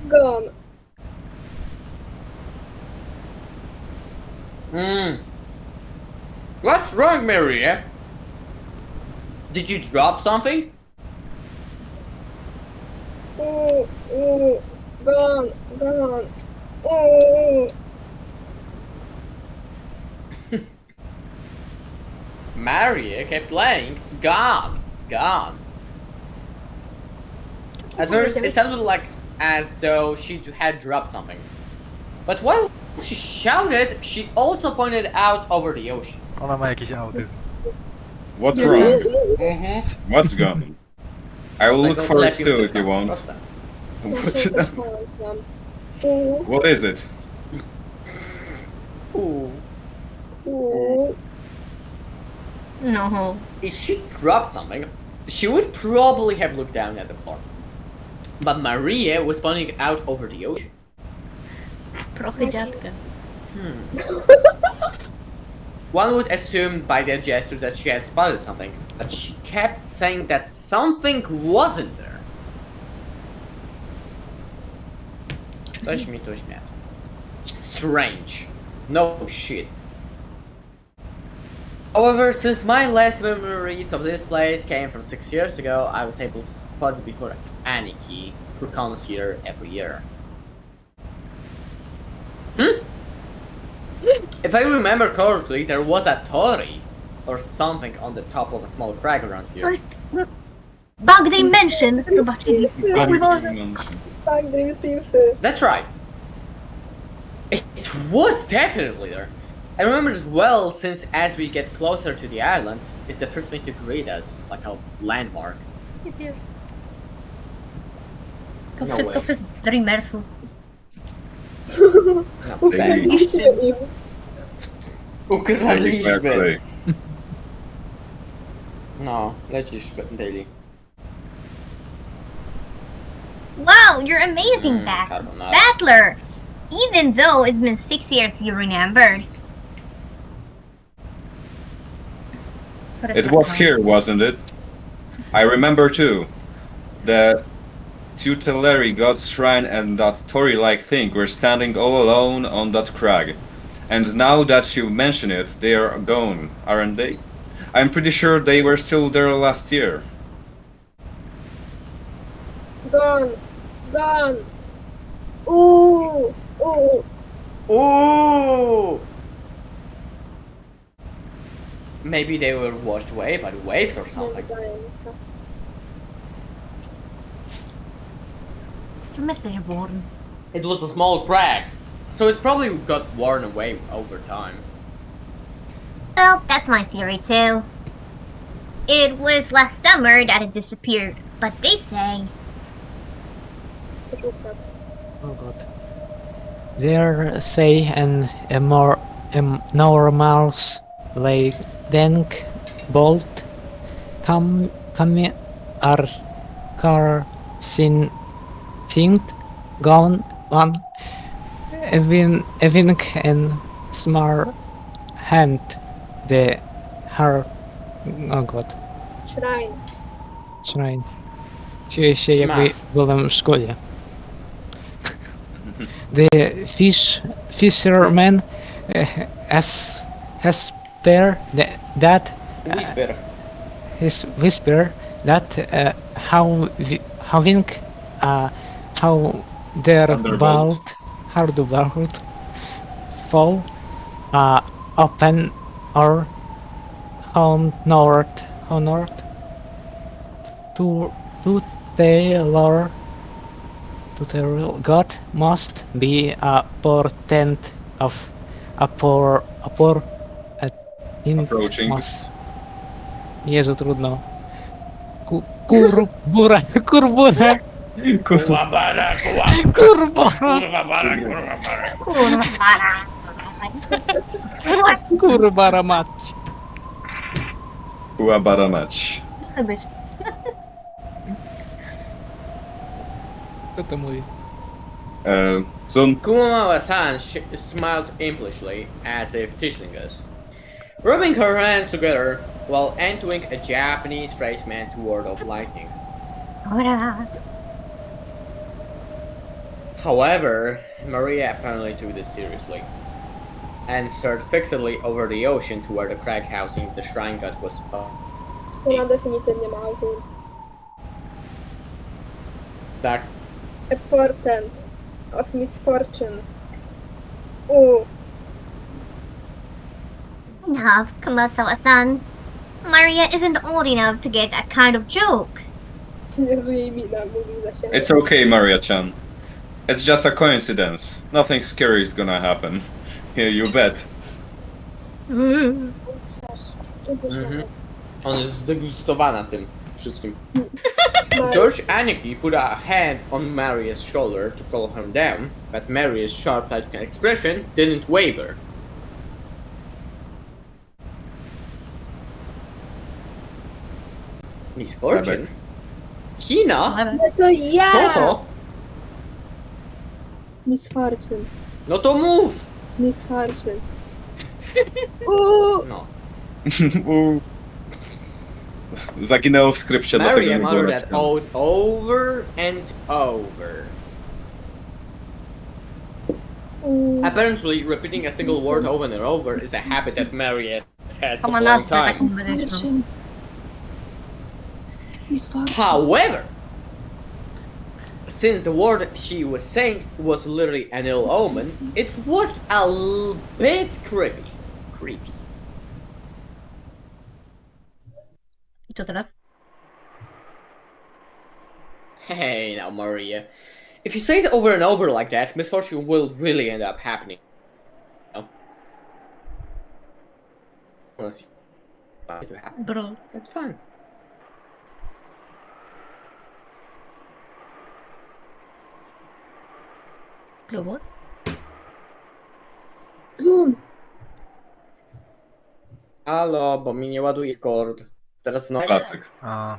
Gone. What's wrong, Maria? Did you drop something? Gone. Maria kept playing. Gone. At first, it sounded like as though she had dropped something. But while she shouted, she also pointed out over the ocean. Ona ma jakiś autyzm. What's wrong? Mm-hmm. What's gone? I will look for it too if you want. What's it? What is it? No. If she dropped something, she would probably have looked down at the floor. But Maria was pointing out over the ocean. Trochę dziadka. One would assume by that gesture that she had spotted something, but she kept saying that something wasn't there. Coś mi tu śmieje. Strange. No shit. However, since my last memories of this place came from 6 years ago, I was able to spot it before Aniki, who comes here every year. If I remember correctly, there was a torii or something on the top of a small crag around To here. jest... Bug Dimension! Zobaczyli. Tak, Dream Simsy. That's right. It was definitely there. I remember it well since as we get closer to the island, it's the first thing to greet us, like a landmark. To No wszystko way. przez Dreamersów. No, Ukradliście im. ukradliśmy. No, lecisz, Daily. Wow, you're amazing, Carbonara. Battler! Even though it's been 6 years, you remembered. It was here, wasn't it? I remember too. The tutelary god's shrine and that torii-like thing were standing all alone on that crag. And now that you mention it, they are gone, aren't they? I'm pretty sure they were still there last year. Gone. Ooh! Maybe they were washed away by the waves or Nie something. wydaje mi się. Czym jesteś worn? It was a small crack, so it probably got worn away over time. Well, that's my theory too. It was last summer that it disappeared, but they say To już ukradł. Oh god. There say a more normals like denk bolt come are car sin think gone on even and smart hand the her oh god Shrine. czuję się jakby byłem w szkole. The fisherman has spare that Whisper. his whisper that how their Thunderbolt. hardbolt fall open or honored to Taylor to the real God must be a portent of a poor Approaching. Jezu, trudno. Kurbura. Kurwa. Kurbara, Kurbara mać. Kuabara mać. Chce być. Kto to mówi? Zon. Kumamawa-san smiled impishly, as if teasing us, rubbing her hands together while entering a Japanese tradesman toward of lightning. However, Maria apparently took this seriously, and stared fixedly over the ocean toward the crag housing the shrine god was Ona definitywnie ma autor. Tak. A portent of misfortune. Enough, Kumasawa-san. Maria isn't old enough to get that kind of joke. Jezu, jej mina mówi za siebie. It's okay, Maria-chan. It's just a coincidence. Nothing scary is gonna happen. Yeah, you bet. Mm. On jest zdegustowana tym wszystkim. Maria. George Aniki put a hand on Maria's shoulder to calm her down, but Maria's sharp-eyed expression didn't waver. Misfortune? Kina? No to ja! Kofo? Misfortune. No to mów! Misfortune. No. Zaginęło w skrypcie, dlatego Maria nie było muttered that napisane. oath over and over. Apparently, repeating a single word over and over is a habit that Maria has had for To ma a long nazwę time. taką medyczną. Misfortune. Misfortune. However, since the word she was saying was literally an ill omen, it was a bit creepy. I co teraz? Hey now, Maria. If you say it over and over like that, misfortune will really end up happening. No? Unless you want it to happen. Bro. That's fine. Klubo? Gun. Halo, bo mi nie ładuje Discord. Teraz no. Klasyk. A,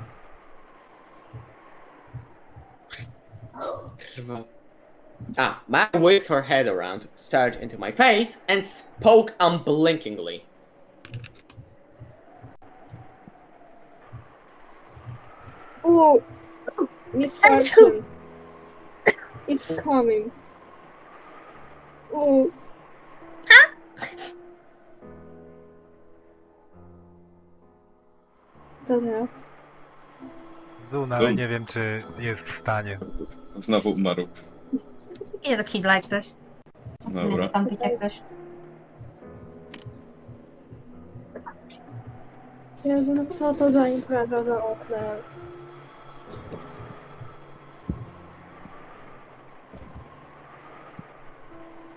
Ma whipped her head around, stared into my face, and spoke unblinkingly. Misfortune. It's coming. To teraz. Zun, ale nie wiem, czy jest w stanie. Znowu umarł. Idę do kibla jak coś. Dobra. Tam pić jak ktoś. Jezu, no co to za impreza za oknem?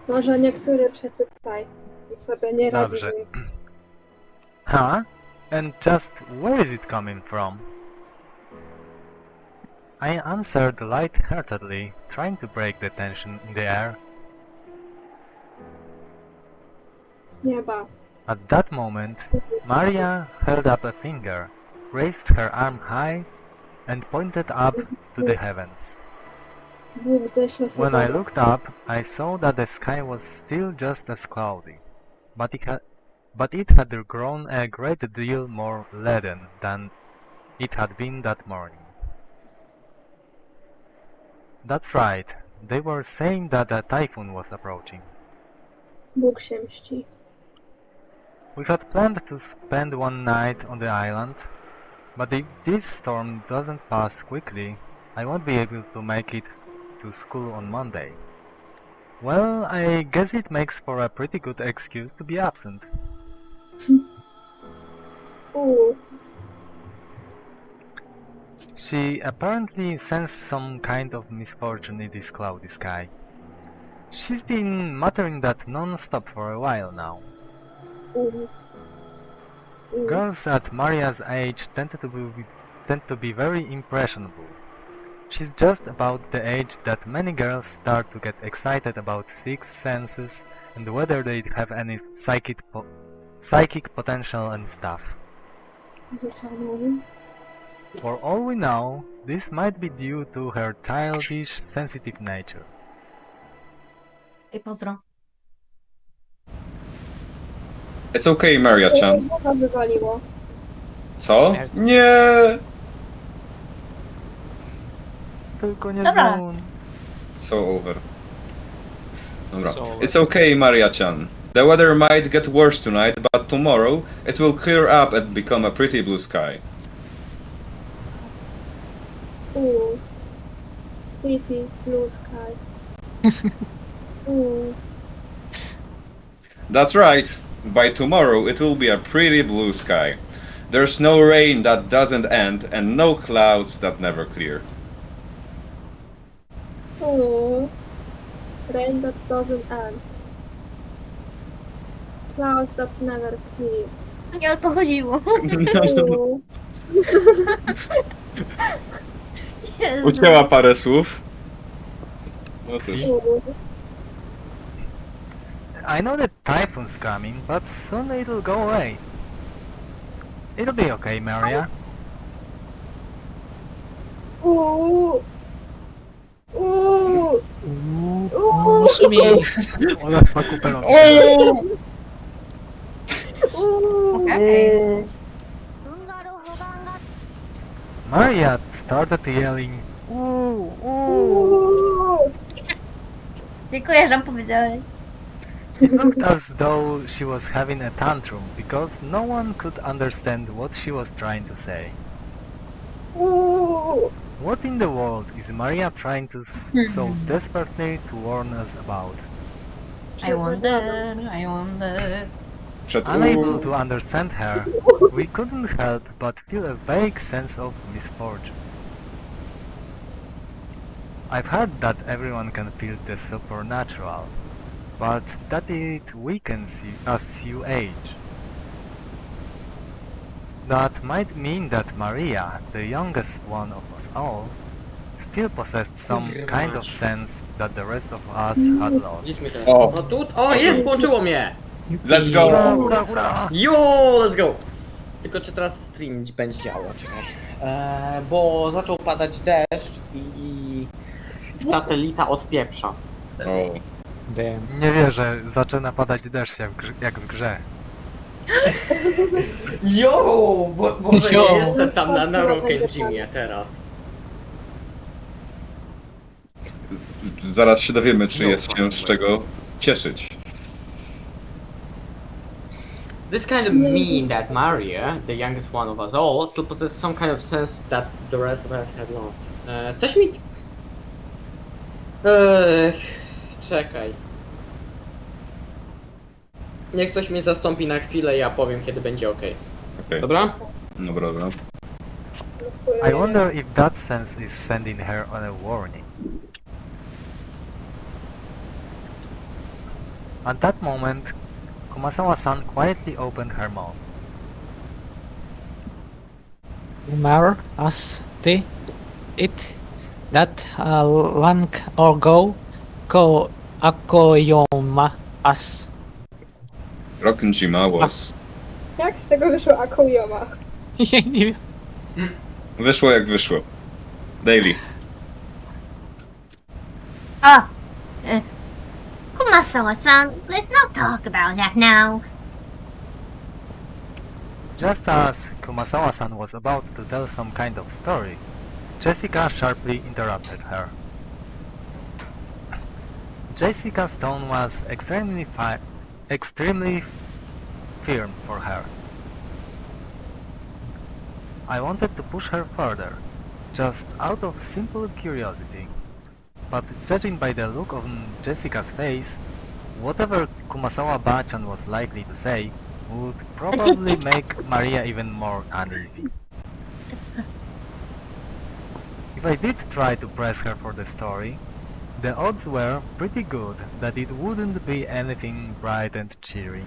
Może niektóry przeczytaj i sobie nie radzi z Dobrze. nim. Huh? And just where is it coming from? I answered light-heartedly, trying to break the tension in the air. Z nieba. At that moment, Maria held up a finger, raised her arm high, and pointed up to the heavens. Bóg ze When I Siosodowa. looked up, I saw that the sky was still just as cloudy, but it had grown a great deal more leaden than it had been that morning. That's right, they were saying that a typhoon was approaching. Bóg się mści. We had planned to spend one night on the island, but if this storm doesn't pass quickly, I won't be able to make it to school on Monday. Well, I guess it makes for a pretty good excuse to be absent. She apparently sensed some kind of misfortune in this cloudy sky. She's been muttering that non-stop for a while now. Girls at Maria's age tend to be very impressionable. She's just about the age that many girls start to get excited about sixth senses and whether they have any psychic potential and stuff. Co on mówi? For all we know, this might be due to her childish, sensitive nature. I pozdro. It's okay, Maria-chan. Jezu, znowu wywaliło. Co? Śmierć. Nie! Tylko nie Dobra. dzwon. So over. Dobra. So over. It's okay, Maria-chan. The weather might get worse tonight, but tomorrow it will clear up and become a pretty blue sky. Pretty blue sky. That's right. By tomorrow it will be a pretty blue sky. There's no rain that doesn't end and no clouds that never clear. Rain that doesn't end. Clouds that never clear. Nie o to chodziło. Jezu. Ucięła parę słów. No cóż. I know that typhoon's coming, but soon it'll go away. It'll be okay, Maria. Shimmy. Ola fakupelą. Okej. Maria started yelling, ooh, ooh. Dziękuję, że nam powiedziałeś. It looked as though she was having a tantrum because no one could understand what she was trying to say. What in the world is Maria trying to so desperately to warn us about? I wonder. Przed Unable to understand her, we couldn't help but feel a vague sense of misfortune. I've heard that everyone can feel the supernatural, but that it weakens you as you age. That might mean that Maria, the youngest one of us all, still possessed some kind of sense that the rest of us had lost. Gdzieś mnie teraz. O. O, tu? O, jest, połączyło mnie! Let's go! Hurra, hurra, hurra! Jo, let's go! Tylko czy teraz stream będzie działał, czekaj. Bo zaczął padać deszcz i satelita odpieprza. O. Damn. Nie wierzę, zaczyna padać deszcz jak w grze. Jo, bo że Jo. nie jestem tam na Rokenjimie teraz. Zaraz się dowiemy, czy jest się z czego cieszyć. This kind of mean that Maria, the youngest one of us all, still possesses some kind of sense that the rest of us had lost. Coś mi... czekaj. Niech ktoś mnie zastąpi na chwilę, ja powiem kiedy będzie ok. Okej. Dobra? Dobra, dobra. I wonder if that sense is sending her on a warning. At that moment, Kumasawa-san quietly opened her mouth. Remember us it that long ago ko Akoyoma us. Rock'n'Jima was... Jak z tego wyszło Akoyoma? Ja nie wiem. Wyszło jak wyszło. Daily. Ah, Kumasawa-san, let's not talk about that now. Just as Kumasawa-san was about to tell some kind of story, Jessica sharply interrupted her. Jessica's tone was extremely firm for her. I wanted to push her further, just out of simple curiosity. But judging by the look on Jessica's face, whatever Kumasawa-bachan was likely to say would probably make Maria even more uneasy. If I did try to press her for the story, the odds were pretty good that it wouldn't be anything bright and cheery.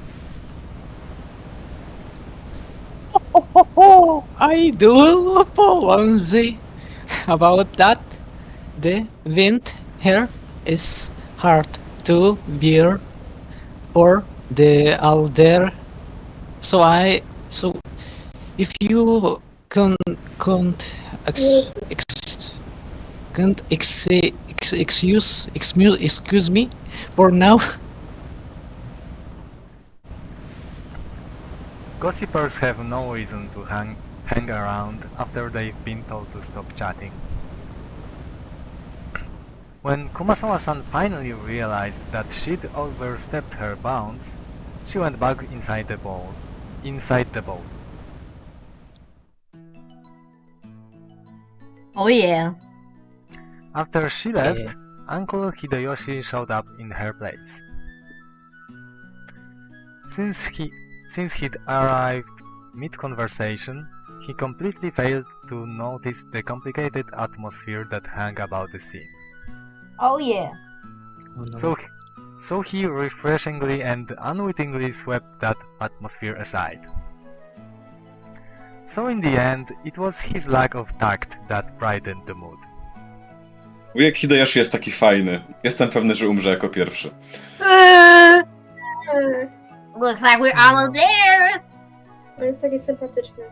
I do apologize about that. The wind here is hard to bear for the elder. So if you can't excuse me for now. Gossipers have no reason to hang around after they've been told to stop chatting. When Kumasawa-san finally realized that she'd overstepped her bounds, she went back inside the boat. Oh yeah. After she left, Uncle Hideyoshi showed up in her place. Since he'd arrived mid-conversation, he completely failed to notice the complicated atmosphere that hung about the scene. Oh yeah. So he refreshingly and unwittingly swept that atmosphere aside. So in the end, it was his lack of tact that brightened the mood. Wujek Hideyoshi jest taki fajny. Jestem pewny, że umrze jako pierwszy. Looks like we're almost there. On jest taki sympatyczny.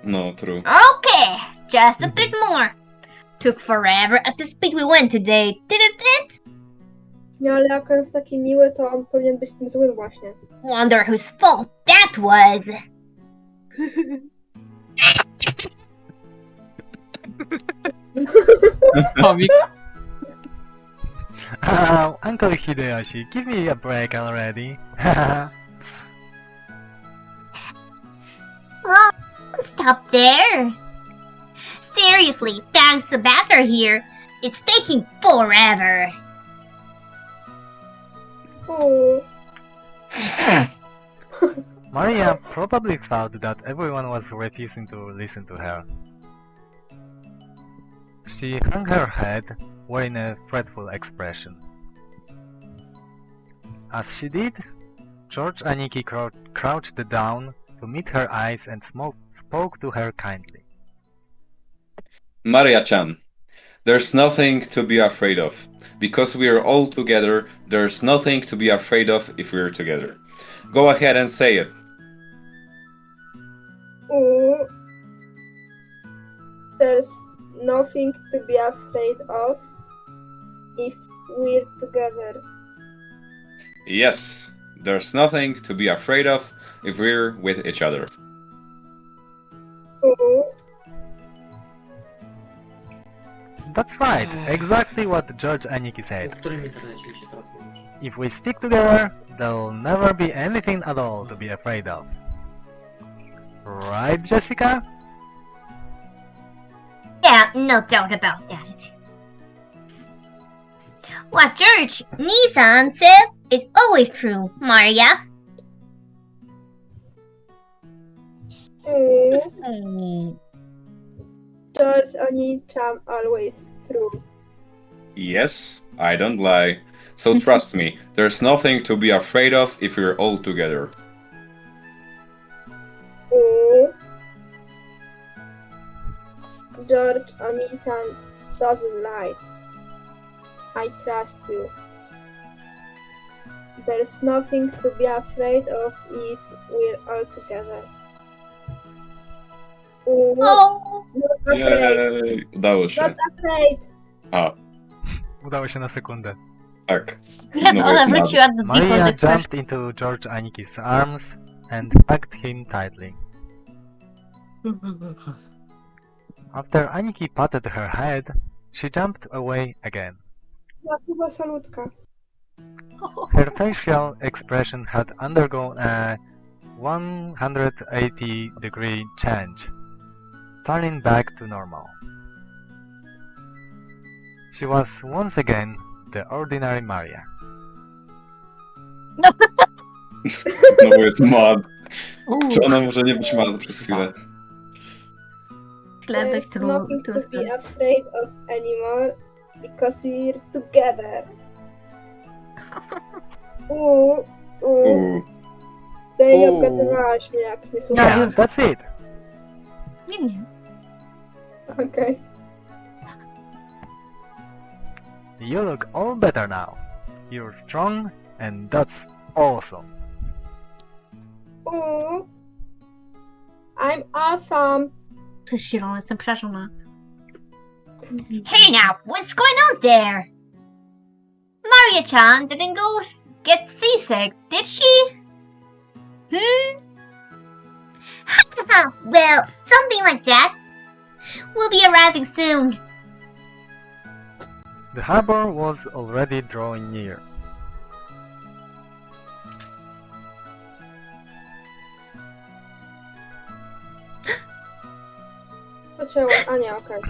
No, true. Okay, just a bit more. Took forever at the speed we went today, didn't it? No ale jak on jest taki miły, to on powinien być tym złym właśnie. Wonder whose fault that was. Komik. Oh, Uncle Hideyoshi, give me a break already. Well, stop there. Seriously, thanks to Batter here, it's taking forever. Uuu. Maria probably thought that everyone was refusing to listen to her. She hung her head, wearing a fretful expression. As she did, George Aniki crouched down to meet her eyes and spoke to her kindly. Maria-chan, there's nothing to be afraid of. Because we are all together, there's nothing to be afraid of if we're together. Go ahead and say it. Uuu. There's nothing to be afraid of if we're together. Yes, there's nothing to be afraid of if we're with each other. Uuu. That's right, exactly what George Aniki said. W którym internecie mi się teraz mówisz? If we stick together, there'll never be anything at all to be afraid of. Right, Jessica? Yeah, no doubt about that. What George Nissan said is always true, Maria. George Oni-chan always true. Yes, I don't lie. So trust me, there's nothing to be afraid of if we're all together. George Oni-chan doesn't lie. I trust you. There's nothing to be afraid of if we're all together. Oh, Not afraid. Jej, udało się. Not afraid. A, Udało się na sekundę. tak. ona jest nad. wróciła do Maria default expression. jumped into George Aniki's arms and hugged him tightly. After Aniki patted her head, she jumped away again. Chyba salutka. Her facial expression had undergone a 180-degree change, turning back to normal. She was once again the ordinary Maria. No bo jest mad. Czy ona może nie być mad przez chwilę? Chlebek There's nothing to be afraid of anymore because we're together. Dej, obgadywałaś mnie, jak nie słuchałam. Yeah, that's it. Nie. Okej. You look all better now. You're strong, and that's awesome. I'm awesome. Shiro, jestem przerażona. Hey now, what's going on there? Maria-chan didn't get seasick, did she? Well, something like that. We'll be arriving soon. The harbor was already drawing near. Zaczęło. A nie, okej.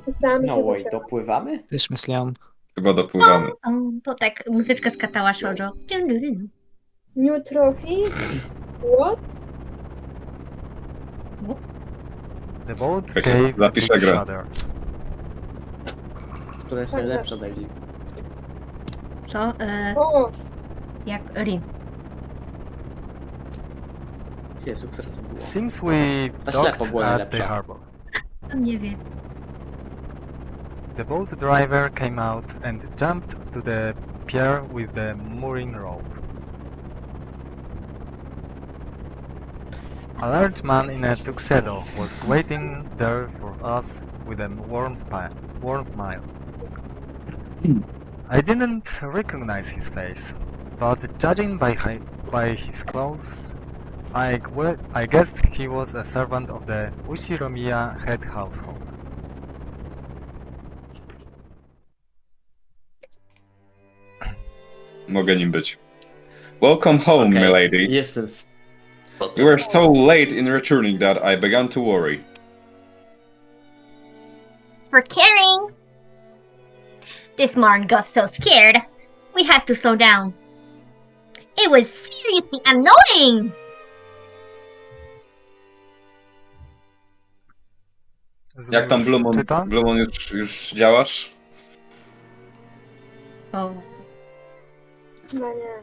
Myślałam, że No się wait, zaczęło. dopływamy? Też myślałam. Chyba dopływamy. O, to tak muzyczka skatała shoujo. New trophy? What? The boat Czekajcie, gave a big zapiszę grę. shudder. Która jest najlepsza daily? Co? O, Jak Rin. Jezu, która to była? Seems we Ta ślepo docked była at the najlepsza. harbor. Tam nie wie. The boat driver came out and jumped to the pier with the mooring rope. A large man in a tuxedo was waiting there for us with a warm smile. I didn't recognize his face, but judging by his clothes, I guessed he was a servant of the Ushiromiya head household. Mogę nim być. Welcome home, Okej, milady. Jestem... You were so late in returning that I began to worry. For caring. This Martin got so scared, we had to slow down. It was seriously annoying! Jak tam Blumon? Czyta? Blumon już działasz? O. no nie.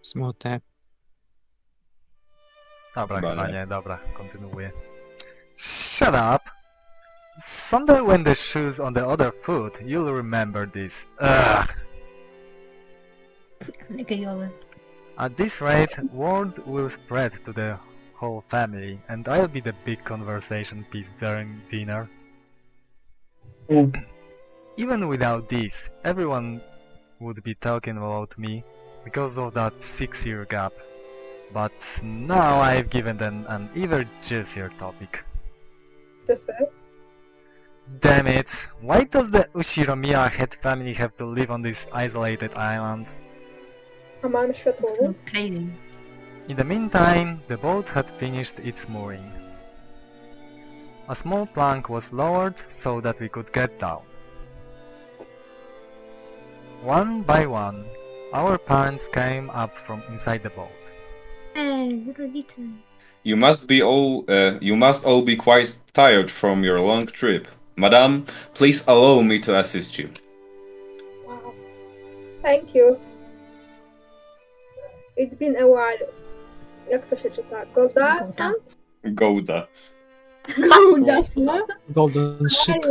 Smutek. Dobra, Chyba chyba nie. nie, dobra, kontynuuję. Shut up! Someday when the shoe's on the other foot, you'll remember this. Ugh. Gejoły. At this rate, word will spread to the whole family, and I'll be the big conversation piece during dinner. Even without this, everyone would be talking about me because of that 6-year gap. But now I've given them an even juicier topic. The fuck? Damn it, why does the Ushiromiya head family have to live on this isolated island? A mam światłowód? Crazy. In the meantime, the boat had finished its mooring. A small plank was lowered so that we could get down. One by one, our parents came up from inside the boat. Rodzice. You must all be quite tired from your long trip. Madame, please allow me to assist you. Wow. Thank you. It's been a while. Jak to się czyta? Goda-san? Gouda. Goda-san? Golden ship.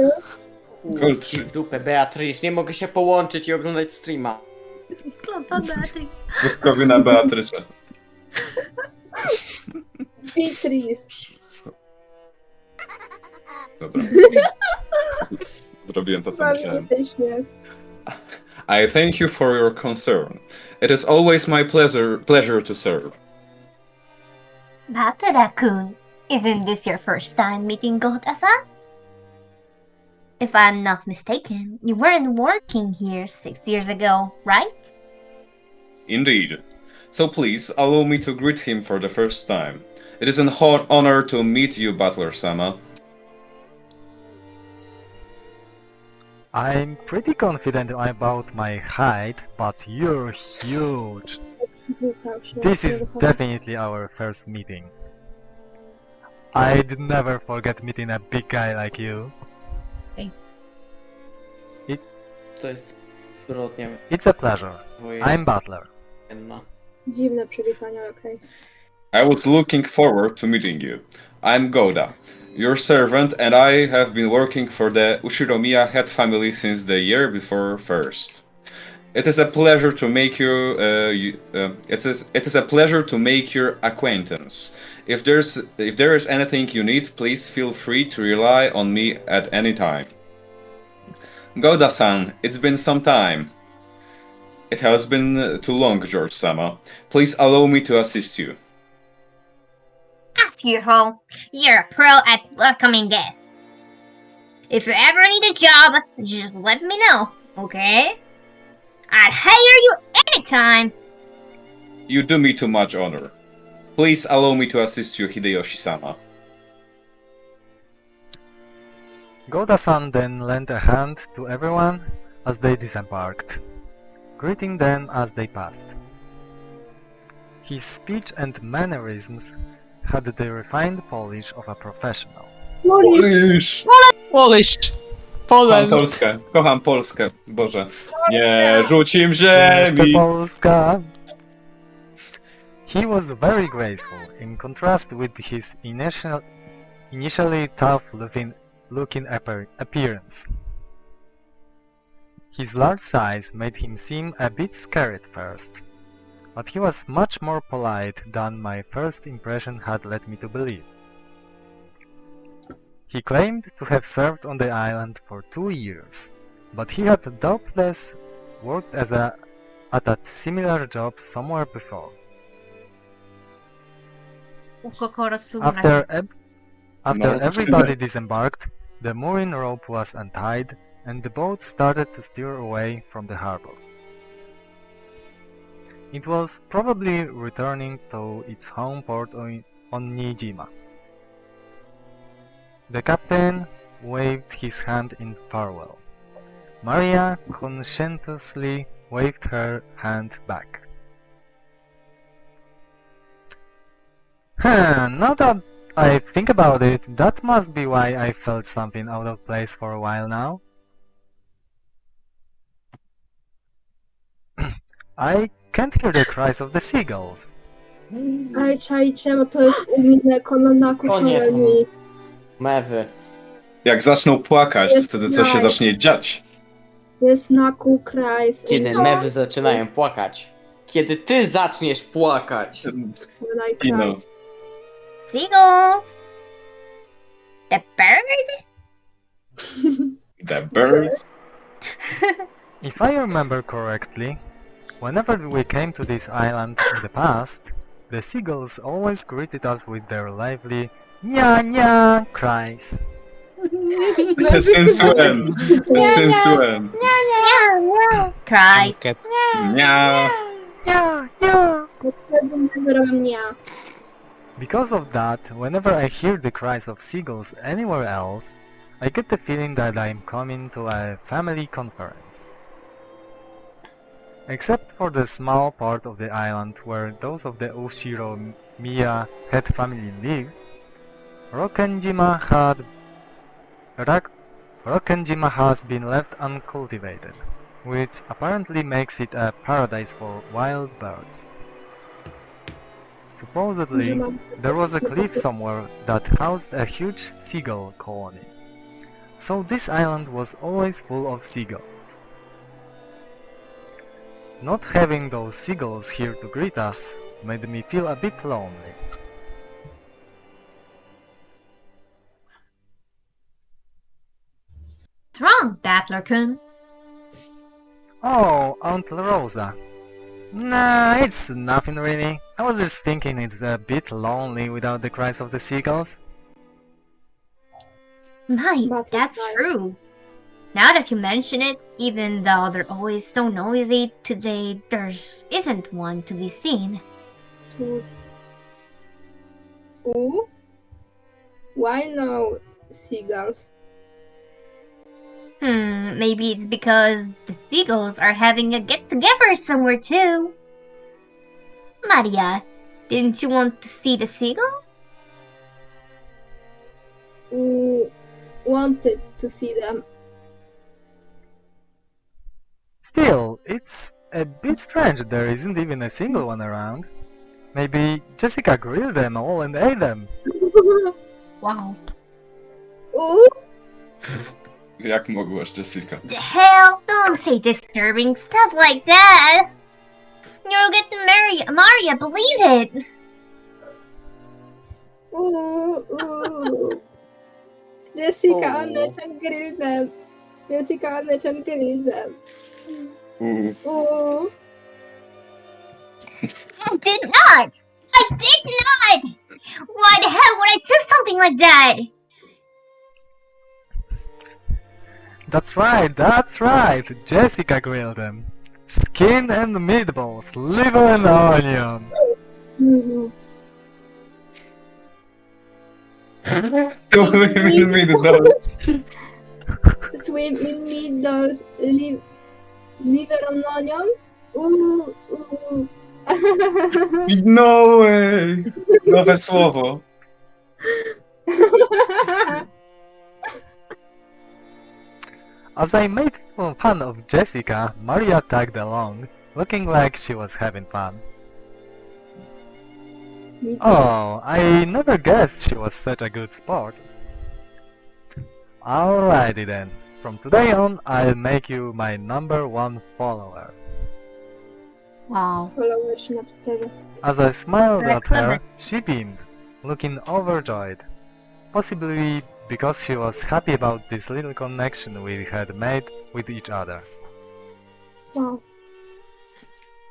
Gold Ci w dupę, Beatrice, nie mogę się połączyć i oglądać streama. Klapa Beaty. Woskowy na Beatrycze. Beatrice. Dobra. Zrobiłem to, co Bawi musiałem. mnie ten śmiech. I thank you for your concern. It is always my pleasure to serve. Batara-kun, isn't this your first time meeting Goda-san? If I'm not mistaken, you weren't working here 6 years ago, right? Indeed. So please, allow me to greet him for the first time. It is an honor to meet you, Butler-sama. I'm pretty confident about my height, but you're huge. Przywitał się. This is definitely our first meeting. I'd never forget meeting a big guy like you. To jest zbrodnia It's a pleasure. wojenna. I'm Butler. Dziwne przywitanie, okej. I was looking forward to meeting you. I'm Goda, your servant, and I have been working for the Ushiromiya head family since the year before first. It is a pleasure to make it is a pleasure to make your acquaintance. If there is anything you need, please feel free to rely on me at any time. Goda-san, it's been some time. It has been too long, George-sama. Please allow me to assist you. As usual, you're a pro at welcoming guests. If you ever need a job, just let me know, okay? I'd hire you anytime. You do me too much honor. Please allow me to assist you, Hideyoshi-sama. Goda-san then lent a hand to everyone as they disembarked, greeting them as they passed. His speech and mannerisms had the refined polish of a professional. Polish! Polish! Kocham Poland! Polskę, kocham Polskę, Boże. Nie rzuć im Jeszcze ziemi! Polska! He was very graceful, in contrast with his initially tough-looking appearance. His large size made him seem a bit scary at first, but he was much more polite than my first impression had led me to believe. He claimed to have served on the island for 2 years, but he had doubtless worked at a similar job somewhere before. After No. everybody disembarked, the mooring rope was untied and the boat started to steer away from the harbor. It was probably returning to its home port on Nijima. The captain waved his hand in farewell. Maria conscientiously waved her hand back. Now that I think about it, that must be why I felt something out of place for a while now. I can't hear the cries of the seagulls. Ej, czajcie, bo to jest Umineko na Naku Koniec. Kolonii. Mewy. Jak zaczną płakać, to Jest wtedy coś się kraj. zacznie dziać. Jest Naku kraj z Kiedy mewy zaczynają płakać. Kiedy ty zaczniesz płakać. Kino. kraj. Seagulls! The bird? The birds. If I remember correctly, whenever we came to this island in the past, the seagulls always greeted us with their lively nya nya cries. Since when? Since when? Cry. Cat. Nia. Nya nya. Because of that, whenever I hear the cries of seagulls anywhere else, I get the feeling that I'm coming to a family conference. Except for the small part of the island where those of the Mia had family leave, Rokkenjima has been left uncultivated, which apparently makes it a paradise for wild birds. Supposedly, there was a cliff somewhere that housed a huge seagull colony. So this island was always full of seagulls. Not having those seagulls here to greet us made me feel a bit lonely. What's wrong, Battler-kun? Oh, Aunt Rosa. Nah, it's nothing really. I was just thinking it's a bit lonely without the cries of the seagulls. My, But that's why? true. Now that you mention it, even though they're always so noisy, today there isn't one to be seen. Choose. Ooh. Why no seagulls? Maybe it's because the seagulls are having a get-together somewhere too. Maria, didn't you want to see the seagull? Who wanted to see them? Still, it's a bit strange there isn't even a single one around. Maybe Jessica grilled them all and ate them. Wow. Ooh. Jak mogłaś, Jessica? The hell? Don't say disturbing stuff like that! You'll get Maria, believe it! Ooh. Jessica Oh. on the chan grill them. Jessica on the chan grill them. Ooh. Ooh. I did not! I did not! Why the hell would I do something like that? That's right! Jessica grilled them. Skin and meatballs, liver and onion. Ooh. Swim in meatballs. Swim in meatballs. Liver on onion. Ooh. No way! Nowe słowo. As I made fun of Jessica, Maria tagged along, looking like she was having fun. Oh, I never guessed she was such a good sport. Alrighty then. From today on, I'll make you my #1 follower. Wow. Followers na Twitterze. As I smiled Very at her, clever. she beamed, looking overjoyed. Possibly because she was happy about this little connection we had made with each other. Wow.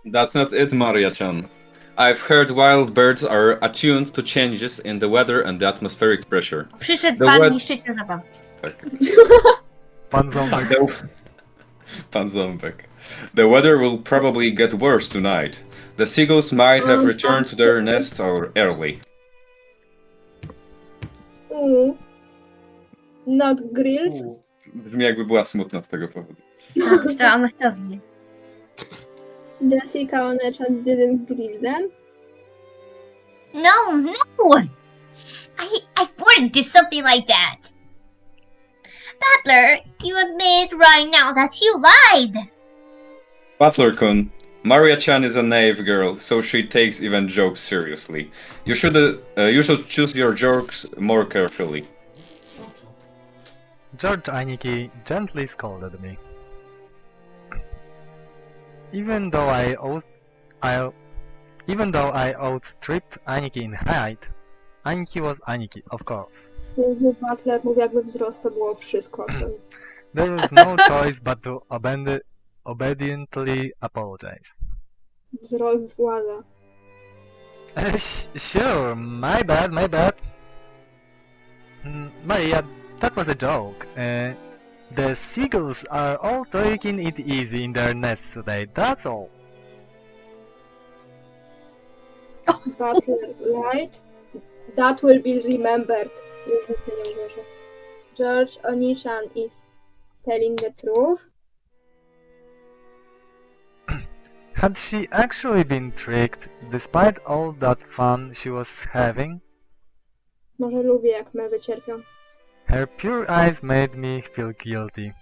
That's not it, Maria-chan. I've heard wild birds are attuned to changes in the weather and the atmospheric pressure. Przyszedł The pan wed- i się zabaw. Tak. Pan Ząbek. Pan Ząbek. The weather will probably get worse tonight. The seagulls might have returned to their nests early. Ooh. Not grilled. Brzmi jakby była smutna z tego powodu. To ona chciała zjeść. Jessica on the chan didn't grill them. No! I wouldn't do something like that! Battler, you admit right now that you lied! Butler-kun, Maria-chan is a naive girl, so she takes even jokes seriously. You should choose your jokes more carefully. George Aniki gently scolded me. Even though I outstripped Aniki in height, Aniki was Aniki, of course. Jezu, Butler mówi jakby wzrost to było wszystko. To jest... There was no choice but to obediently apologize. Wzrost władza. Sure, my bad. Maria, that was a joke. The seagulls are all taking it easy in their nests today, that's all. Butler lied. That will be remembered. Już nic nie uwierzę. George Onichan is telling the truth. Had she actually been tricked, despite all that fun she was having? Może lubię, jak mewy cierpią. Her pure eyes made me feel guilty.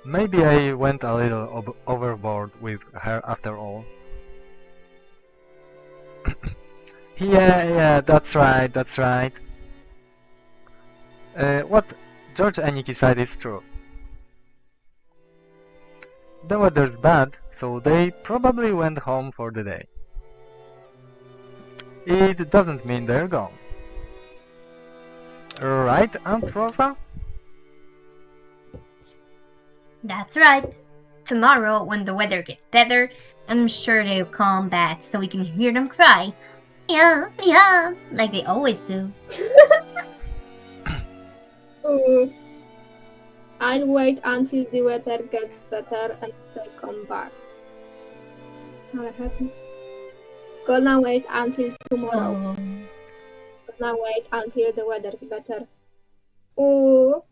Maybe I went a little overboard with her after all. Yeah, that's right. What George and Nikki said is true. The weather's bad, so they probably went home for the day. It doesn't mean they're gone. Right, Aunt Rosa? That's right. Tomorrow, when the weather gets better, I'm sure they'll come back so we can hear them cry. Yeah, like they always do. Ooh. I'll wait until the weather gets better and they come back. Ale chętnie. Gonna wait until tomorrow. Oh. Gonna wait until the weather's better. Ooh.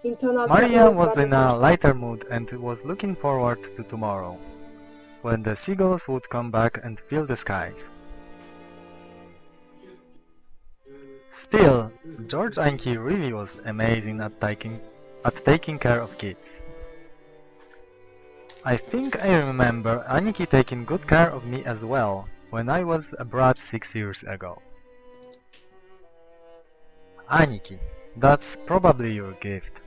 Intonacja Maria jest was bardzo in a ważna. lighter mood and was looking forward to tomorrow, when the seagulls would come back and fill the skies. Still, George Anki really was amazing at taking care of kids. I think I remember Aniki taking good care of me as well, when I was abroad 6 years ago. Aniki, that's probably your gift.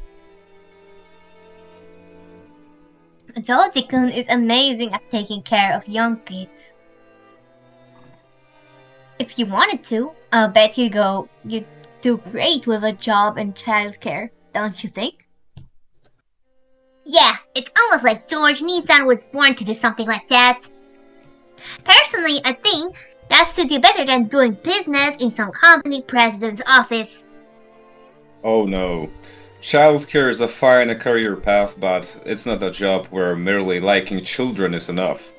Georgie-kun is amazing at taking care of young kids. If you wanted to, I'll bet you'd do great with a job in childcare, don't you think? Yeah, it's almost like George Nissan was born to do something like that. Personally, I think that's to do better than doing business in some company president's office. Oh no. Childcare is a fine career path, but it's not a job where merely liking children is enough.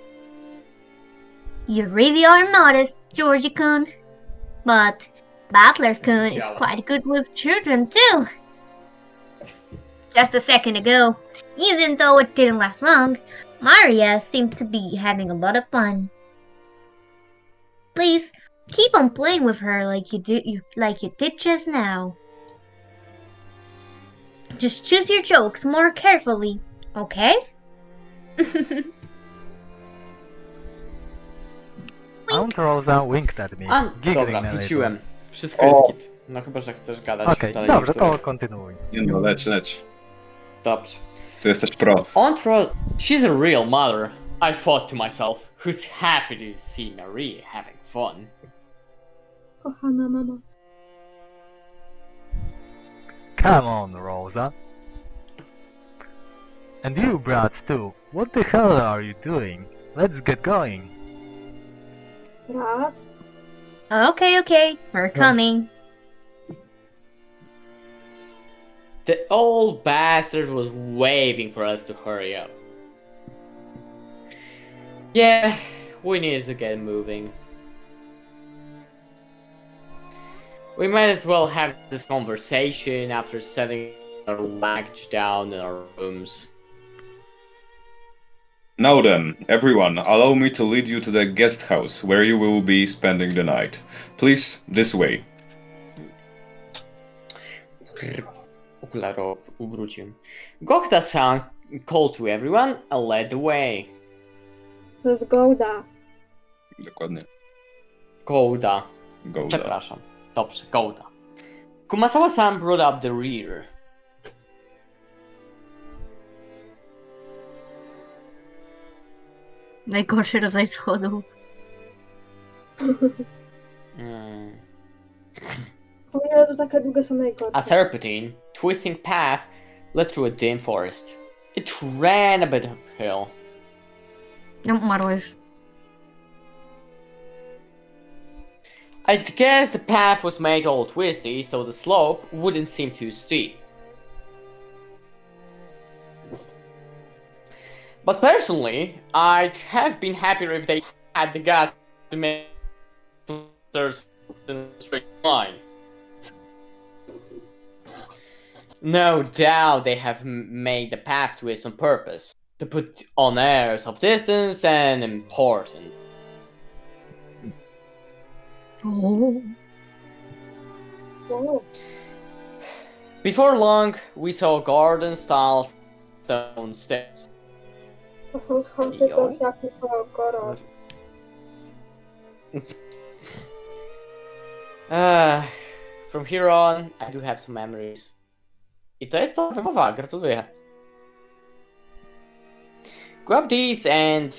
You really are modest, Georgie-kun. But Butler-kun is quite good with children too. Just a second ago, even though it didn't last long, Maria seemed to be having a lot of fun. Please, keep on playing with her like you did just now. Just choose your jokes more carefully, okay? Aunt Rosa winked at me, giggling Dobra, a little. wróciłem. Wszystko jest git. No chyba, że chcesz gadać Okej, dalej. dobrze, niektóre. to kontynuuj. Nie no, leć. Dobrze. Tu jesteś pro. Aunt Rose, she's a real mother. I thought to myself, who's happy to see Marie having fun. Kochana mama. Come on, Rosa. And you, brats, too. What the hell are you doing? Let's get going. Raz. Okay, we're coming. The old bastard was waving for us to hurry up. Yeah, we need to get moving. We might as well have this conversation after setting our luggage down in our rooms. Now then, everyone, allow me to lead you to the guest house where you will be spending the night. Please, this way. Okulary ubrudziłem. Gokta-san called to everyone and led the way. To jest Golda. Dokładnie. Golda. Golda. Przepraszam. Dobrze, Golda. Kumasawa-san brought up the rear. Najgorszy rodzaj schodów. O Jezu, takie długie są najgorsze. A serpentine, twisting path led through a dim forest. It ran a bit uphill. No, umarłeś. I'd guess the path was made all twisty, so the slope wouldn't seem too steep. But personally, I'd have been happier if they had the guts to make stairs in a straight line. No doubt they have made the path twist on purpose, to put on airs of distance and important. Oh. Oh, Before long, we saw garden-style stone stairs. to są schody Jo. do żadnego horror. From here on, I do have some memories. I to jest to wymowa, gratuluję. Grab these and...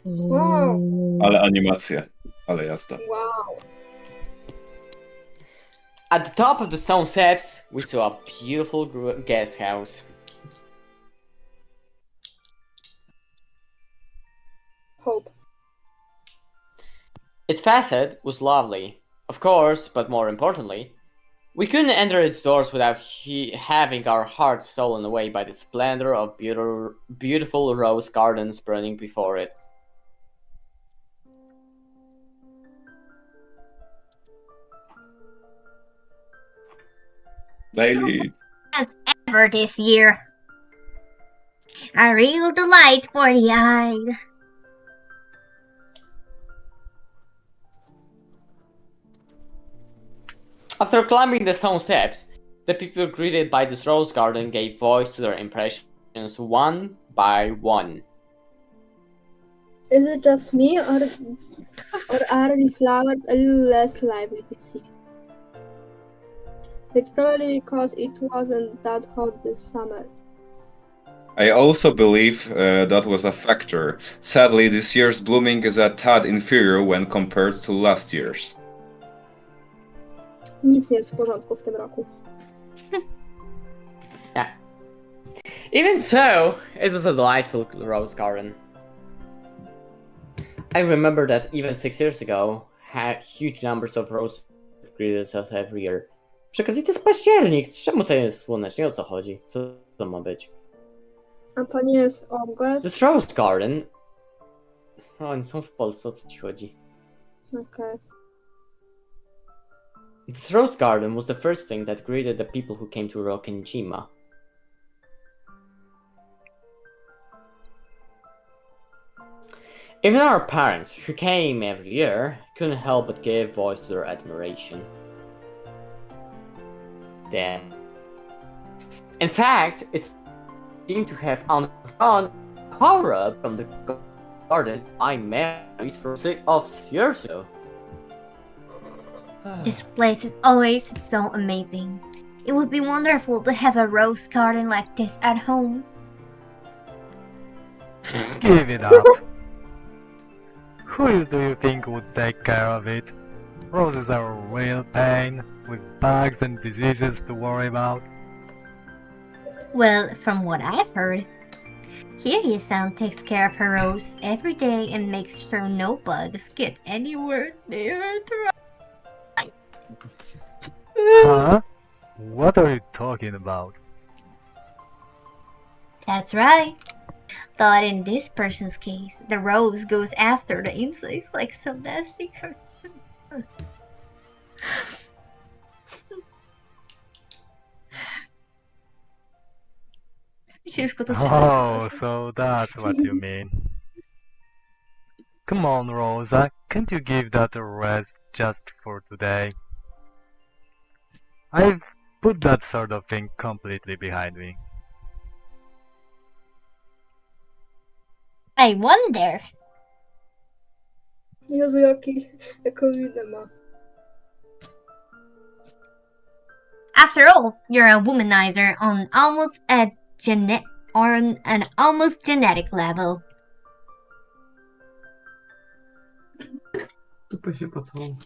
Wow, Ale animacje. Ale jazda. wow. At the top of the stone steps, we saw a beautiful guest house. Hope. Its facade was lovely, of course, but more importantly, we couldn't enter its doors without having our hearts stolen away by the splendor of beautiful rose gardens burning before it. Daily. As ever this year. A real delight for the eye. After climbing the stone steps, the people greeted by this rose garden gave voice to their impressions one by one. Is it just me, or are the flowers a little less lively this year? It's probably because it wasn't that hot this summer. I also believe that was a factor. Sadly, this year's blooming is a tad inferior when compared to last year's. Nic nie jest w porządku w tym roku. Even so, it was a delightful rose garden. I remember that even 6 years ago, had huge numbers of roses greeted us every year. Przy okazji to jest październik, czemu to jest słonecznie, o co chodzi? Co to ma być? A to nie jest August? This rose garden... O, oni są w Polsce, o co ci chodzi? Okej. This rose garden was the first thing that greeted the people who came to Rokkenjima. Even our parents, who came every year, couldn't help but give voice to their admiration. Damn. In fact, it seemed to have undergone a power-up from the garden by memories from 6 years ago. This place is always so amazing. It would be wonderful to have a rose garden like this at home. Give it up. Who do you think would take care of it? Roses are a real pain, with bugs and diseases to worry about. Well, from what I've heard, Kiryu-san takes care of her rose every day and makes sure no bugs get anywhere near it. Huh? What are you talking about? That's right. But in this person's case, the rose goes after the insects like some nasty person. Oh, so that's what you mean. Come on, Rosa, can't you give that a rest just for today? I've put that sort of thing completely behind me. I wonder. Jezu, jaką minę ma. After all, you're a womanizer on almost a on an almost genetic level. Tupy się pocałują.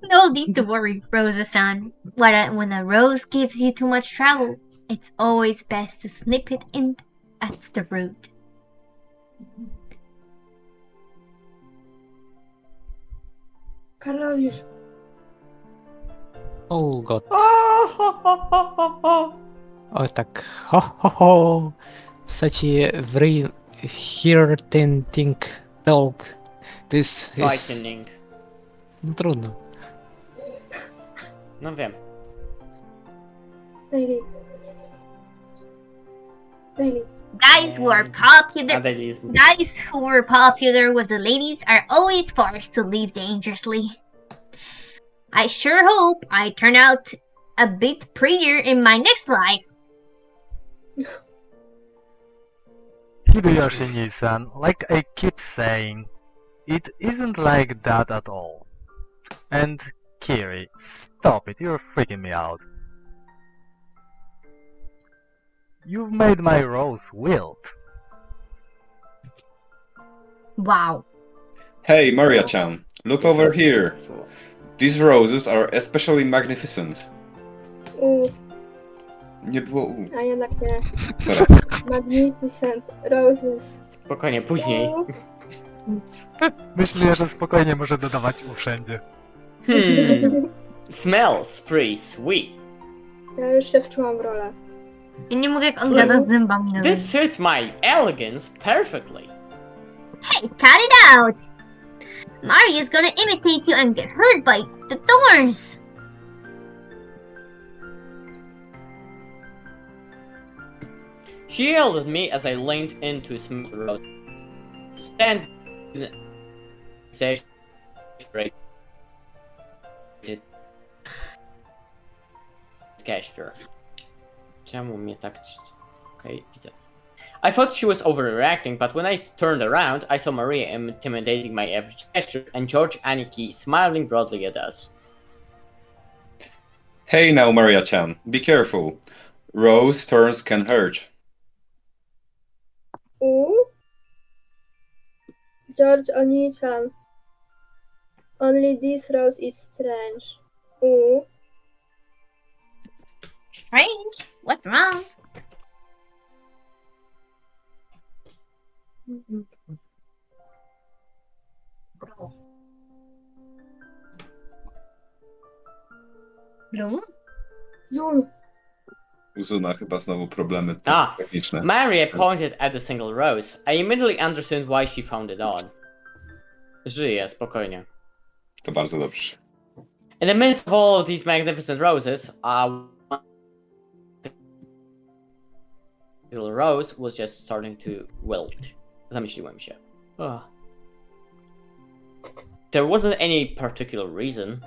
No need to worry, Rosa-san. When a rose gives you too much trouble, it's always best to snip it in at the root. Karolisz. Oh god. Oh tak. Ho ho ho. Such a very irritating dog. This is... Frightening. No, trudno. No wiem. Daily. Daily. Guys who are popular Adelism. Guys who were popular with the ladies are always forced to leave dangerously. I sure hope I turn out a bit prettier in my next life. Hideyoshi-san, like I keep saying, it isn't like that at all. And Kiri, stop it, you're freaking me out. You've made my rose wilt. Wow. Hey, Maria-chan, look over here. These roses are especially magnificent. Nie było u. A jednak nie. Teraz. Magnificent Roses. Spokojnie, później. Myślę, że spokojnie może dodawać wszędzie. Smells pretty sweet. Ja już się wczułam w rolę. Ja nie mogę jak on gada z zębami nawet. This suits my elegance perfectly. Hey, cut it out! Mario is gonna imitate you and get hurt by the thorns! She yelled at me as I leaned into smooth road. Stand exaggerated gesture. Czemu mnie tak... Okej, widzę. I thought she was overreacting, but when I turned around, I saw Maria intimidating my average gesture and George Aniki smiling broadly at us. Hey now, Maria-chan, be careful. Rose turns can hurt. George Oni-chan. Only this rose is strange. Strange? What's wrong? Bloom? Zun. Uzuna chyba znowu problemy Ah, techniczne. Maria pointed at the single rose. I immediately understood why she found it odd. Żyje, spokojnie. To bardzo dobrze. In the midst of all of these magnificent roses, little rose was just starting to wilt. Zamyśliłem się. Ugh. There wasn't any particular reason.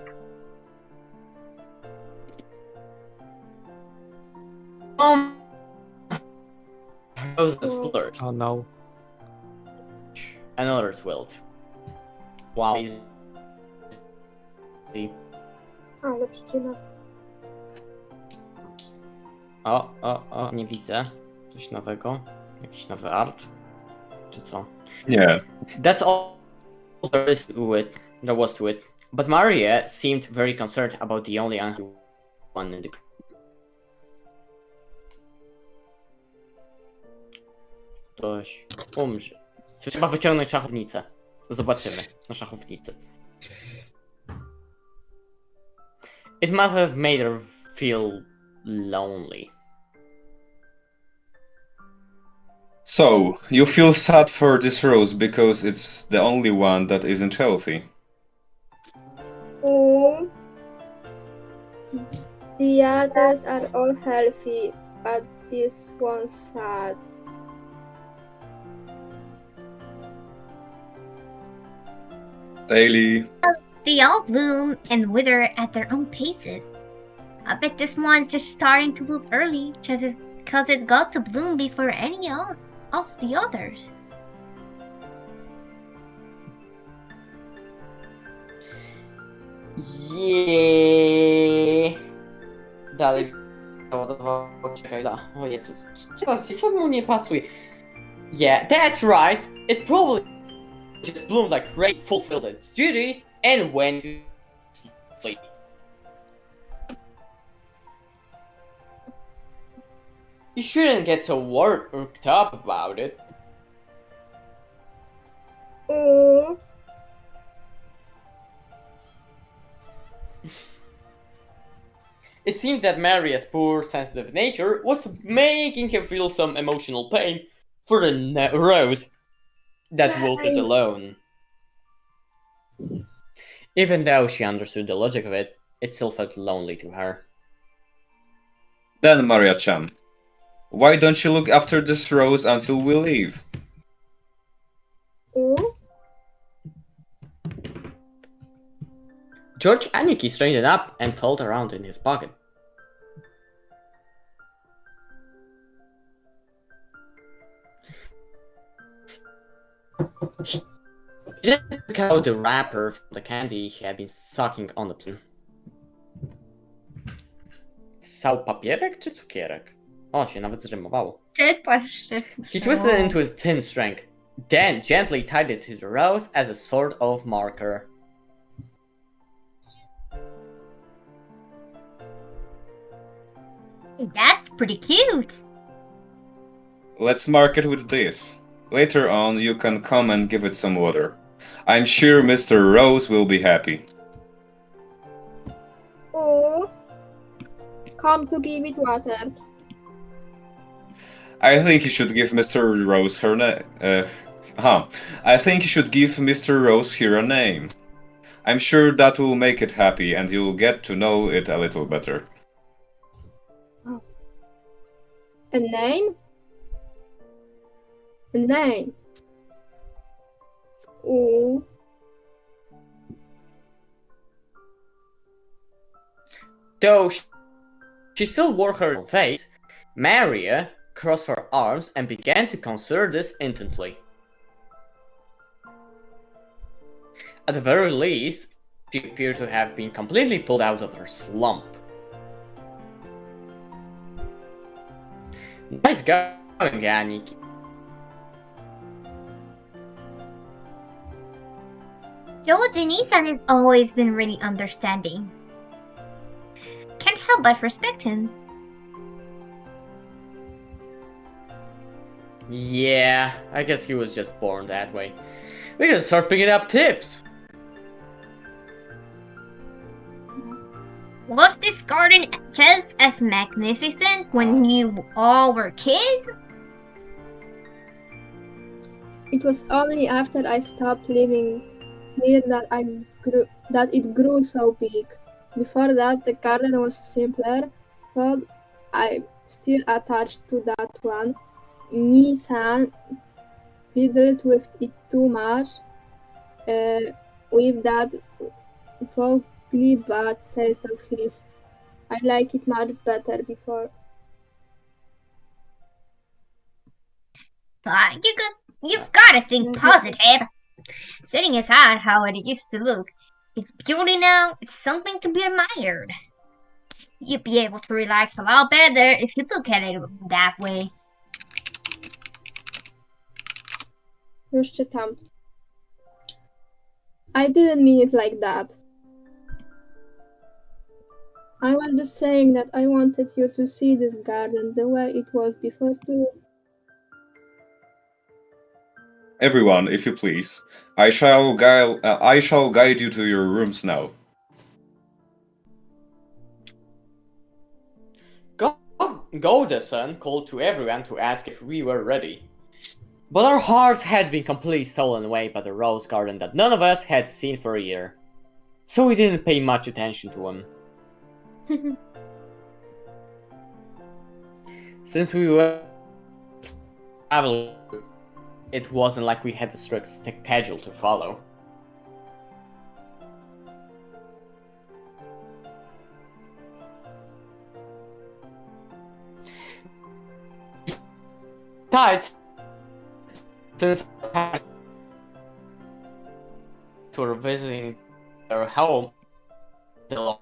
Roses flourished. Oh no. Another's wilt. Wow. Easy. Ale przyczyna. O, nie widzę. Coś nowego? Jakiś nowy art? Czy co? Nie. That's all there was to it. But Maria seemed very concerned about the only one in the group. Ktoś umrze. Trzeba wyciągnąć szachownicę. Zobaczymy na szachownicy. It must have made her feel lonely. So, you feel sad for this rose because it's the only one that isn't healthy. The others are all healthy, but this one's sad. Daily. They all bloom and wither at their own paces. I bet this one's just starting to bloom early, just because it got to bloom before any of the others. Yeah. Dalej. Czekaj, o Jezu. Co mu nie pasuje? Yeah, that's right. It probably just bloomed like great, fulfilled its duty, and went to sleep. You shouldn't get so worked up about it. It seemed that Maria's poor, sensitive nature was making her feel some emotional pain for the rose that wilted alone. Even though she understood the logic of it, it still felt lonely to her. Then, Maria-chan, why don't you look after this rose until we leave? Ooh, George Aniki straightened up and felt around in his pocket. He then took out the wrapper from the candy he had been sucking on the plane. Ssał papierek czy cukierek? O, się nawet zrymowało. He twisted it into a thin string, then gently tied it to the rose as a sort of marker. That's pretty cute. Let's mark it with this. Later on, you can come and give it some water. I'm sure Mr. Rose will be happy. ooh. Come to give it water. I think you should give Mr. Rose her name. I think you should give Mr. Rose here a name. I'm sure that will make it happy and you'll get to know it a little better. A name? A name. Ooh. Though she still wore her face, Maria crossed her arms and began to consider this intently. At the very least, she appeared to have been completely pulled out of her slump. Nice going, Aniki. Joji-san has always been really understanding. Can't help but respect him. Yeah, I guess he was just born that way. We can start picking up tips. Was this garden just as magnificent when you all were kids? It was only after I stopped living here that it grew so big. Before that, the garden was simpler, but I'm still attached to that one. Nissan fiddled with it too much, with that vaguely bad taste of his. I like it much better before. But you've got to think positive. Setting aside how it used to look, its beauty now is something to be admired. You'd be able to relax a lot better if you look at it that way. Już czytam. I didn't mean it like that. I was just saying that I wanted you to see this garden the way it was before too. Everyone, if you please, I shall guide you to your rooms now. Golden called to everyone to ask if we were ready. But our hearts had been completely stolen away by the rose garden that none of us had seen for a year. So we didn't pay much attention to him. Since we were traveling, it wasn't like we had a strict schedule to follow. Besides, since we were visiting their home, the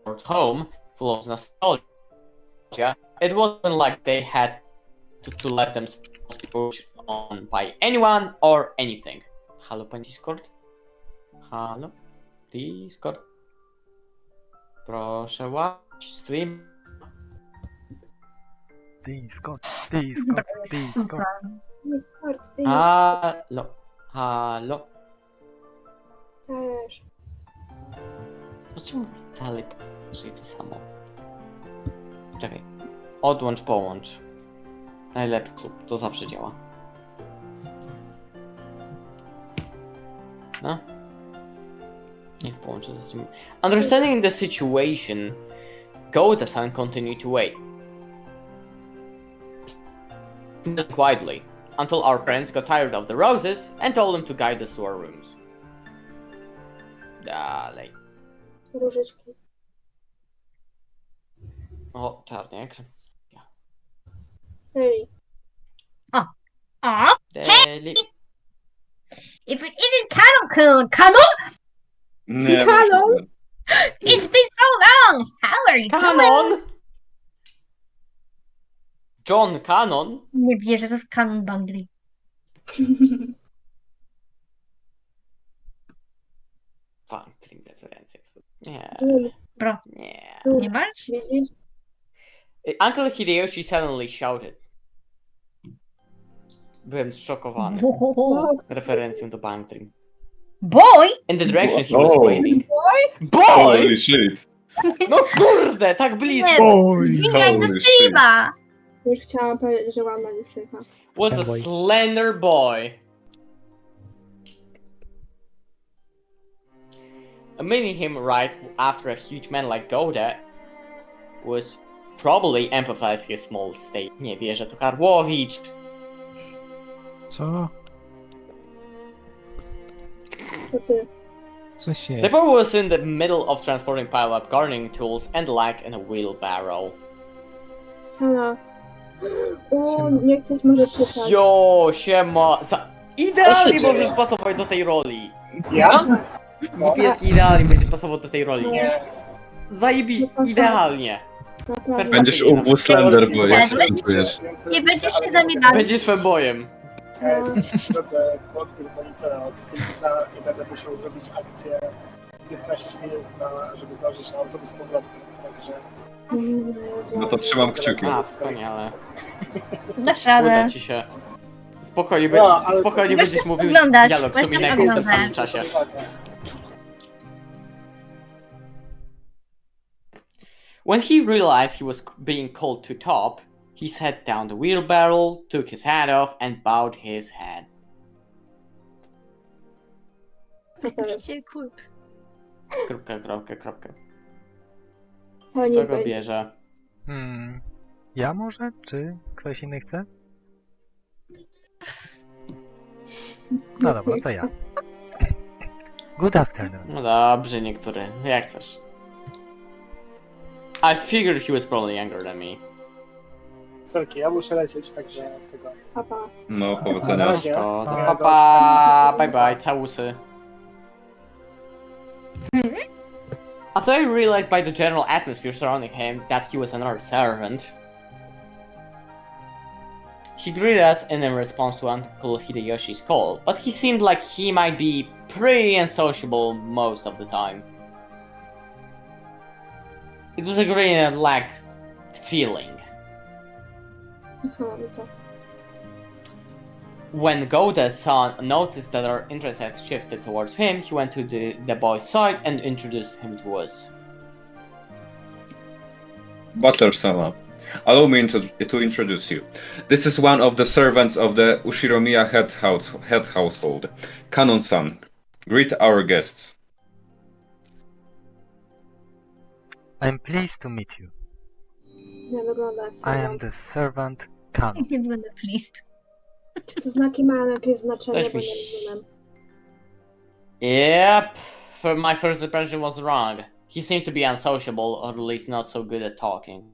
Lord's home, full of nostalgia, it wasn't like they had to let themselves be pushed on by anyone or anything. Halo, pan Discord? Halo? Discord? Proszę watch stream. Discord. Discord, Halo? Halo? też. Dlaczego dalej poszli to samo? Czekaj. Odłącz, połącz. Najlepszy sposób, to zawsze działa. No. Niech połączę ze streamem. Understanding the situation, Goda-san continued to wait. Quietly, until our friends got tired of the roses and told them to guide us to our rooms. Dalej. Różyczki. O, czarny ekran. Ej, Aw, Deli. if it isn't Canon-kun! Canon? Nie, Kanon? It's been so long! How are you doing? Kanon! John Kanon? Nie wierzę, to jest Canon Bangry. Fantrim referencje. Nie, Bro, nie. nie masz? widzisz? Uncle Hideyoshi suddenly shouted. Byłem zszokowany Wow, referencją do Bangtrim. Boy? In the direction he was Oh. waving. Boy! Holy shit. No kurde, tak blisko! Zmieniaj do Holy streama! już chciałam powiedzieć, że ładna dziewczynka. Was a Boy. slender boy. Meeting him right after a huge man like Goda was probably empathize his small state. Nie wierzę, to Karłowicz. Co? To ty. Co się... The boy was in the middle of transporting pile-up gardening tools and like in a wheelbarrow. Hanna. O, Siema. niech ktoś może czytać. Jo, siema. Idealnie Co się możesz dzieje? pasować do tej roli. Ja? Niebieski idealnie będziesz pasował do tej roli. Nie. Zajebi, idealnie. Naprawdę. Będziesz UW Slender, bo jak się Będziesz- czujesz. Nie będziesz się za mnie bawić. Będziesz fanboyem. Ja jestem w drodze po odbiór monitora od Klipsa i będę musiał zrobić akcję 15 minut, żeby zdążyć na autobus powrotny. Także Jezu. No to trzymam kciuki. A, wspaniale. Dasz Uda radę. ci się. Spokojnie, No, ale- spokojnie Weź będziesz to mówił oglądać, dialog z weź to Umineko w tym oglądać. samym czasie. When he realized he was being called to top, he set down the wheelbarrow, took his hat off, and bowed his head. Co to jest? Kropka, kropka, kropka. To nie Kto go będzie. bierze? Ja może? Czy ktoś inny chce? No dobra, to ja. Good afternoon. No dobrze, niektóry. Jak chcesz. I figured he was probably younger than me. sorki, ja muszę lecieć, także tego. Papa. No, Na powodzenia. razie. To Ja pa go pa, bye bye, całusy. After I realized by the general atmosphere surrounding him that he was another servant, he greeted us in response to Uncle Hideyoshi's call, but he seemed like he might be pretty unsociable most of the time. It was a green and lacked feeling. Niesamowite. When Goda-san noticed that our interest had shifted towards him, he went to the boy's side and introduced him to us. Butler-sama, allow me to introduce you. This is one of the servants of the Ushiromiya head household, Kanon-san. Greet our guests. I'm pleased to meet you. Nie wygląda jak I sama. am the servant Kanon. Nie będę pleased. Czy te znaki mają jakieś znaczenie, Coś bo mi nie się- rozumiem. Yep, my first impression was wrong. He seemed to be unsociable, or at least not so good at talking.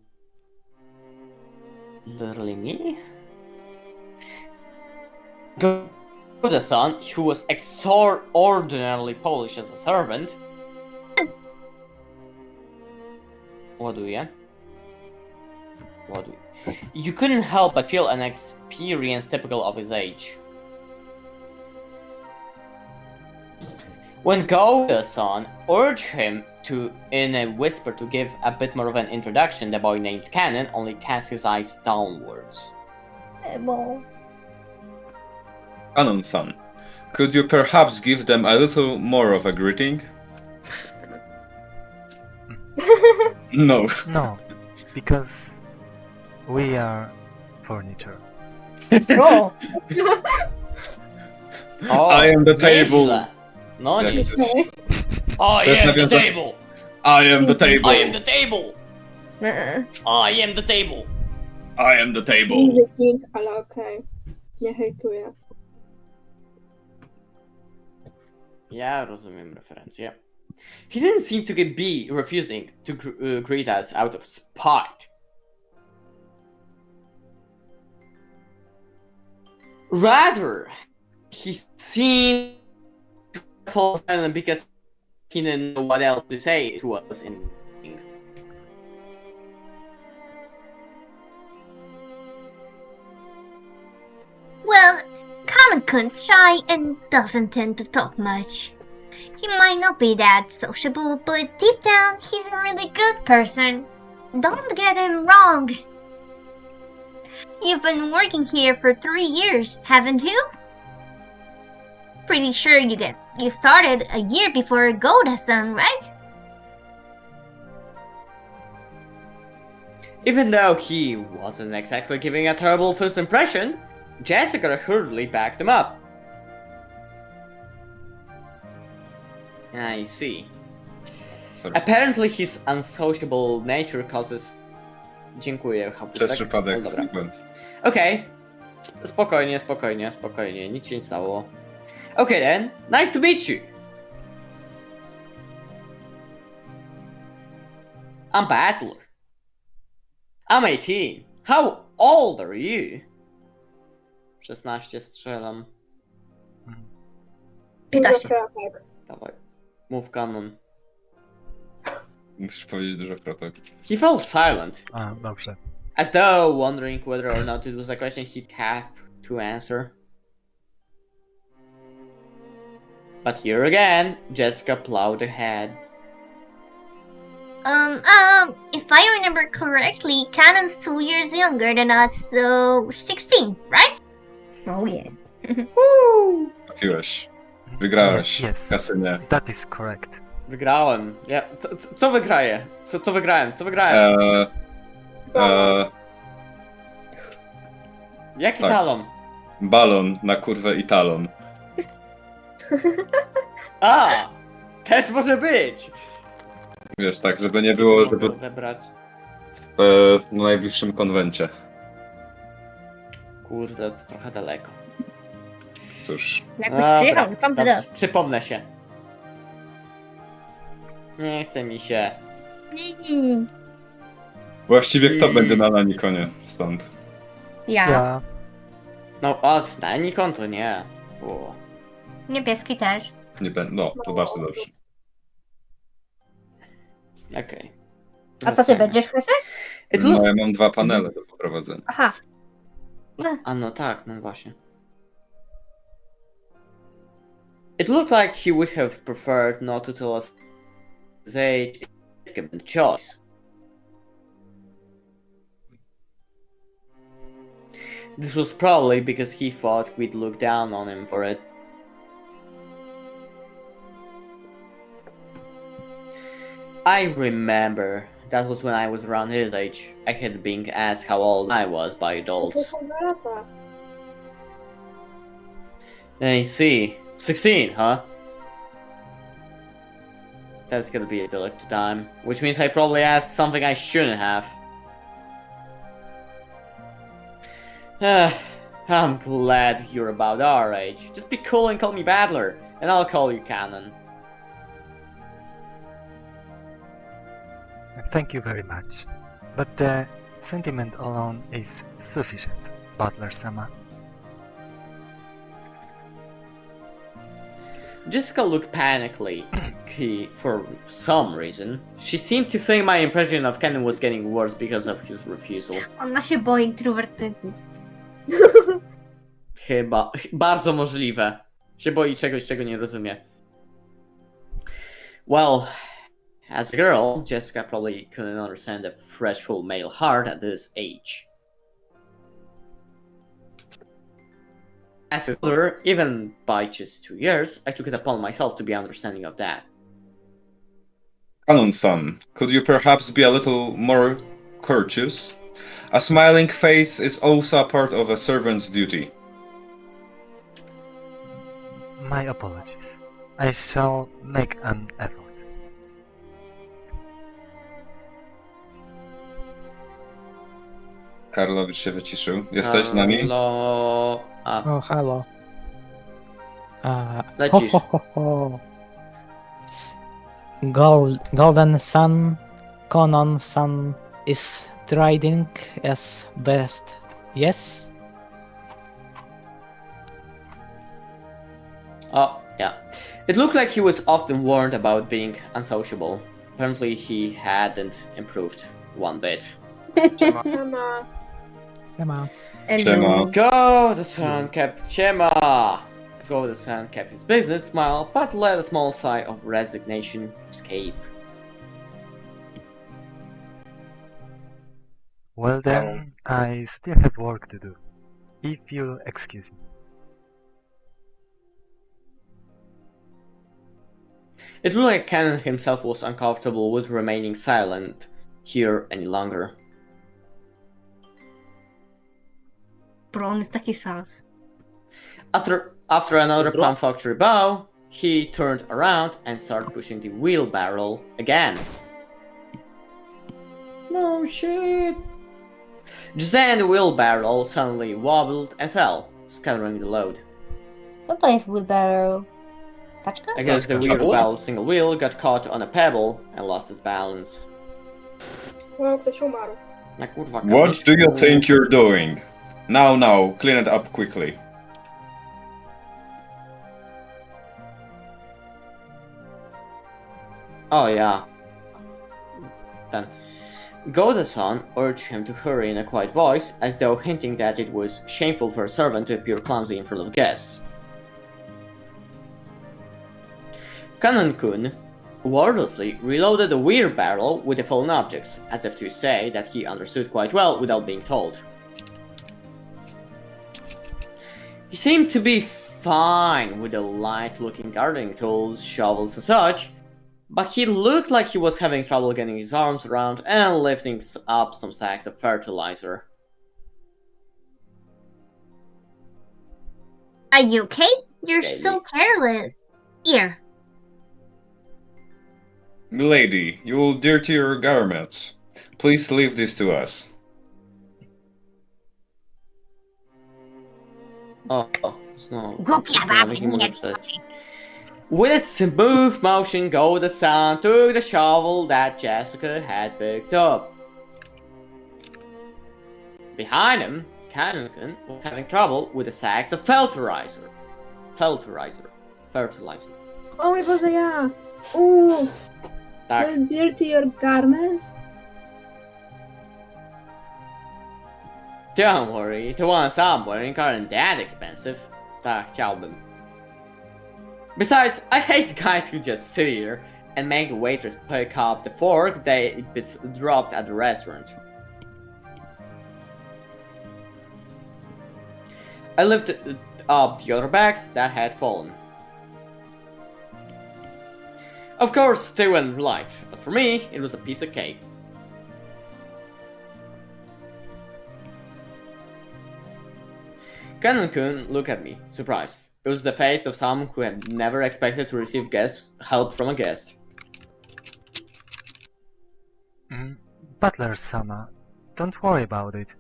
Literally me? Goda-san, who was extraordinarily Polish as a servant, ładuje. You couldn't help but feel an experience typical of his age. When Goda-san urged him to, in a whisper, to give a bit more of an introduction, the boy named Cannon only cast his eyes downwards. Bo... Kanon-san, could you perhaps give them a little more of a greeting? No. No, because we are furniture. O! O, I am the table. nieźle. No Jak nie. chcesz. I There's am the nothing- table! I am the table. I am the table! I am the table! I am the table. King the King, ale okej. Nie hejtuję. Ja rozumiem referencję. He didn't seem to be refusing to greet us out of spite. Rather, he seemed to fall silent because he didn't know what else to say to us in English. Well, Comic-Con's shy and doesn't tend to talk much. He might not be that sociable, but deep down, he's a really good person. Don't get him wrong. You've been working here for 3 years, haven't you? Pretty sure you started a year before Gold-san, right? Even though he wasn't exactly giving a terrible first impression, Jessica hurriedly backed him up. I see. Sorry. Apparently his unsociable nature causes... Dziękuję, Przez Hapusek. przypadek Dobra. znikłem. Okej. Spokojnie, nic się nie stało. Okay then, nice to meet you. I'm Battler. I'm 18. How old are you? 16 strzelam. Pyta Dużo się. kropek. Dawaj. Mów kanon. Musisz powiedzieć dużo kropek. He fell silent, A, dobrze. as though wondering whether or not it was a question he'd have to answer. But here again, Jessica plowed ahead. If I remember correctly, Cannon's 2 years younger than us, so 16, right? Oh yeah. Trafiłeś. Wygrałeś. Yes. Kasynie. That is correct. Wygrałem. Ja, co wygraję? Co wygrałem? Co wygrałem? Jaki tak. talon? Balon na kurwę i talon. A! Też może być! Wiesz, tak, żeby nie było, żeby Odebrać. na najbliższym konwencie. Kurde, to trochę daleko. Cóż. Jakoś przyjechał, dobrze, przypomnę się. Nie chce mi się. Właściwie kto będzie na Nikonie stąd? Ja. No, na Nikon to nie. O. Niebieski też. Nie będę. No, to bardzo dobrze. Okej. A co ty będziesz, Krzysiek? No, ja mam 2 panele do poprowadzenia. Aha. A no tak, no właśnie. It looked like he would have preferred not to tell us his age if given the choice. This was probably because he thought we'd look down on him for it. I remember that was when I was around his age. I had been asked how old I was by adults. To są 2 lata. I see. 16, huh? That's gonna be a delicate time. Which means I probably asked something I shouldn't have. I'm glad you're about our age. Just be cool and call me Battler, and I'll call you Cannon. Thank you very much. But the sentiment alone is sufficient, Butler-sama. Jessica looked panically for some reason. She seemed to think my impression of Cannon was getting worse because of his refusal. Ona się boi introwertyków. Chyba. Bardzo możliwe. Się boi czegoś, czego nie rozumie. Well, as a girl, Jessica probably couldn't understand the fresh, full male heart at this age. As a mother, even by just 2 years, I took it upon myself to be understanding of that. Canon-san, could you perhaps be a little more courteous? A smiling face is also a part of a servant's duty. My apologies. I shall make an effort. Karlowicz się wyciszył. Jesteś z nami? Karlo... A, Oh, hello. lecisz. Ho. Golden Sun, Conan Sun is trading as best. Yes? Oh, yeah. It looked like he was often warned about being unsociable. Apparently he hadn't improved one bit. Mama. Come on. Siema. Go the Sun kept Shema. Go the Sun kept his business smile, but let a small sigh of resignation escape. Well then, I still have work to do. If you'll excuse me. It looked like Canon himself was uncomfortable with remaining silent here any longer. Bro, on jest taki sas. After another Palm Factory bow, he turned around and started pushing the wheelbarrow again. No shit. Just then the wheelbarrow suddenly wobbled and fell, scattering the load. Co to jest wheelbarrow? Paczka? I guess the wheelbarrow's single wheel got caught on a pebble and lost its balance. O, ktoś umarł. Na kurwa, What do you think you're doing? Now, clean it up quickly. Oh yeah. Then Goda-san urged him to hurry in a quiet voice, as though hinting that it was shameful for a servant to appear clumsy in front of guests. Kanon-kun wordlessly reloaded the wheelbarrow with the fallen objects, as if to say that he understood quite well without being told. He seemed to be fine with the light-looking gardening tools, shovels and such, but he looked like he was having trouble getting his arms around and lifting up some sacks of fertilizer. Are you okay? You're Baby. so careless. Here. Milady, you will dirty your garments. Please leave this to us. Oh, no. Głupia baba, nie. With a smooth motion, Goda-san took the shovel that Jessica had picked up. Behind him, Kanon-kun was having trouble with the sacks of fertilizer. Fertilizer. O mój Boże, ja! Tak. You'll dirty your garments? Don't worry, the ones I'm wearing aren't that expensive. Tak, chciałbym. Besides, I hate guys who just sit here and make the waitress pick up the fork they dropped at the restaurant. I lifted up the other bags that had fallen. Of course, they went light, but for me, it was a piece of cake. Kanon-kun looked at me, surprised. It was the face of someone who had never expected to receive help from a guest. Butler-sama, don't worry about it.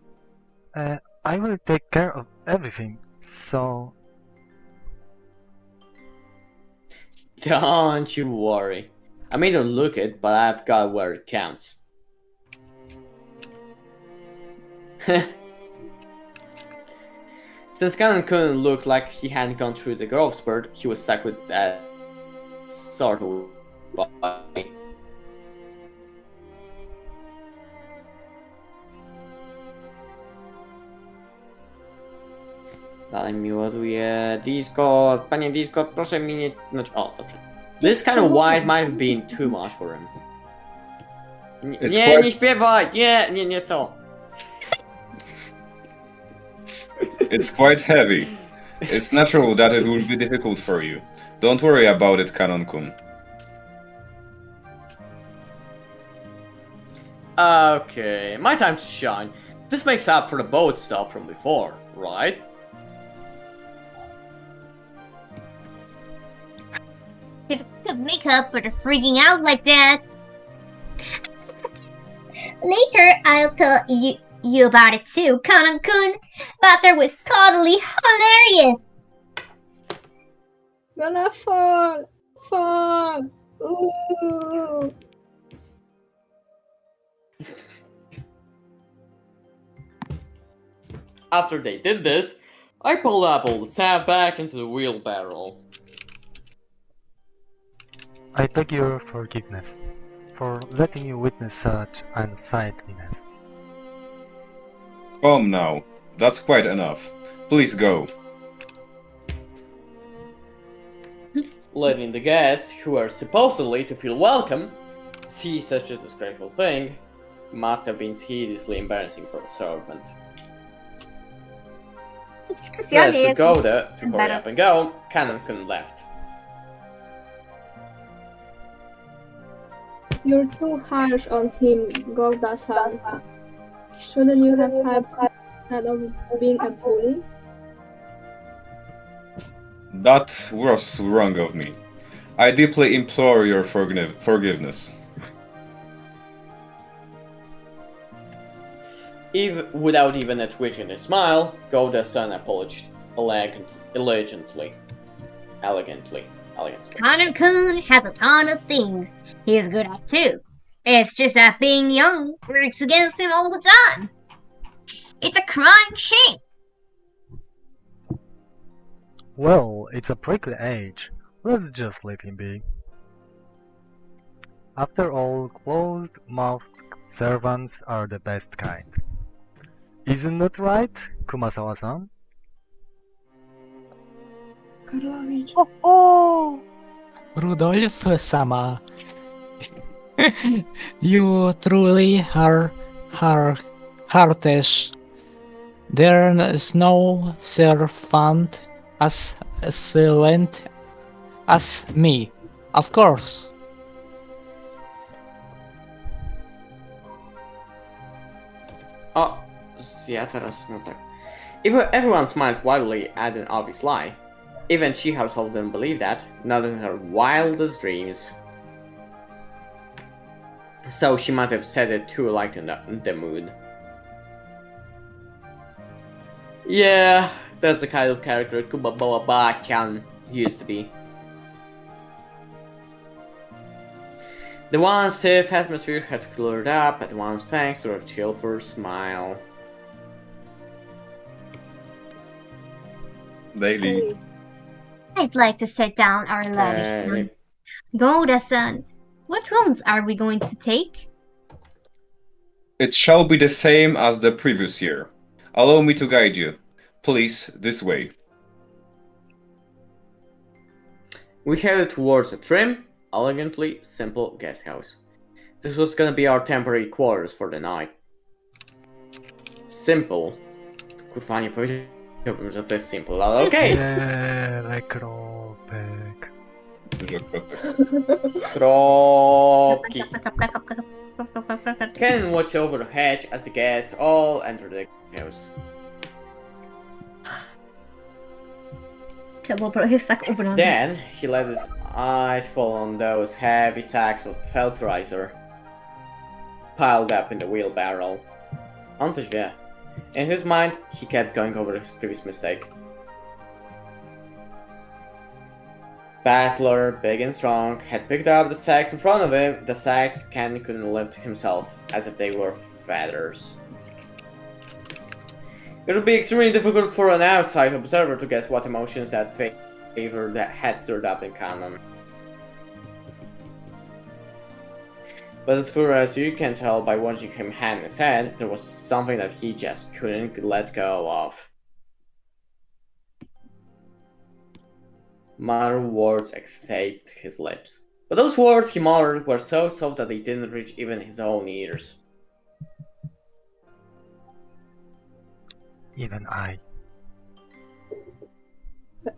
I will take care of everything, so... Don't you worry. I may not look it, but I've got where it counts. Since Kanon-kun looked like he hadn't gone through the growth spurt, he was stuck with that sort of body. Dalej mi ładuje Discord. Panie Discord, proszę mi nie... Znaczy, o, dobrze. This kind of white might have been too much for him. Nie śpiewaj! Nie to. It's quite heavy. It's natural that it will be difficult for you. Don't worry about it, Kanon-kun. Okay, my time to shine. This makes up for the boat stuff from before, right? It could make up for the freaking out like that. Later, I'll tell you about it too, Kanan-kun. Butler was totally hilarious. Gonna fall! Fall! Ooh! After they did this, I pulled up all the staff back into the wheelbarrow. I beg your forgiveness for letting you witness such unsightliness. Come now. That's quite enough. Please go. Letting the guests, who are supposedly to feel welcome, see such a disgraceful thing must have been hideously embarrassing for a servant. Dressed to go there, to hurry up and go, Kanan-kun left. You're too harsh on him, Gouda-san. Shouldn't you have had instead of being a bully? That was wrong of me. I deeply implore your forgiveness. Without even a twitch in his smile, Gouda-san apologized elegantly. Kanan-kun has a ton of things he's good at too. It's just that being young works against him all the time. It's a crying shame. Well, it's a prickly age. Let's just leave him be. After all, closed-mouthed servants are the best kind. Isn't that right, Kumasawa-san? Karlovich. Oh, Rudolph-sama. You truly are heartish. There is no servant as excellent as me, of course. O, ja teraz, no tak. Everyone smiled wildly at an obvious lie. Even she herself didn't believe that, not in her wildest dreams. So she might have said it to lighten the mood. Yeah, that's the kind of character Kumabawa-chan used to be. The once stiff atmosphere had cleared up at once thanks to her cheerful smile. Daily. I'd like to set down our letters now. Gouda-san, what rooms are we going to take? It shall be the same as the previous year. Allow me to guide you. Please, this way. We headed towards a trim, elegantly simple guest house. This was gonna be our temporary quarters for the night. Simple. Kurwa, nie powiedziałbym, że to jest simple, ale okej. Wiele kropek. Dużo kropek. Kropki. Ken watched over the hedge as the guests all entered the house. Then he let his eyes fall on those heavy sacks of fertilizer piled up in the wheelbarrow. On coś wie. In his mind, he kept going over his previous mistake. Battler, big and strong, had picked up the sacks in front of him. The sacks Ken couldn't lift himself, as if they were feathers. It would be extremely difficult for an outside observer to guess what emotions that favor that had stirred up in Kanan. But as far as you can tell by watching him hang his head, there was something that he just couldn't let go of. Muttered words escaped his lips. But those words he muttered were so soft that they didn't reach even his own ears. Even I.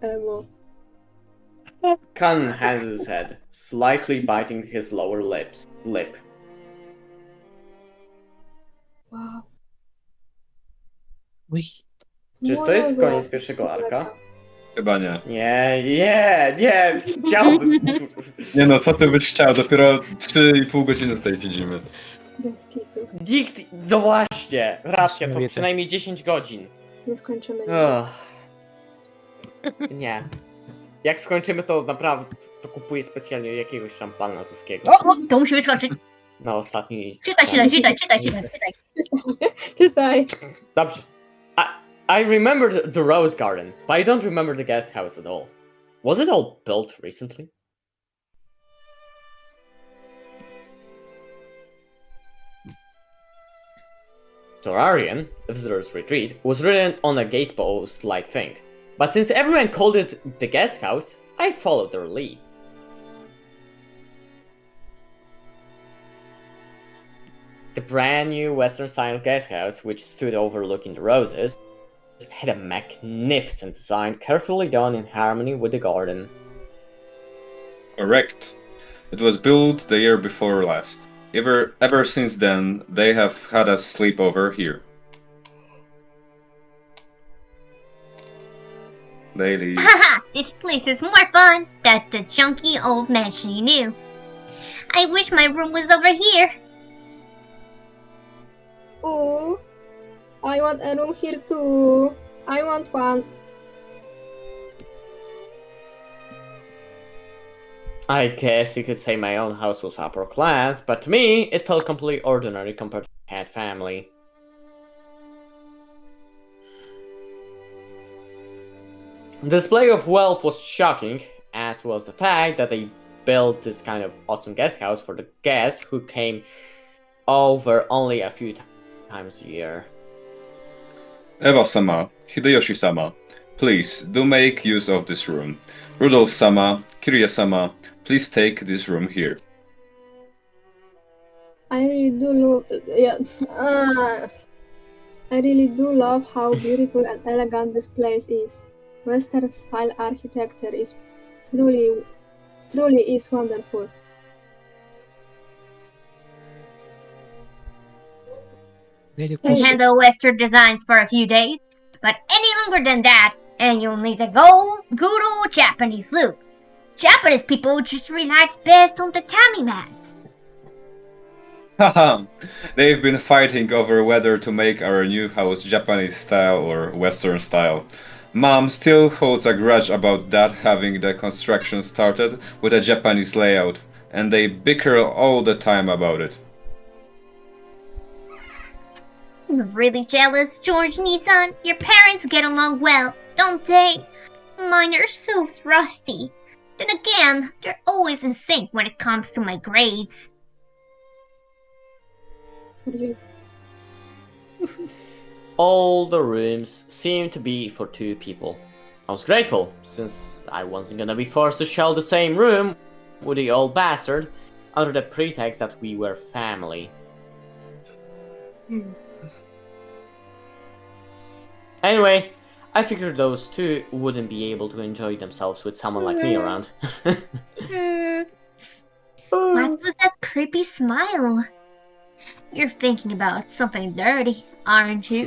Emo. Kanan has his head, slightly biting his lower lip. Wow. We Czy to jest koniec pierwszego arka? Chyba nie. Nie, chciałbym. Nie no, co ty byś chciał? Dopiero 3,5 godziny tutaj siedzimy. Bez kitu. Nikt... No właśnie, racja, to Niesamowite. przynajmniej 10 godzin. Nie skończymy. Ugh. Nie. Jak skończymy, to naprawdę to kupuję specjalnie jakiegoś szampana ruskiego. O, to musi wyskoczyć. Na ostatni... Czytaj. Czytaj. Dobrze. I remember the Rose Garden, but I don't remember the guest house at all. Was it all built recently? Terrarian, Visitor's Retreat, was written on a gaze post-like thing. But since everyone called it the guest house, I followed their lead. The brand new Western-style guest house, which stood overlooking the roses, had a magnificent design carefully done in harmony with the garden. Correct. It was built the year before last. Ever since then, they have had us sleep over here. Daily. Haha, this place is more fun than the junky old mansion you knew. I wish my room was over here. Ooh, I want a room here too. I want one. I guess you could say my own house was upper class, but to me, it felt completely ordinary compared to my cat family. The display of wealth was shocking, as was the fact that they built this kind of awesome guest house for the guests who came over only a few times a year. Eva-sama, Hideyoshi-sama, please do make use of this room. Rudolph-sama, Kirya-sama, please take this room here. I really do love. I really do love how beautiful and elegant this place is. Western style architecture is truly is wonderful. Daily Can Hey. handle Western designs for a few days, but any longer than that, and you'll need a good old Japanese look. Japanese people just relax best on tatami mats. Haha! They've been fighting over whether to make our new house Japanese style or Western style. Mom still holds a grudge about that, having the construction started with a Japanese layout, and they bicker all the time about it. I'm really jealous, George Nissan. Your parents get along well, don't they? Mine are so frosty. Then again, they're always in sync when it comes to my grades. For you. All the rooms seemed to be for 2 people. I was grateful, since I wasn't gonna be forced to share the same room with the old bastard under the pretext that we were family. Anyway, I figured those 2 wouldn't be able to enjoy themselves with someone like me around. What was that creepy smile? You're thinking about something dirty, aren't you?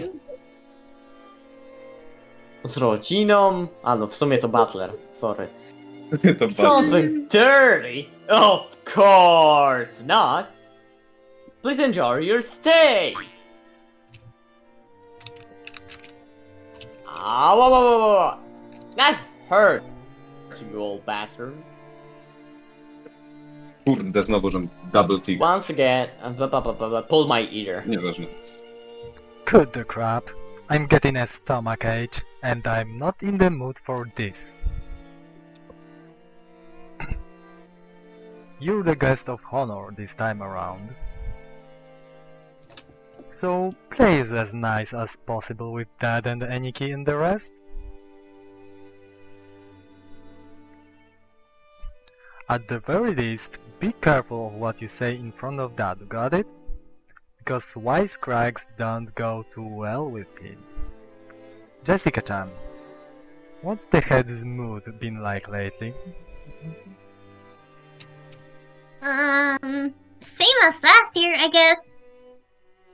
Z rodziną? A no, w sumie to Butler, sorry. To Something dirty? Of course not! Please enjoy your stay! Ah, whoa. That hurt, you old bastard. Kurde, znowu, że double T. Once again, pull my ear. Nieważne. Cut the crap. I'm getting a stomachache, and I'm not in the mood for this. You're the guest of honor this time around. So play it as nice as possible with Dad and Aniki and the rest. At the very least, be careful of what you say in front of Dad, got it? Because wisecracks don't go too well with him. Jessica-chan, what's the head's mood been like lately? Same as last year, I guess.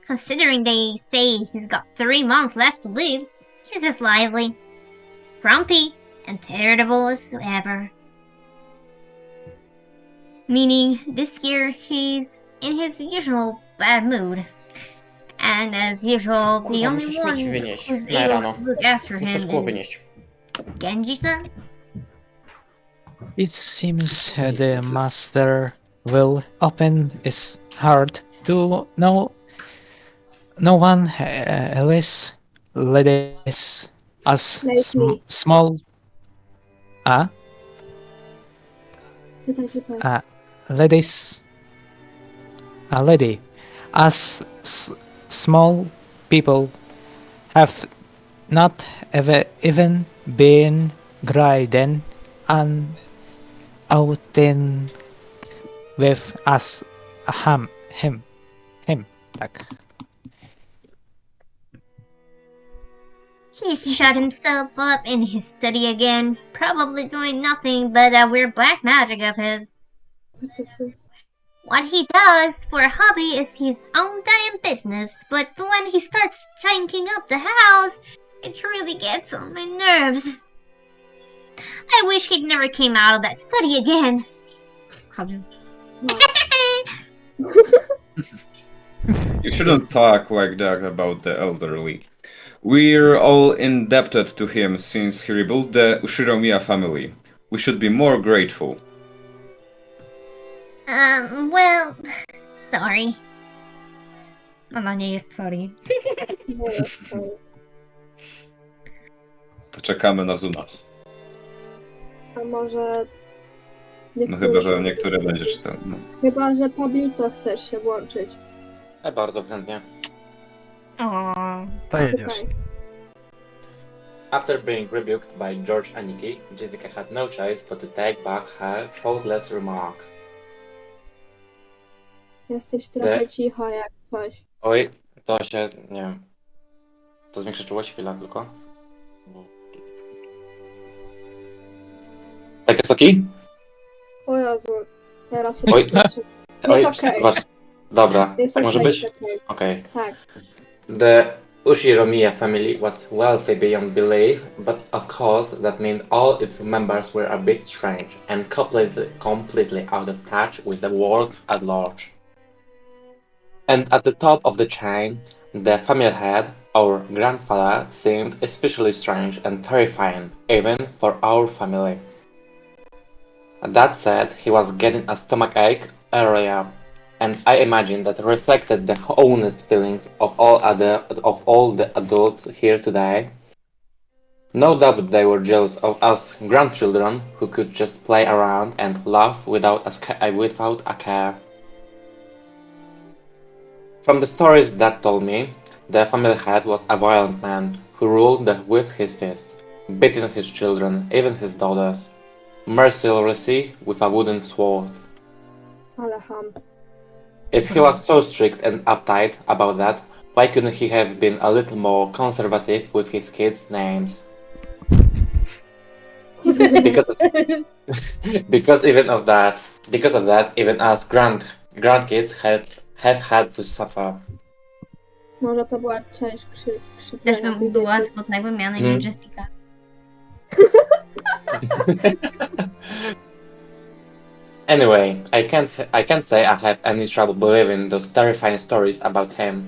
Considering they say he's got 3 months left to live, he's just lively, grumpy, and irritable as ever. Meaning, this year he's in his usual bad mood. And as usual, the Kurwa, only muszę one śmieci wynieść. who's Na able rano. to look after Muszę him szkło is wynieść. Genji-san? It seems the master will open his heart to no one else. Ladies as Like me. small. Ah, Pytaj. ladies. A lady as small people have not ever even been graded and outing with us him tak. He's shut himself up in his study again, probably doing nothing but that weird black magic of his. What the fuck? What he does for a hobby is his own damn business, but when he starts cranking up the house, it really gets on my nerves. I wish he'd never came out of that study again. No. You shouldn't talk like that about the elderly. We're all indebted to him since he rebuilt the Ushiromiya family. We should be more grateful. Well, sorry. Ona nie jest sorry. No jest, sorry. To czekamy na Zuna. A może... No chyba, że niektóre będzie czytał. No. Chyba, że Pablito chcesz się włączyć. Ja bardzo chętnie. Aww. To jedziesz. Pytaj. After being rebuked by George Aniki, Jessica had no choice but to take back her thoughtless remark. Jesteś trochę cicho jak coś. Oj, to się... nie wiem. To zwiększę czułość chwilę tylko. Tak jest okej? O Jezu, teraz się Oj. przestraszył. Oj, Jest okej. zobacz. Dobra, Jest tak może okej, być? jest okej. Okej. Tak. The Ushiromiya family was wealthy beyond belief, but of course that meant all its members were a bit strange and completely out of touch with the world at large. And at the top of the chain, the family head, our grandfather, seemed especially strange and terrifying, even for our family. That said, he was getting a stomachache earlier, and I imagine that reflected the honest feelings of all the adults here today. No doubt they were jealous of us grandchildren who could just play around and laugh without a care. From the stories that told me, the family head was a violent man who ruled with his fists, beating his children, even his daughters, mercilessly with a wooden sword. Ale ham. If he was so strict and uptight about that, why couldn't he have been a little more conservative with his kids' names? Because of that, even us grandkids have had to suffer. Może to była część Też krzyczenia bym tych była dzieci. smutnego miana imię Jessica. Anyway, I can't say I have any trouble believing those terrifying stories about him.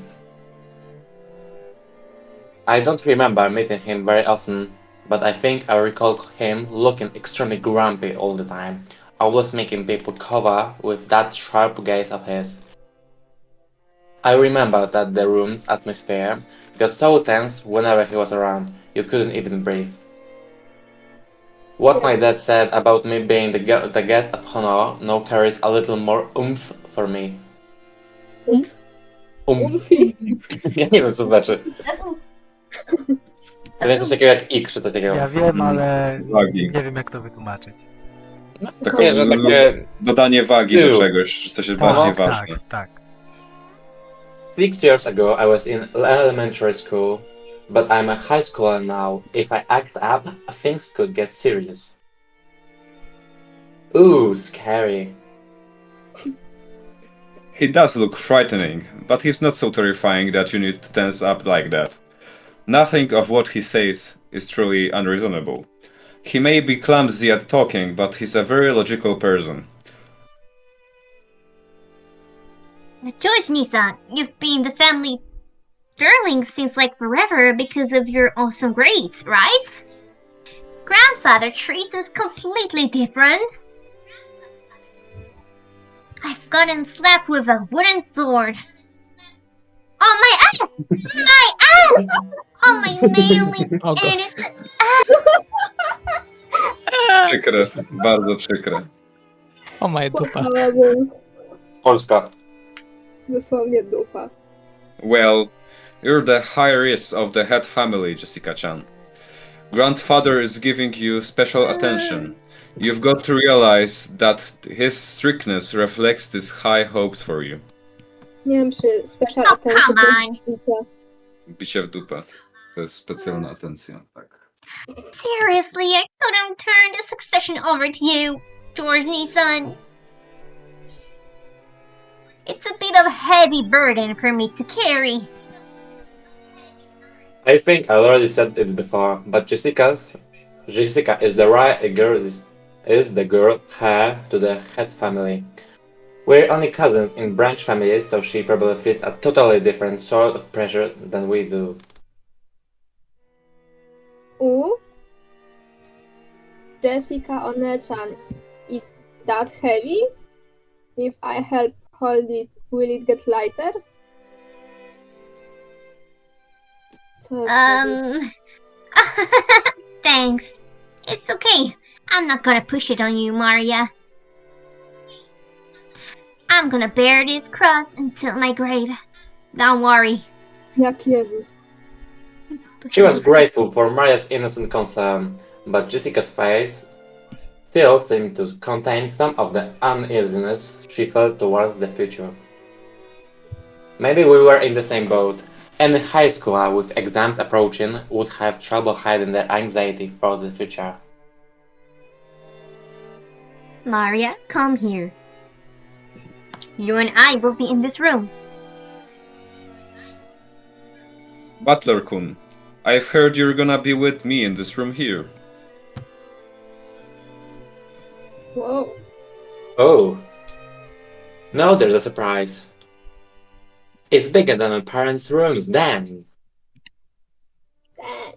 I don't remember meeting him very often, but I think I recall him looking extremely grumpy all the time, always making people cover with that sharp gaze of his. I remember that the room's atmosphere got so tense whenever he was around, you couldn't even breathe. What my dad said about me being the guest of honor now carries a little more oomph for me. Ups. Oomph. Ja nie wiem co znaczy. To wiem coś takiego jak ik czy coś takiego. Ja wiem, ale Wagi. nie wiem jak to wytłumaczyć. Takie, że takie... Dodanie wagi do Tył. czegoś, co się bardziej Tak, ważne. tak. 6 years ago I was in elementary school, but I'm a high schooler now. If I act up, things could get serious. Ooh, scary. He does look frightening, but he's not so terrifying that you need to tense up like that. Nothing of what he says is truly unreasonable. He may be clumsy at talking, but he's a very logical person. George Nissan, you've been the family darling since like forever because of your awesome grades, right? Grandfather treats us completely different. I've gotten slapped with a wooden sword. On my ass! My ass! On my naily Oh god. innocent ass! Przykre, bardzo przykre. O moja dupa. Płakałabym. Polska. Dosłownie dupa. Well, you're the heiress of the head family, Jessica-chan. Grandfather is giving you special attention. You've got to realize that his strictness reflects his high hopes for you. Nie wiem, czy special Oh, attention come to on. jest Bicie w dupę. To jest specjalna atencja, tak. Seriously, I couldn't turn the succession over to you, George Nissan. It's a bit of a heavy burden for me to carry. I think I already said it before, but Jessica is the right girl is the girl heir to the head family. We're only cousins in branch families, so she probably feels a totally different sort of pressure than we do. Jessica One-chan, is that heavy? If I help hold it, will it get lighter? Co jest heavy? Thanks. It's okay. I'm not gonna push it on you, Maria. I'm gonna bear this cross until my grave. Don't worry. Jak Jezus. She was grateful for Maria's innocent concern, but Jessica's face still seemed to contain some of the uneasiness she felt towards the future. Maybe we were in the same boat. Any high schooler with exams approaching would have trouble hiding their anxiety for the future. Maria, come here. You and I will be in this room. Butler-kun, I've heard you're gonna be with me in this room here. Whoa. Oh. No, there's a surprise. It's bigger than our parents' rooms, then. Dang.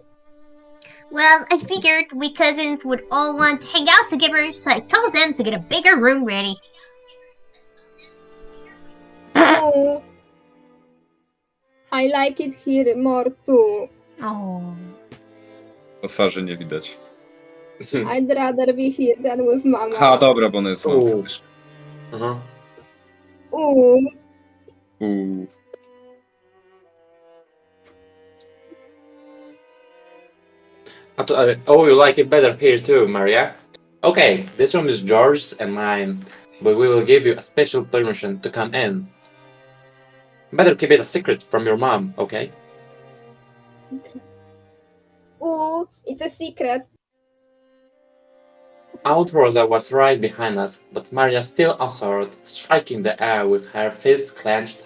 Well, I figured we cousins would all want to hang out together, so I told them to get a bigger room ready. Oh. I like it here more too. Oh. Po twarzy nie widać. I'd rather be here than with mama. Ha, dobra, bo ona jest U. małpa. Uh-huh. Uuu. Oh, you like it better here too, Maria? Okay, this room is George's and mine, but we will give you a special permission to come in. Better keep it a secret from your mom, okay? Secret. It's a secret. Aunt Rosa was right behind us, but Maria still answered, striking the air with her fists clenched.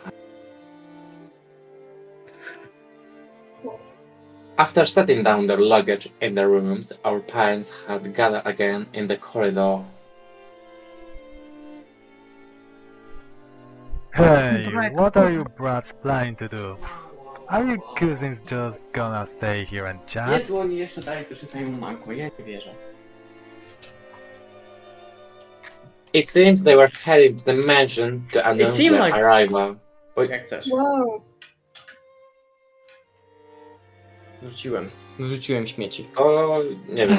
After setting down their luggage in the rooms, our parents had gathered again in the corridor. Hey, what are you brats planning to do? Are you cousins just gonna stay here and chat? Jezu, oni jeszcze dalej to czytają manko, ja nie wierzę. It seems they were heading to the mansion to announce seemed their like- arrival. Jak chcesz. Wow. Wrzuciłem śmieci. O, nie wiem.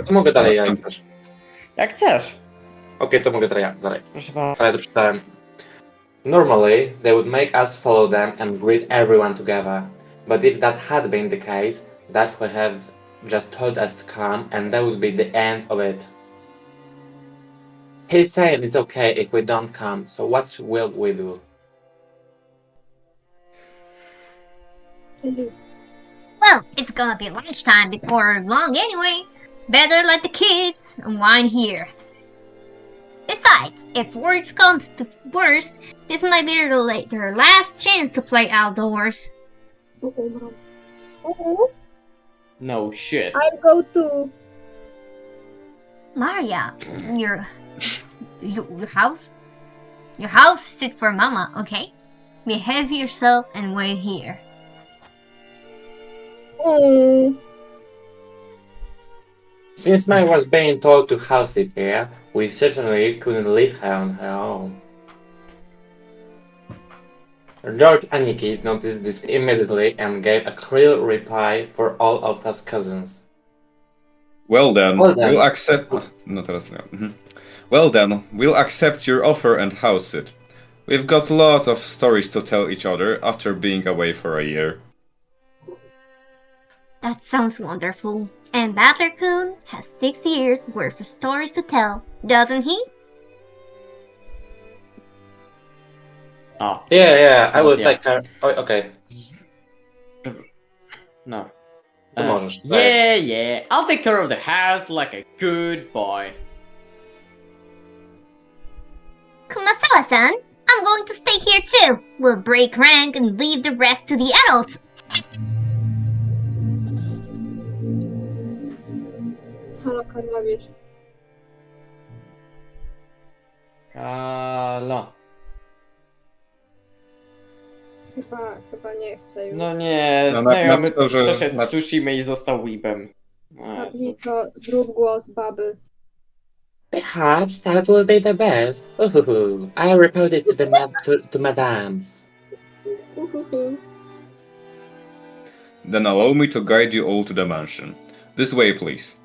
To mogę dalej, jak chcesz. Jak chcesz. Okej, to mogę dalej. Proszę bardzo. Ale to przeczytałem. Normally, they would make us follow them and greet everyone together. But if that had been the case, that would have just told us to come and that would be the end of it. He's saying it's okay if we don't come, so what will we do? Well, it's gonna be lunchtime before long anyway. Better let the kids unwind here. Besides, if worst comes to worst, this might be their last chance to play outdoors. No shit. I'll go too. Maria, your house? Your house is sit for Mama, okay? Behave yourself and wait here. Oh, Since Mary was being told to house it here, we certainly couldn't leave her on her own. George and Nikki noticed this immediately and gave a clear reply for all of us cousins. Well then, Well then. we'll accept... No, teraz nie. Well then, we'll accept your offer and house it. We've got lots of stories to tell each other after being away for a year. That sounds wonderful. And Butler-kun has 6 years worth of stories to tell, doesn't he? Oh, Yeah, I will Yeah. take her. Oh, okay. no. To możesz. Yeah, I'll take care of the house like a good boy. Kumasawa-san, I'm going to stay here too. We'll break rank and leave the rest to the adults. halo Karlowicz. Halo. Chyba nie chcę już. No nie, No, znajomy napisał, że- przeszedł Tsushima i został weebem. Pablito, zrób głos baby. Perhaps that will be the best. I'll report it to Madame. Uhuhu. Then allow me to guide you all to the mansion. This way, please.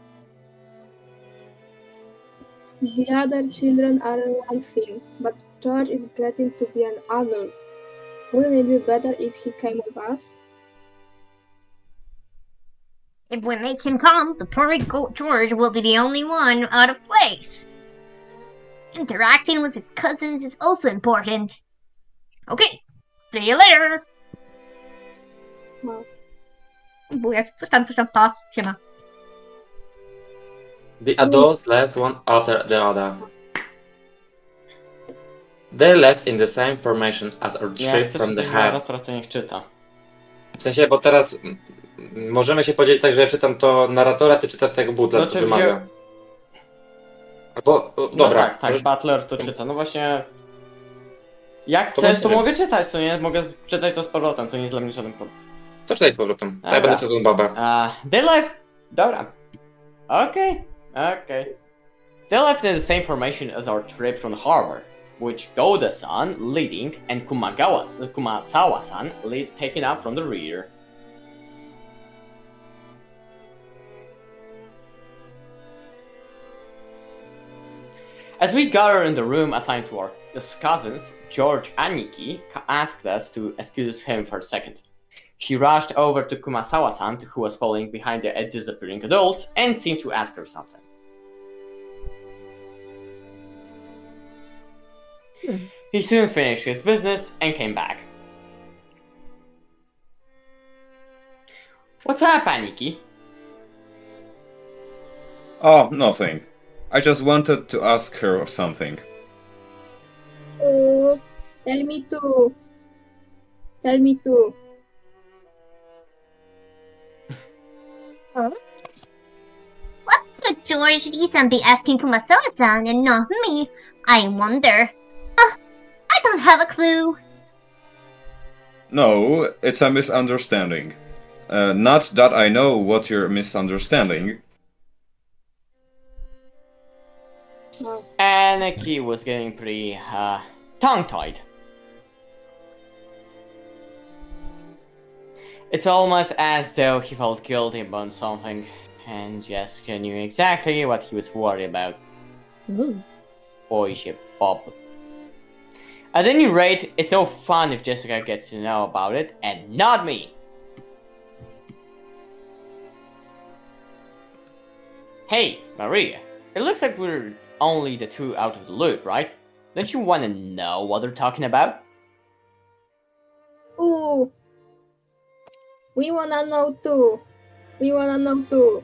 The other children are one thing, but George is getting to be an adult. Wouldn't it be better if he came with us? If we make him come, the poor George will be the only one out of place. Interacting with his cousins is also important. Okay, see you later. Wow. Bujek, coś tam, pa, siema. The adults left one after the other. They left in the same formation as our Ja trip chcę from the czytać hub. narratora, to niech czyta. W sensie, bo teraz możemy się podzielić tak, że ja czytam to narratora, ty czytasz tego butla, co Znaczy, wymawia. Albo, dobra. No tak, Butler to czyta. No właśnie... Jak To chcesz, to możemy. mogę czytać, co nie? Mogę czytać to z powrotem, to nie jest dla mnie żaden problem. To czytaj z powrotem. To ja Dobra. będę czytał babę. They left... Dobra. Okay. They left in the same formation as our trip from Harvard, which Goda-san leading and Kumasawa-san taking out from the rear. As we gather in the room assigned to our cousins, George and Nikki asked us to excuse him for a second. She rushed over to Kumasawa-san, who was following behind the disappearing adults, and seemed to ask her something. He soon finished his business and came back. What's up, Aniki? Oh, nothing. I just wanted to ask her something. Oh, tell me too. Tell me too. What could George Lee-san be asking Kumasawa-san and not me? I wonder. I don't have a clue. No, it's a misunderstanding. Not that I know what you're misunderstanding. Wow. Aniki was getting pretty tongue-tied. It's almost as though he felt guilty about something, and Jessica knew exactly what he was worried about. Ooh. Boyship Bob. At any rate, it's no fun if Jessica gets to know about it, and not me! Hey, Maria, it looks like we're only the two out of the loop, right? Don't you want to know what they're talking about? Ooh. We wanna know too. We wanna know too.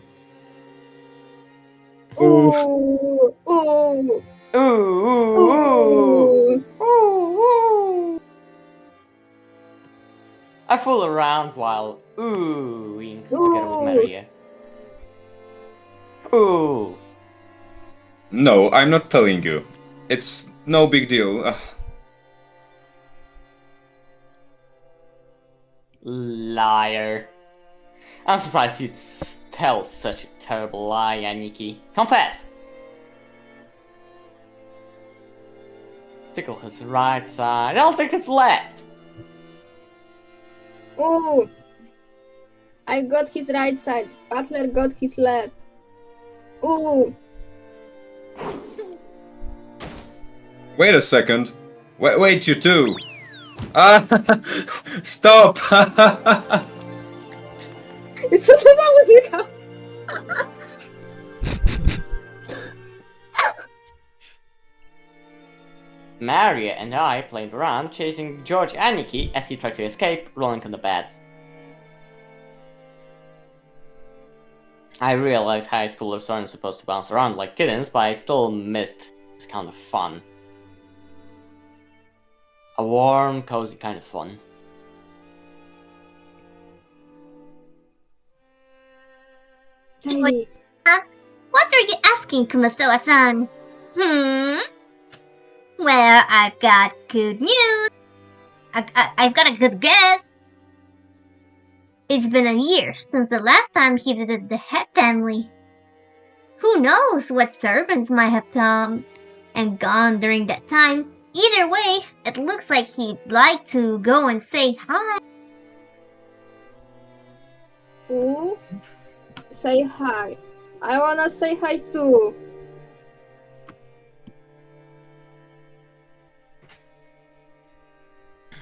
Ooh. Ooh. Ooh, ooh, ooh, Ooh. ooh, ooh. I fool around while oohing together with Maria. Ooh. No, I'm not telling you. It's no big deal. Liar. I'm surprised you'd tell such a terrible lie, Aniki. Confess! Tickle his right side, I'll take his left. Ooh! I got his right side. Butler got his left. Ooh! Wait a second. Wait, you two. Ah, stop! Co to za muzyka? Maria and I played around chasing George Aniki as he tried to escape, rolling on the bed. I realized high schoolers aren't supposed to bounce around like kittens, but I still missed this kind of fun. A warm, cozy kind of fun. Tiny. What are you asking, Kumasawa-san? Well, I've got good news. I've got a good guess. It's been a year since the last time he visited the head family. Who knows what servants might have come and gone during that time. Either way, it looks like he'd like to go and say hi. Ooh. Say hi. I wanna say hi too.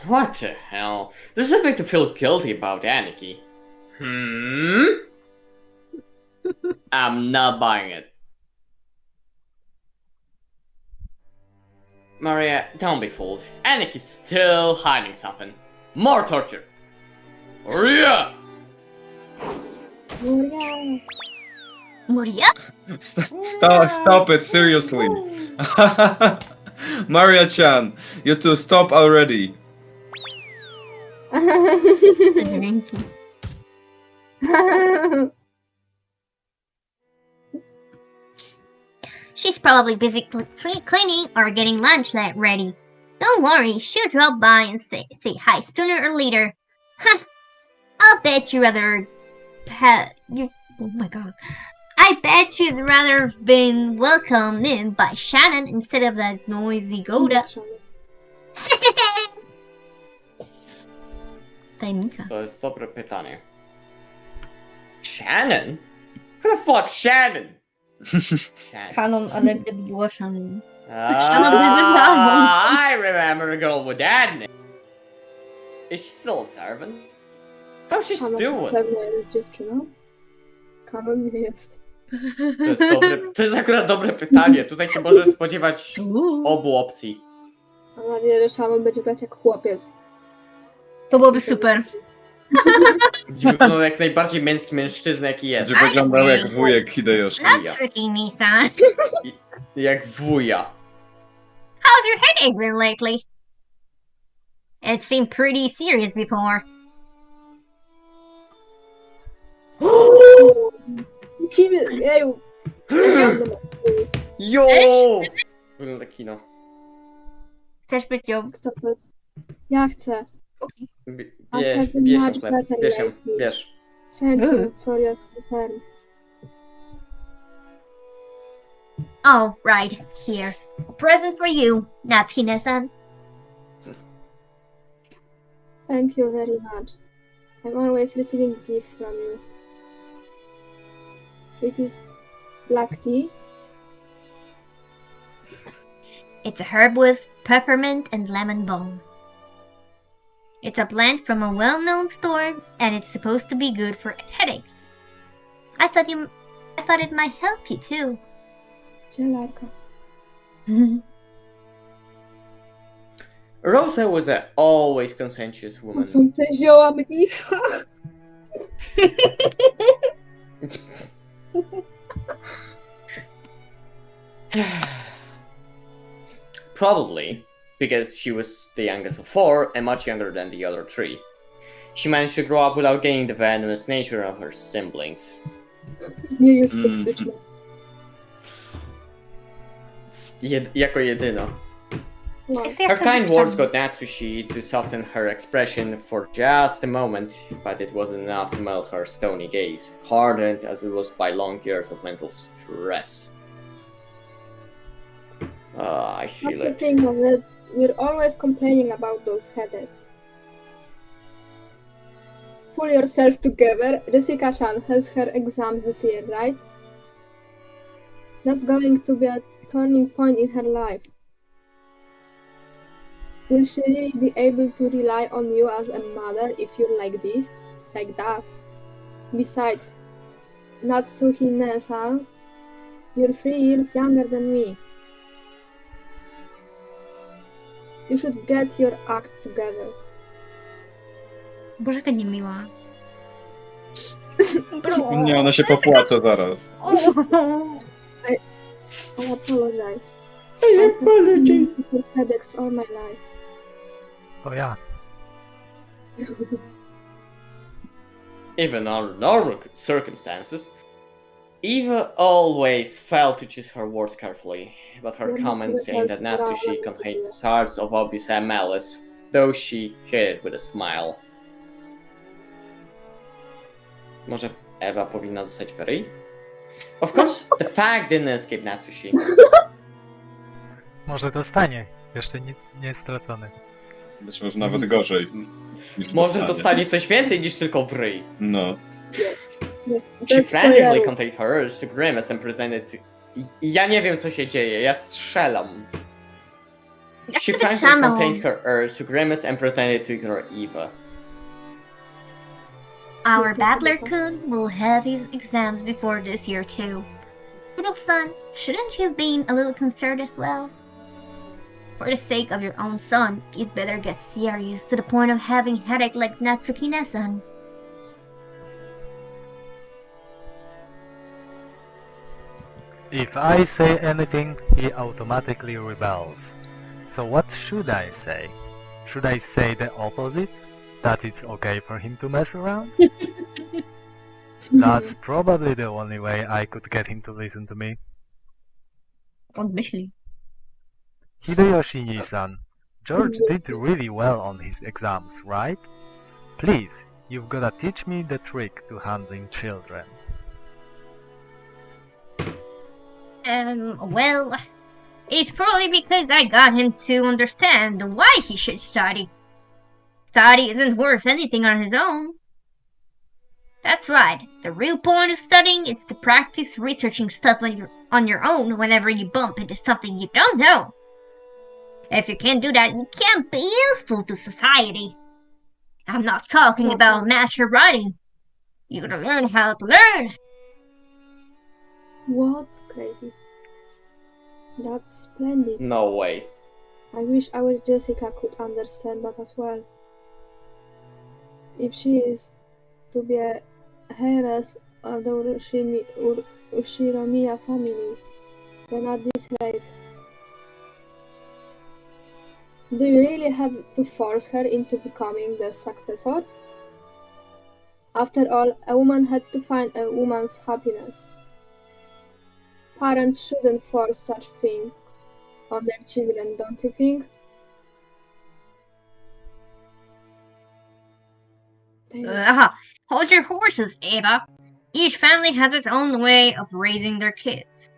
What the hell? There's nothing to feel guilty about, Aniki. I'm not buying it. Maria, don't be fooled. Aniki's still hiding something. More torture. Maria! Moria. Moria? Stop it, seriously. Maria-chan, you two stop already. She's probably busy cleaning or getting lunch ready. Don't worry, she'll drop by and say hi sooner or later. Huh. I'll bet you rather oh my god. I bet you'd rather have been welcomed in by Shannon instead of that noisy Goda. Tajemnica. To jest dobre pytanie. Shannon? Who the fuck Shannon? Shannon. Kanon, ale gdyby była Shannon. I remember a girl with that name. Is she still a servant? How's she Kanon doing? pewnie jest dziewczyną. Kanon nie jest. To jest akurat dobre pytanie. Tutaj się może spodziewać obu opcji. Mam nadzieję, że Shannon będzie grać jak chłopiec. To byłoby super. Wyglądał jak najbardziej męski mężczyzna, jaki jest. Będzie wyglądał jak wujek Hideyoshi. Not tricking me, son. Jak wuja. How's your headache been lately? It seemed pretty serious before. Musimy... Eju! Jo! Wygląda kino. Chcesz być ją? Kto to... Ja chcę. Bierz ją, chleb. Bierz. Thank you for your concern. Oh, right, here. A present for you, Natsuhine-san. Thank you very much. I'm always receiving gifts from you. It is black tea. It's a herb with peppermint and lemon balm. It's a blend from a well-known store, and it's supposed to be good for headaches. I thought it might help you too. Zielarka. Rosa was an always conscientious To woman. są te zioła mnicha. Probably because she was the youngest of four and much younger than the other three. She managed to grow up without gaining the venomous nature of her siblings. Nie jest toksyczna. Jako jedyna. What? Her kind words got Natsushi to soften her expression for just a moment, but it wasn't enough to melt her stony gaze, hardened as it was by long years of mental stress. I Not feel to it. think of it, you're always complaining about those headaches. Pull yourself together. Jessica-chan has her exams this year, right? That's going to be a turning point in her life. Will she really be able to rely on you as a mother if you're like this? Like that? Besides, Natsuhine-san, you're 3 years younger than me. You should get your act together. Boże, jaka niemiła. Nie, ona się popłacze zaraz. I apologize. I've had headaches all my life. To ja. Even under normal circumstances, Eva always failed to choose her words carefully, but her comments saying that Natsushi contained shards of obvious malice, though she hid it with a smile. Może Ewa powinna dostać w ryj? Of course, the fact didn't escape Natsushi. Może dostanie. Jeszcze nic nie jest stracone. Być może nawet gorzej. Niż Może dostanie coś więcej niż tylko w ryj. No. Yes, She bez frantically spoilerów. contained her urge to grimace and pretended to... Ja nie wiem, co się dzieje, ja strzelam. She frantically contained her urge to grimace and pretended to ignore Eva. Our battler-kun will have his exams before this year too. Little-san, shouldn't you have been a little concerned as well? For the sake of your own son, you'd better get serious to the point of having headache like Natsukine-san. If I say anything, he automatically rebels. So what should I say? Should I say the opposite? That it's okay for him to mess around? That's probably the only way I could get him to listen to me. Myśli. Hideyoshi-san, George did really well on his exams, right? Please, you've gotta teach me the trick to handling children. Well, it's probably because I got him to understand why he should study. Study isn't worth anything on his own. That's right, the real point of studying is to practice researching stuff on your own whenever you bump into something you don't know. If you can't do that, you can't be useful to society. I'm not talking about math or writing. You gotta learn how to learn. What? Crazy. That's splendid. No way. I wish our Jessica could understand that as well. If she is to be a heiress of the Ushiramiya family, then at this rate, do you really have to force her into becoming the successor? After all, a woman had to find a woman's happiness. Parents shouldn't force such things on their children, don't you think? Hold your horses, Eva. Each family has its own way of raising their kids.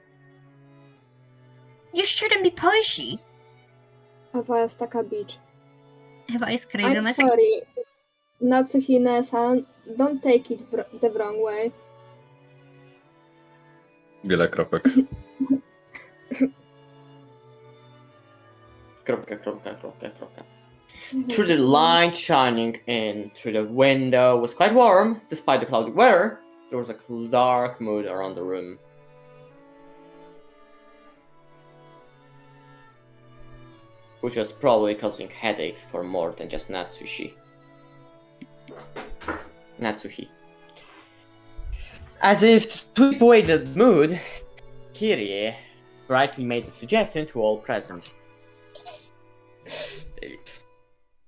You shouldn't be pushy. Ewa jest taka bitch. Ewa jest I'm crazy. sorry, Natsuhine-san, don't take it the wrong way. Wiele kropek. Kropka. Through the light shining in through the window was quite warm, despite the cloudy weather. There was a dark mood around the room. Which was probably causing headaches for more than just Natsuhi. As if to sweep away the mood, Kirie brightly made a suggestion to all present.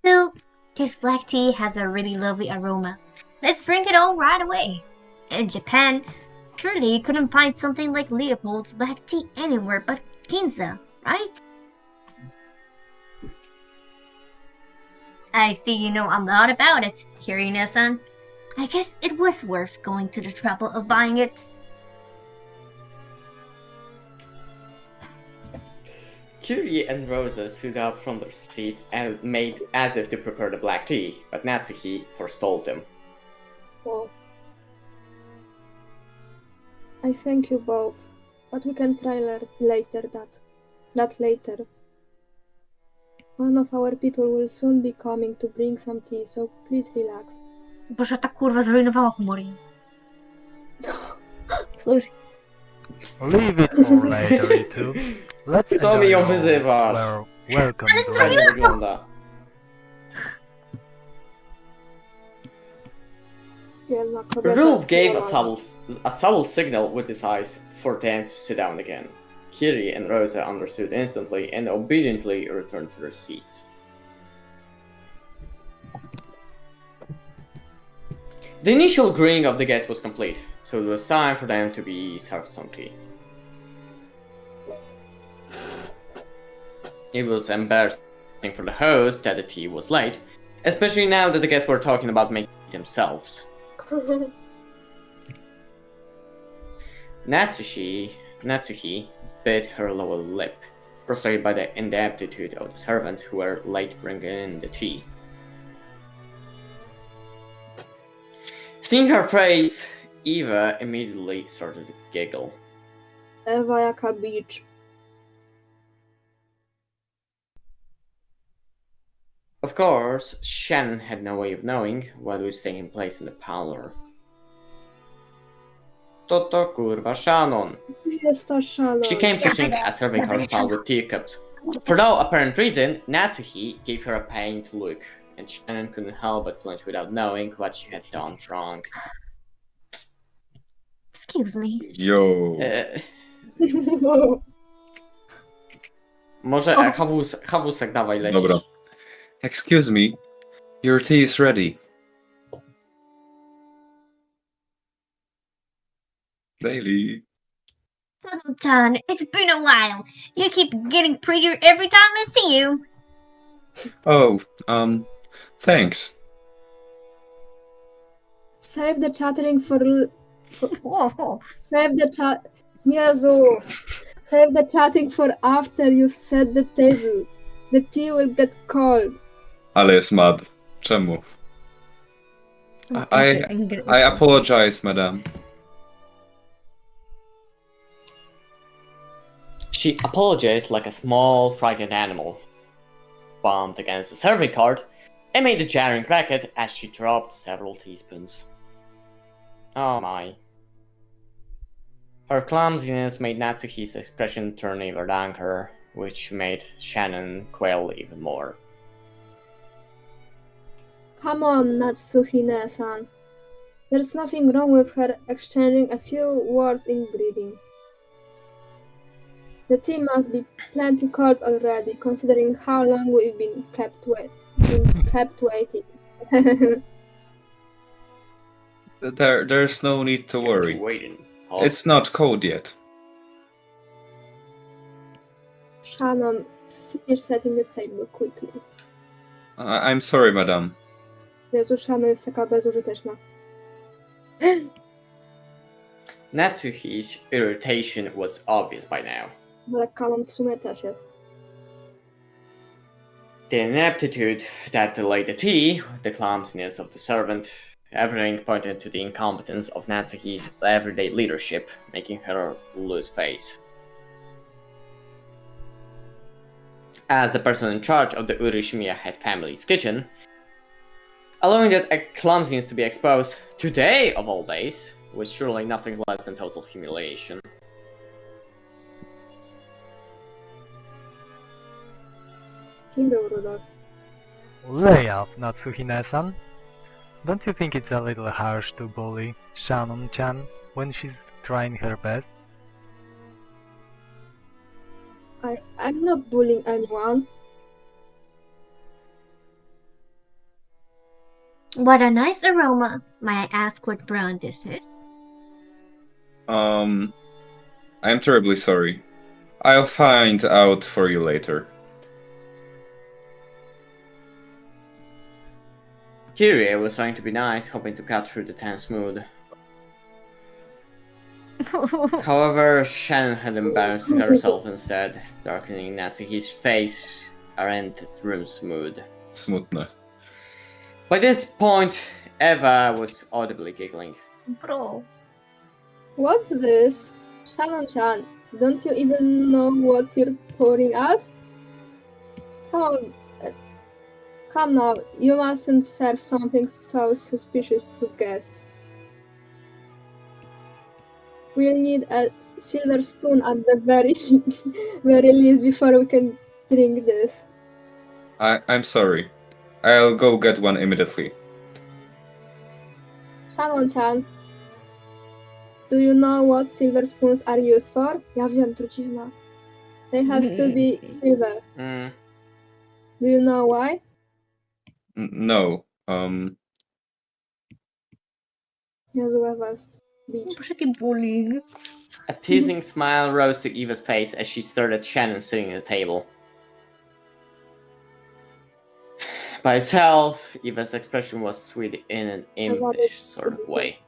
Phil, this black tea has a really lovely aroma. Let's drink it all right away. In Japan, surely you couldn't find something like Leopold's black tea anywhere but Ginza, right? I see you know a lot about it, Kirina-san. I guess it was worth going to the trouble of buying it. Kyrie and Rosa stood up from their seats and made as if to prepare the black tea, but Natsuki forestalled them. Oh. I thank you both, but we can try later that later. One of our people will soon be coming to bring some tea, so please relax. Boże, ta kurwa zrujnowała humor. Sorry. Leave it for later, you two. Let's Co mi enjoy ją your wyzywasz? welcome Tak nie drink. wygląda. Jedna kobieta Rolf gave skierowana. a subtle signal with his eyes for them to sit down again. Kiri and Rosa understood instantly and obediently returned to their seats. The initial greeting of the guests was complete, so it was time for them to be served some tea. It was embarrassing for the host that the tea was late, especially now that the guests were talking about making it themselves. Natsuki bit her lower lip, frustrated by the ineptitude of the servants who were late bringing in the tea. Seeing her face, Eva immediately started to giggle. Ewa jaka bicz. Of course, Shannon had no way of knowing what was taking place in the parlor. To kurwa Shannon. Gdzie jest ta Shannon? She came pushing a serving cart piled with teacups. For no apparent reason, Natsuki gave her a pained look, and Shannon couldn't help but flinch without knowing what she had done wrong. Excuse me. Yo. Może Hawusek dawaj lecisz. Dobra. Excuse me, your tea is ready. Daily. John, it's been a while. You keep getting prettier every time I see you. Oh, thanks. Save the chattering for Whoa. save the chat. Jezu! Save the chatting for after you've set the table. The tea will get cold. Ale jest mad. Czemu? I apologize, madam. She apologized like a small, frightened animal, bumped against the serving cart, and made a jarring racket as she dropped several teaspoons. Oh my. Her clumsiness made Natsuki's expression turn inward anger, which made Shannon quail even more. Come on, Natsuhine-san. There's nothing wrong with her exchanging a few words in greeting. The tea must be plenty cold already, considering how long we've been kept waiting. There's no need to worry. Waiting. It's not cold yet. Shannon, finish setting the table quickly. I'm sorry, madam. Jezu, Shannon jest taka bezużyteczna. Natsuki's irritation was obvious by now. Ale Kanon w sumie też jest. The ineptitude that delayed the tea, the clumsiness of the servant, everything pointed to the incompetence of Natsuki's everyday leadership, making her lose face. As the person in charge of the Urishimiya head family's kitchen, allowing that clumsiness to be exposed today of all days was surely nothing less than total humiliation. Kim był Rudolf? Lay up, Natsuhine-san. Don't you think it's a little harsh to bully Shannon-chan when she's trying her best? I'm not bullying anyone. What a nice aroma. May I ask what brand this is? I'm terribly sorry. I'll find out for you later. Kyrie was trying to be nice, hoping to cut through the tense mood. However, Shannon had embarrassed herself instead, darkening Natsuki's face and the room's mood. Smutne. By this point, Eva was audibly giggling. Bro. What's this? Shannon-chan, don't you even know what you're pouring us? Come now, you mustn't serve something so suspicious to guests. We'll need a silver spoon at the very, very least before we can drink this. I'm sorry. I'll go get one immediately. Shannon-chan, do you know what silver spoons are used for? Ja wiem, trucizna. They have to be silver. Do you know why? No. Niezłe was. Bitch. Boże, jaki bullying. A teasing smile rose to Eva's face as she stared at Shannon sitting at the table. By itself, Eva's expression was sweet in an impish sort of way.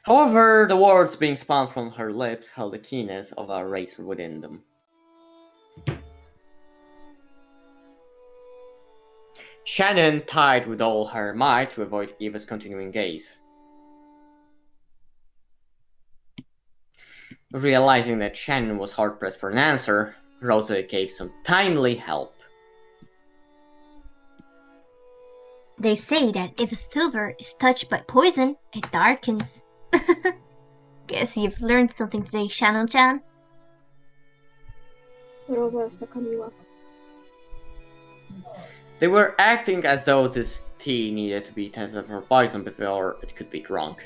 However, the words being spun from her lips held the keenness of a razor within them. Shannon tied with all her might to avoid Eva's continuing gaze. Realizing that Shannon was hard-pressed for an answer, Rosa gave some timely help. They say that if a silver is touched by poison, it darkens. Guess you've learned something today, Shannon-chan. Rosa jest taka miła. They were acting as though this tea needed to be tested for poison before it could be drunk.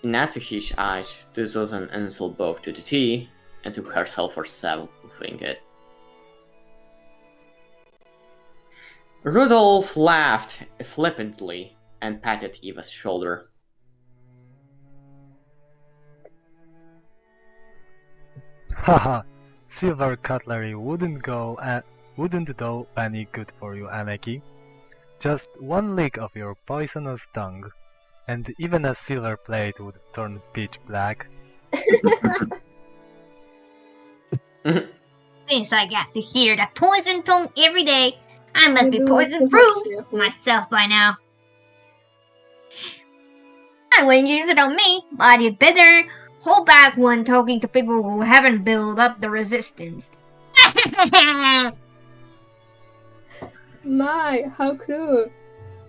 In Natsuki's eyes, this was an insult both to the tea and to herself for selling it. Rudolph laughed flippantly and patted Eva's shoulder. Haha, silver cutlery wouldn't do any good for you, Aneki. Just one lick of your poisonous tongue, and even a silver plate would turn pitch black. Since I got to hear the poison tongue every day, I must be Nie było poison-proof słychać śmiechu. myself by now. I wouldn't use it on me, but you'd better hold back when talking to people who haven't built up the resistance. My, how cruel.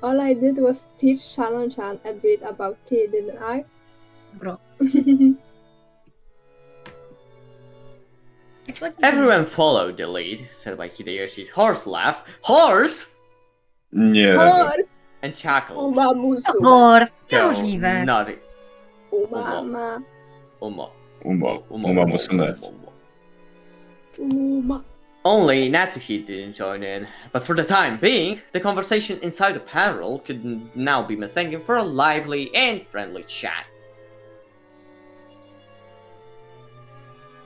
All I did was teach Shannon-chan a bit about tea, didn't I? Bro. It's what Everyone followed the lead, said by Hideyoshi's horse laugh. Horse! Nie. Horse! And chuckled. Umamusu! Por, Though niemożliwe. not Umama! Uma Musume. Uma! Only Natsuki didn't join in, but for the time being, the conversation inside the panel could now be mistaken for a lively and friendly chat.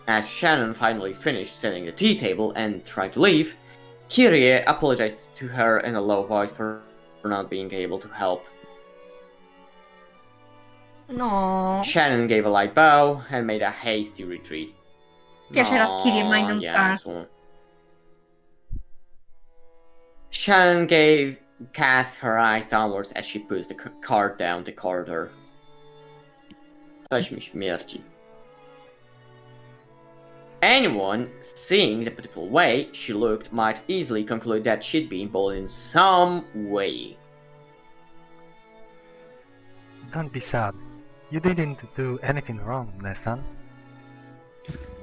As Shannon finally finished setting the tea table and tried to leave, Kyrie apologized to her in a low voice for not being able to help. No. Shannon gave a light bow and made a hasty retreat. Pierwszy raz Kyrie ma inną yes. Shannon cast her eyes downwards as she pushed the cart down the corridor. Coś mi śmierci. Anyone seeing the pitiful way she looked might easily conclude that she'd been bullied in some way. Don't be sad. You didn't do anything wrong, Nessan.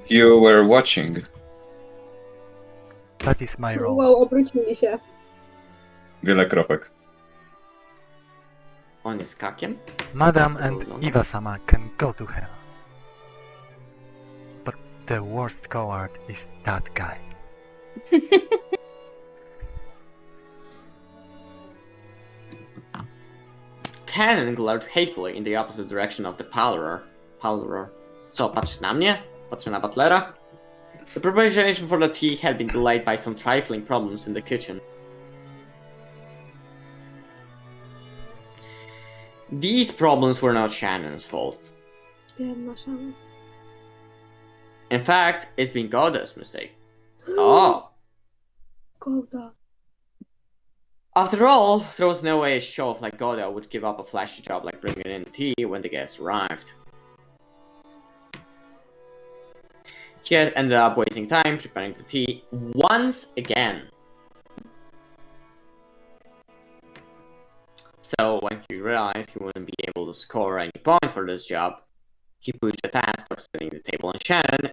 You were watching. That is my role. Wow, obrócili się. Wiele kropek. On jest kakiem? Madame and Iwa-sama can go to hell. But the worst coward is that guy. Cannon glared hatefully in the opposite direction of the Powderer. Co, patrzy na mnie? Patrzy na Butlera? The preparation for the tea had been delayed by some trifling problems in the kitchen. These problems were not Shannon's fault. Biedna Shannon. In fact, it's been Goda's mistake. Oh. Goda. After all, there was no way a show like Goda would give up a flashy job like bringing in tea when the guests arrived. He had ended up wasting time preparing the tea once again. So when he realized he wouldn't be able to score any points for this job, he pushed the task of setting the table on Shannon,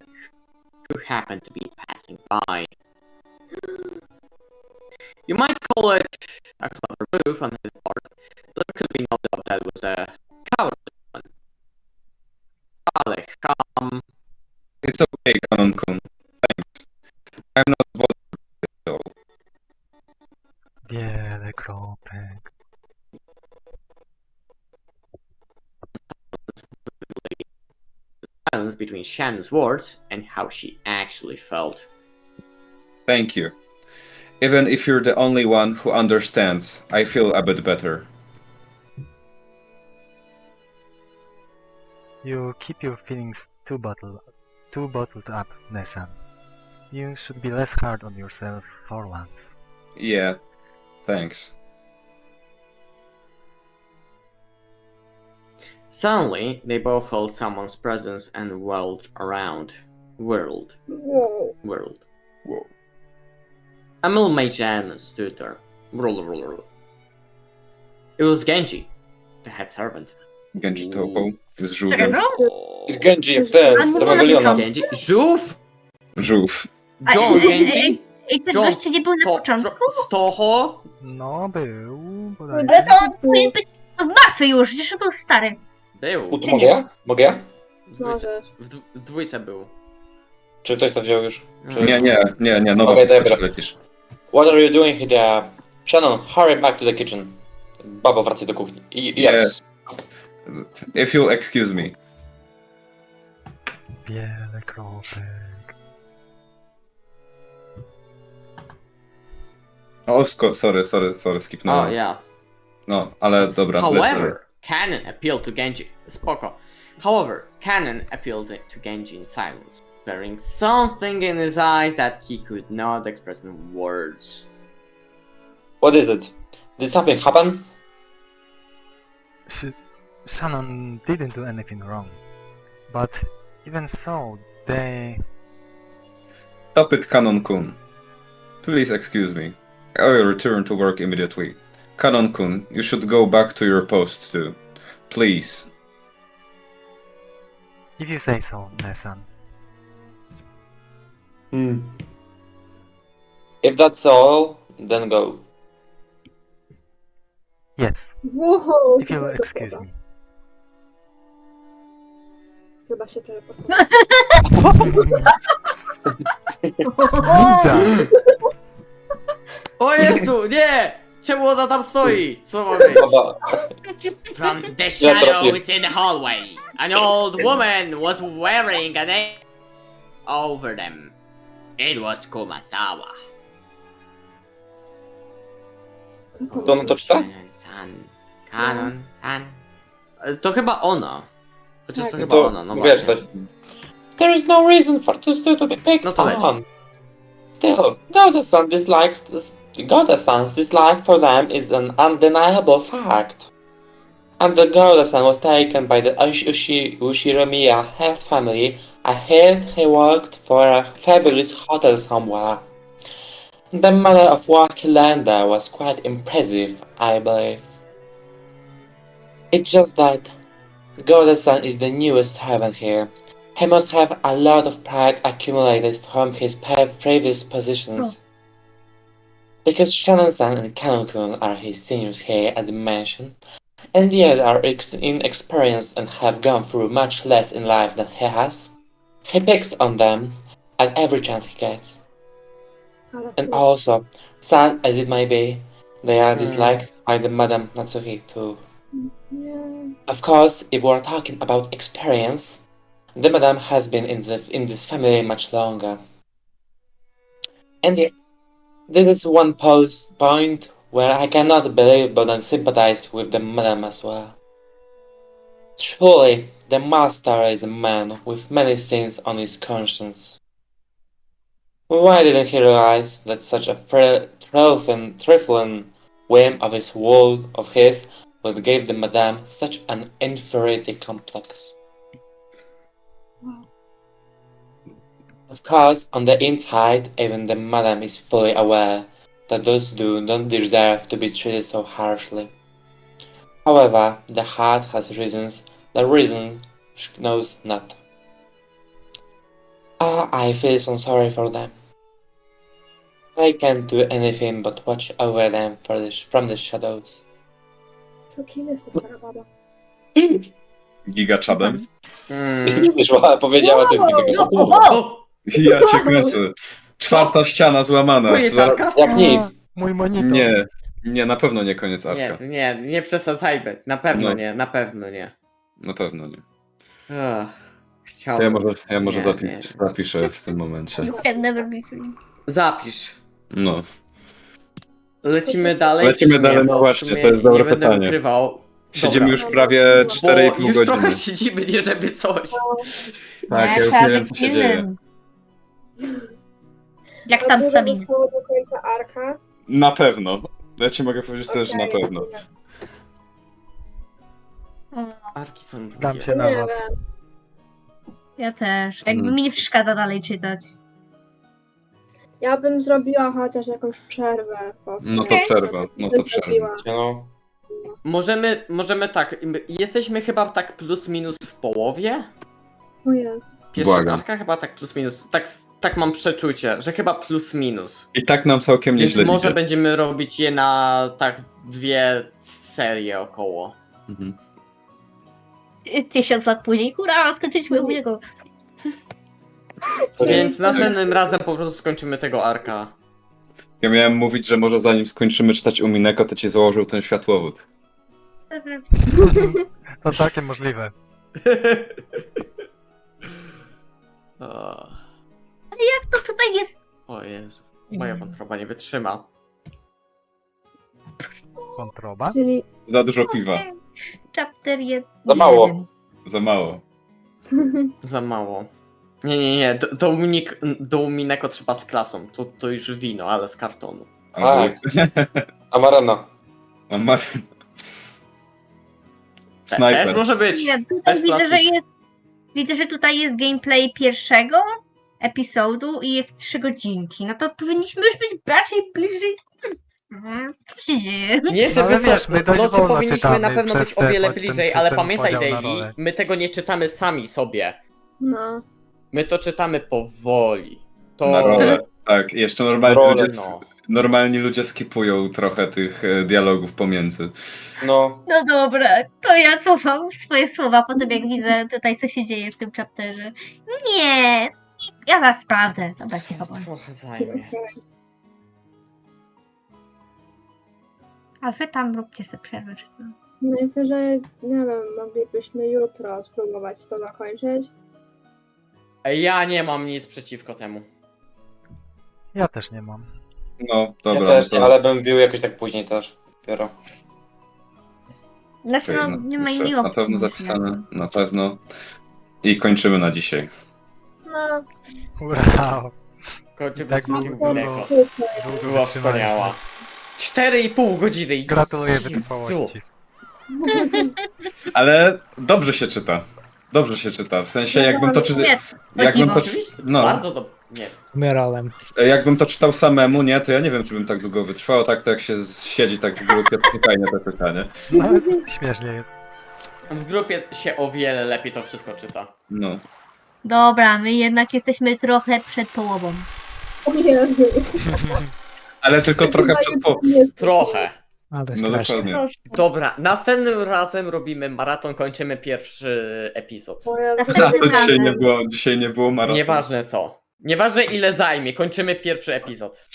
who happened to be passing by. You might call it a clever move on his part, but there could be no doubt that was a cowardly one. It's okay, Kanon-kun. Thanks. I'm not bothered at all. Wiele kropek. Silence between Shannon's words and how she actually felt. Thank you. Even if you're the only one who understands, I feel a bit better. You keep your feelings too bottled up, Nessan. You should be less hard on yourself for once. Yeah, thanks. Suddenly, they both felt someone's presence and whirled around. Whirled. Whoa. Whirled. Whoa. A middle-aged man stood there. Whirl. It was Genji, the head servant. Genji Topo z Czekaj, żółwiem. no? Jest Genji jak ten, A nie z ma Eweliona. napisane. Genji? Żółw? Żółw. John Genji? I ten John, goście nie był na początku? Stoho? No, był, bodajże. Ale to on powinien być martwy już, przecież był stary. Był. To mogę ja? Mogę ja? Możesz. W dwójce był. Czy ktoś to wziął już? Czy... Nie, nowa Okej, postać dobra. lecisz. What are you doing here? Shannon, hurry back to the kitchen. Babo, wracaj do kuchni. Yes. If you'll excuse me. Wiele kropek. O, sorry, skipnąłem. Oh, yeah. No, ale dobra. However, Cannon appealed to Genji. Spoko. However, Cannon appealed to Genji in silence, bearing something in his eyes that he could not express in words. What is it? Did something happen? Shannon didn't do anything wrong. But even so, they... Stop it, Kanon-kun. Please excuse me. I will return to work immediately. Kanon-kun, you should go back to your post too. Please. If you say so, Nessan. If that's all, then go. Yes, Wow, if you'll co to excuse poza? me. Chyba się teleportował. Ninja! O Jezu, nie! Czemu ona tam stoi? Co mamy? Baba. From the Yeah, shadows in the hallway, an old woman was wearing an apron over them. It was Kumasawa. Kto to To ona to czyta? Kanon-san. To chyba ona. Chociaż Tak. to No chyba to ona, no wiesz, właśnie. there is no reason for this to be picked No to leci. on. Still, Goda-san's dislike for them is an undeniable fact. And the Goda-san was taken by the Ushiromiya head family. I heard he worked for a fabulous hotel somewhere. The mother of Waki Landa was quite impressive, I believe. It's just that Goda-san is the newest servant here. He must have a lot of pride accumulated from his previous positions. Because Shannon-san and Kanon-kun are his seniors here at the mansion, and yet are inexperienced and have gone through much less in life than he has, he picks on them at every chance he gets. Ale And also, sad as it may be, they are disliked by the Madame Natsuki too. nie. Of course, if we're talking about experience, the Madame has been in this family much longer. And this is one point where I cannot believe but I sympathize with the madam as well. Truly, the master is a man with many sins on his conscience. Why didn't he realize that such a trifling whim of his would give the madame such an inferiority complex? Wow. Of course, on the inside, even the madam is fully aware that those don't deserve to be treated so harshly. However, the heart has reasons that reason knows not. I feel so sorry for them. I can't do anything but watch over them from the shadows. Co kim jest ta stara baba? Gigaczadem. Wyszła, powiedziała coś takiego. Ja cię kręcę. Czwarta ściana złamana. Koniec arka? Jak nic. Mój monitor. Nie, na pewno nie koniec arka. Nie przesadzajmy. Na pewno No. nie, na pewno nie. Na pewno nie. Ugh, To chciałbym. ja może Nie. zapiszę w tym momencie. You can never be free. Zapisz. No. Lecimy dalej. Lecimy czy nie? dalej, Bo no w właśnie, sumie to jest dobre nie będę pytanie. ukrywał. Siedzimy Dobra. już prawie Bo 4,5 Już godziny. trochę siedzimy, nie żeby coś. Tak, ja już nie wiem co się dzieje. Jak A tam dużo Sabina? zostało do końca arka? Na pewno. Ja ci mogę powiedzieć też, że na Okej, pewno. dobra. Arki są Zdam długie. się na Nie was. wiem. Ja też. Jakby Mm. mi nie przeszkadza dalej czytać. Ja bym zrobiła chociaż jakąś przerwę. No to przerwa, no to przerwa. Zrobiła. No. Możemy tak, jesteśmy chyba tak plus minus w połowie? O Jezu. Pierwsza Błagam. arka chyba tak plus minus, tak mam przeczucie, że chyba plus minus. I tak nam całkiem Więc nieźle może idzie. będziemy robić je na tak 2 serie około. Mhm. 1000 lat później. Hurra, skończyliśmy Umineko. Więc następnym razem po prostu skończymy tego arka. Ja miałem mówić, że może zanim skończymy czytać Umineko, to ci założył ten światłowód. To całkiem możliwe. O, Jak to tutaj jest? o Jezu, moja wątroba nie wytrzyma. Wątroba? Czyli Za dużo piwa. Chapter 1. Za mało. Za mało. Za mało. Nie, do Umineko trzeba z klasą, to już wino, ale z kartonu. Albo Amarena. Mam Maryn. Też Snajper. może być. Nie, tutaj Bez widzę, że plastiku. jest. Widzę, że tutaj jest gameplay pierwszego epizodu i jest 3 godzinki. No to powinniśmy już być raczej bliżej. Co się dzieje? Nie, No ale żeby wiesz, my dość wolno powinniśmy czytamy na pewno przez być o te- wiele ten- bliżej, przez ale ten pamiętaj podział na Daily, role. my tego nie czytamy sami sobie. no. My to czytamy powoli. To... Na rolę. Tak, jeszcze normalni Rolę, ludzie, no. normalni ludzie skipują trochę tych dialogów pomiędzy. No. No dobra, to ja cofam swoje słowa po tym, jak widzę tutaj, co się dzieje w tym chapterze. Nie, ja zaraz sprawdzę. Dobra, cicho bądź. Trochę zajmie. A wy tam róbcie sobie przerwę. czy no. Najwyżej, nie wiem, moglibyśmy jutro spróbować to dokończyć. Ja nie mam nic przeciwko temu. Ja też nie mam. No, dobra. Ja też no nie, to- ale bym wił jakoś tak później też. Dopiero. Znaczy, no, Czekaj, nie ma jeszcze innej na opcji. pewno zapisane, na pewno. I kończymy na dzisiaj. No, Wow. Kończymy Tak sesję było. Umineko. Długo Była wytrzymaliśmy. wspaniała. 4,5 godziny i Gratuluję Jezu. wytrwałości. Ale dobrze się czyta. Dobrze się czyta. W sensie jakbym to czytał. Nie, Jakbym to, Oczywiście, no, bardzo dobrze. Nie. Umierałem. jakbym to czytał samemu, nie, to ja nie wiem, czy bym tak długo wytrwał. Tak to jak się siedzi tak w grupie, to fajne to pytanie. No, śmiesznie jest. W grupie się o wiele lepiej to wszystko czyta. No. Dobra, my jednak jesteśmy trochę przed połową. o Jezu. Ale tylko trochę przed po... Trochę. Ale No strasznie. dokładnie. Dobra, następnym razem robimy maraton, kończymy pierwszy epizod. O Jezu. Następnym A to razem. dzisiaj nie było maratonu. Nieważne co. Nieważne ile zajmie, kończymy pierwszy epizod.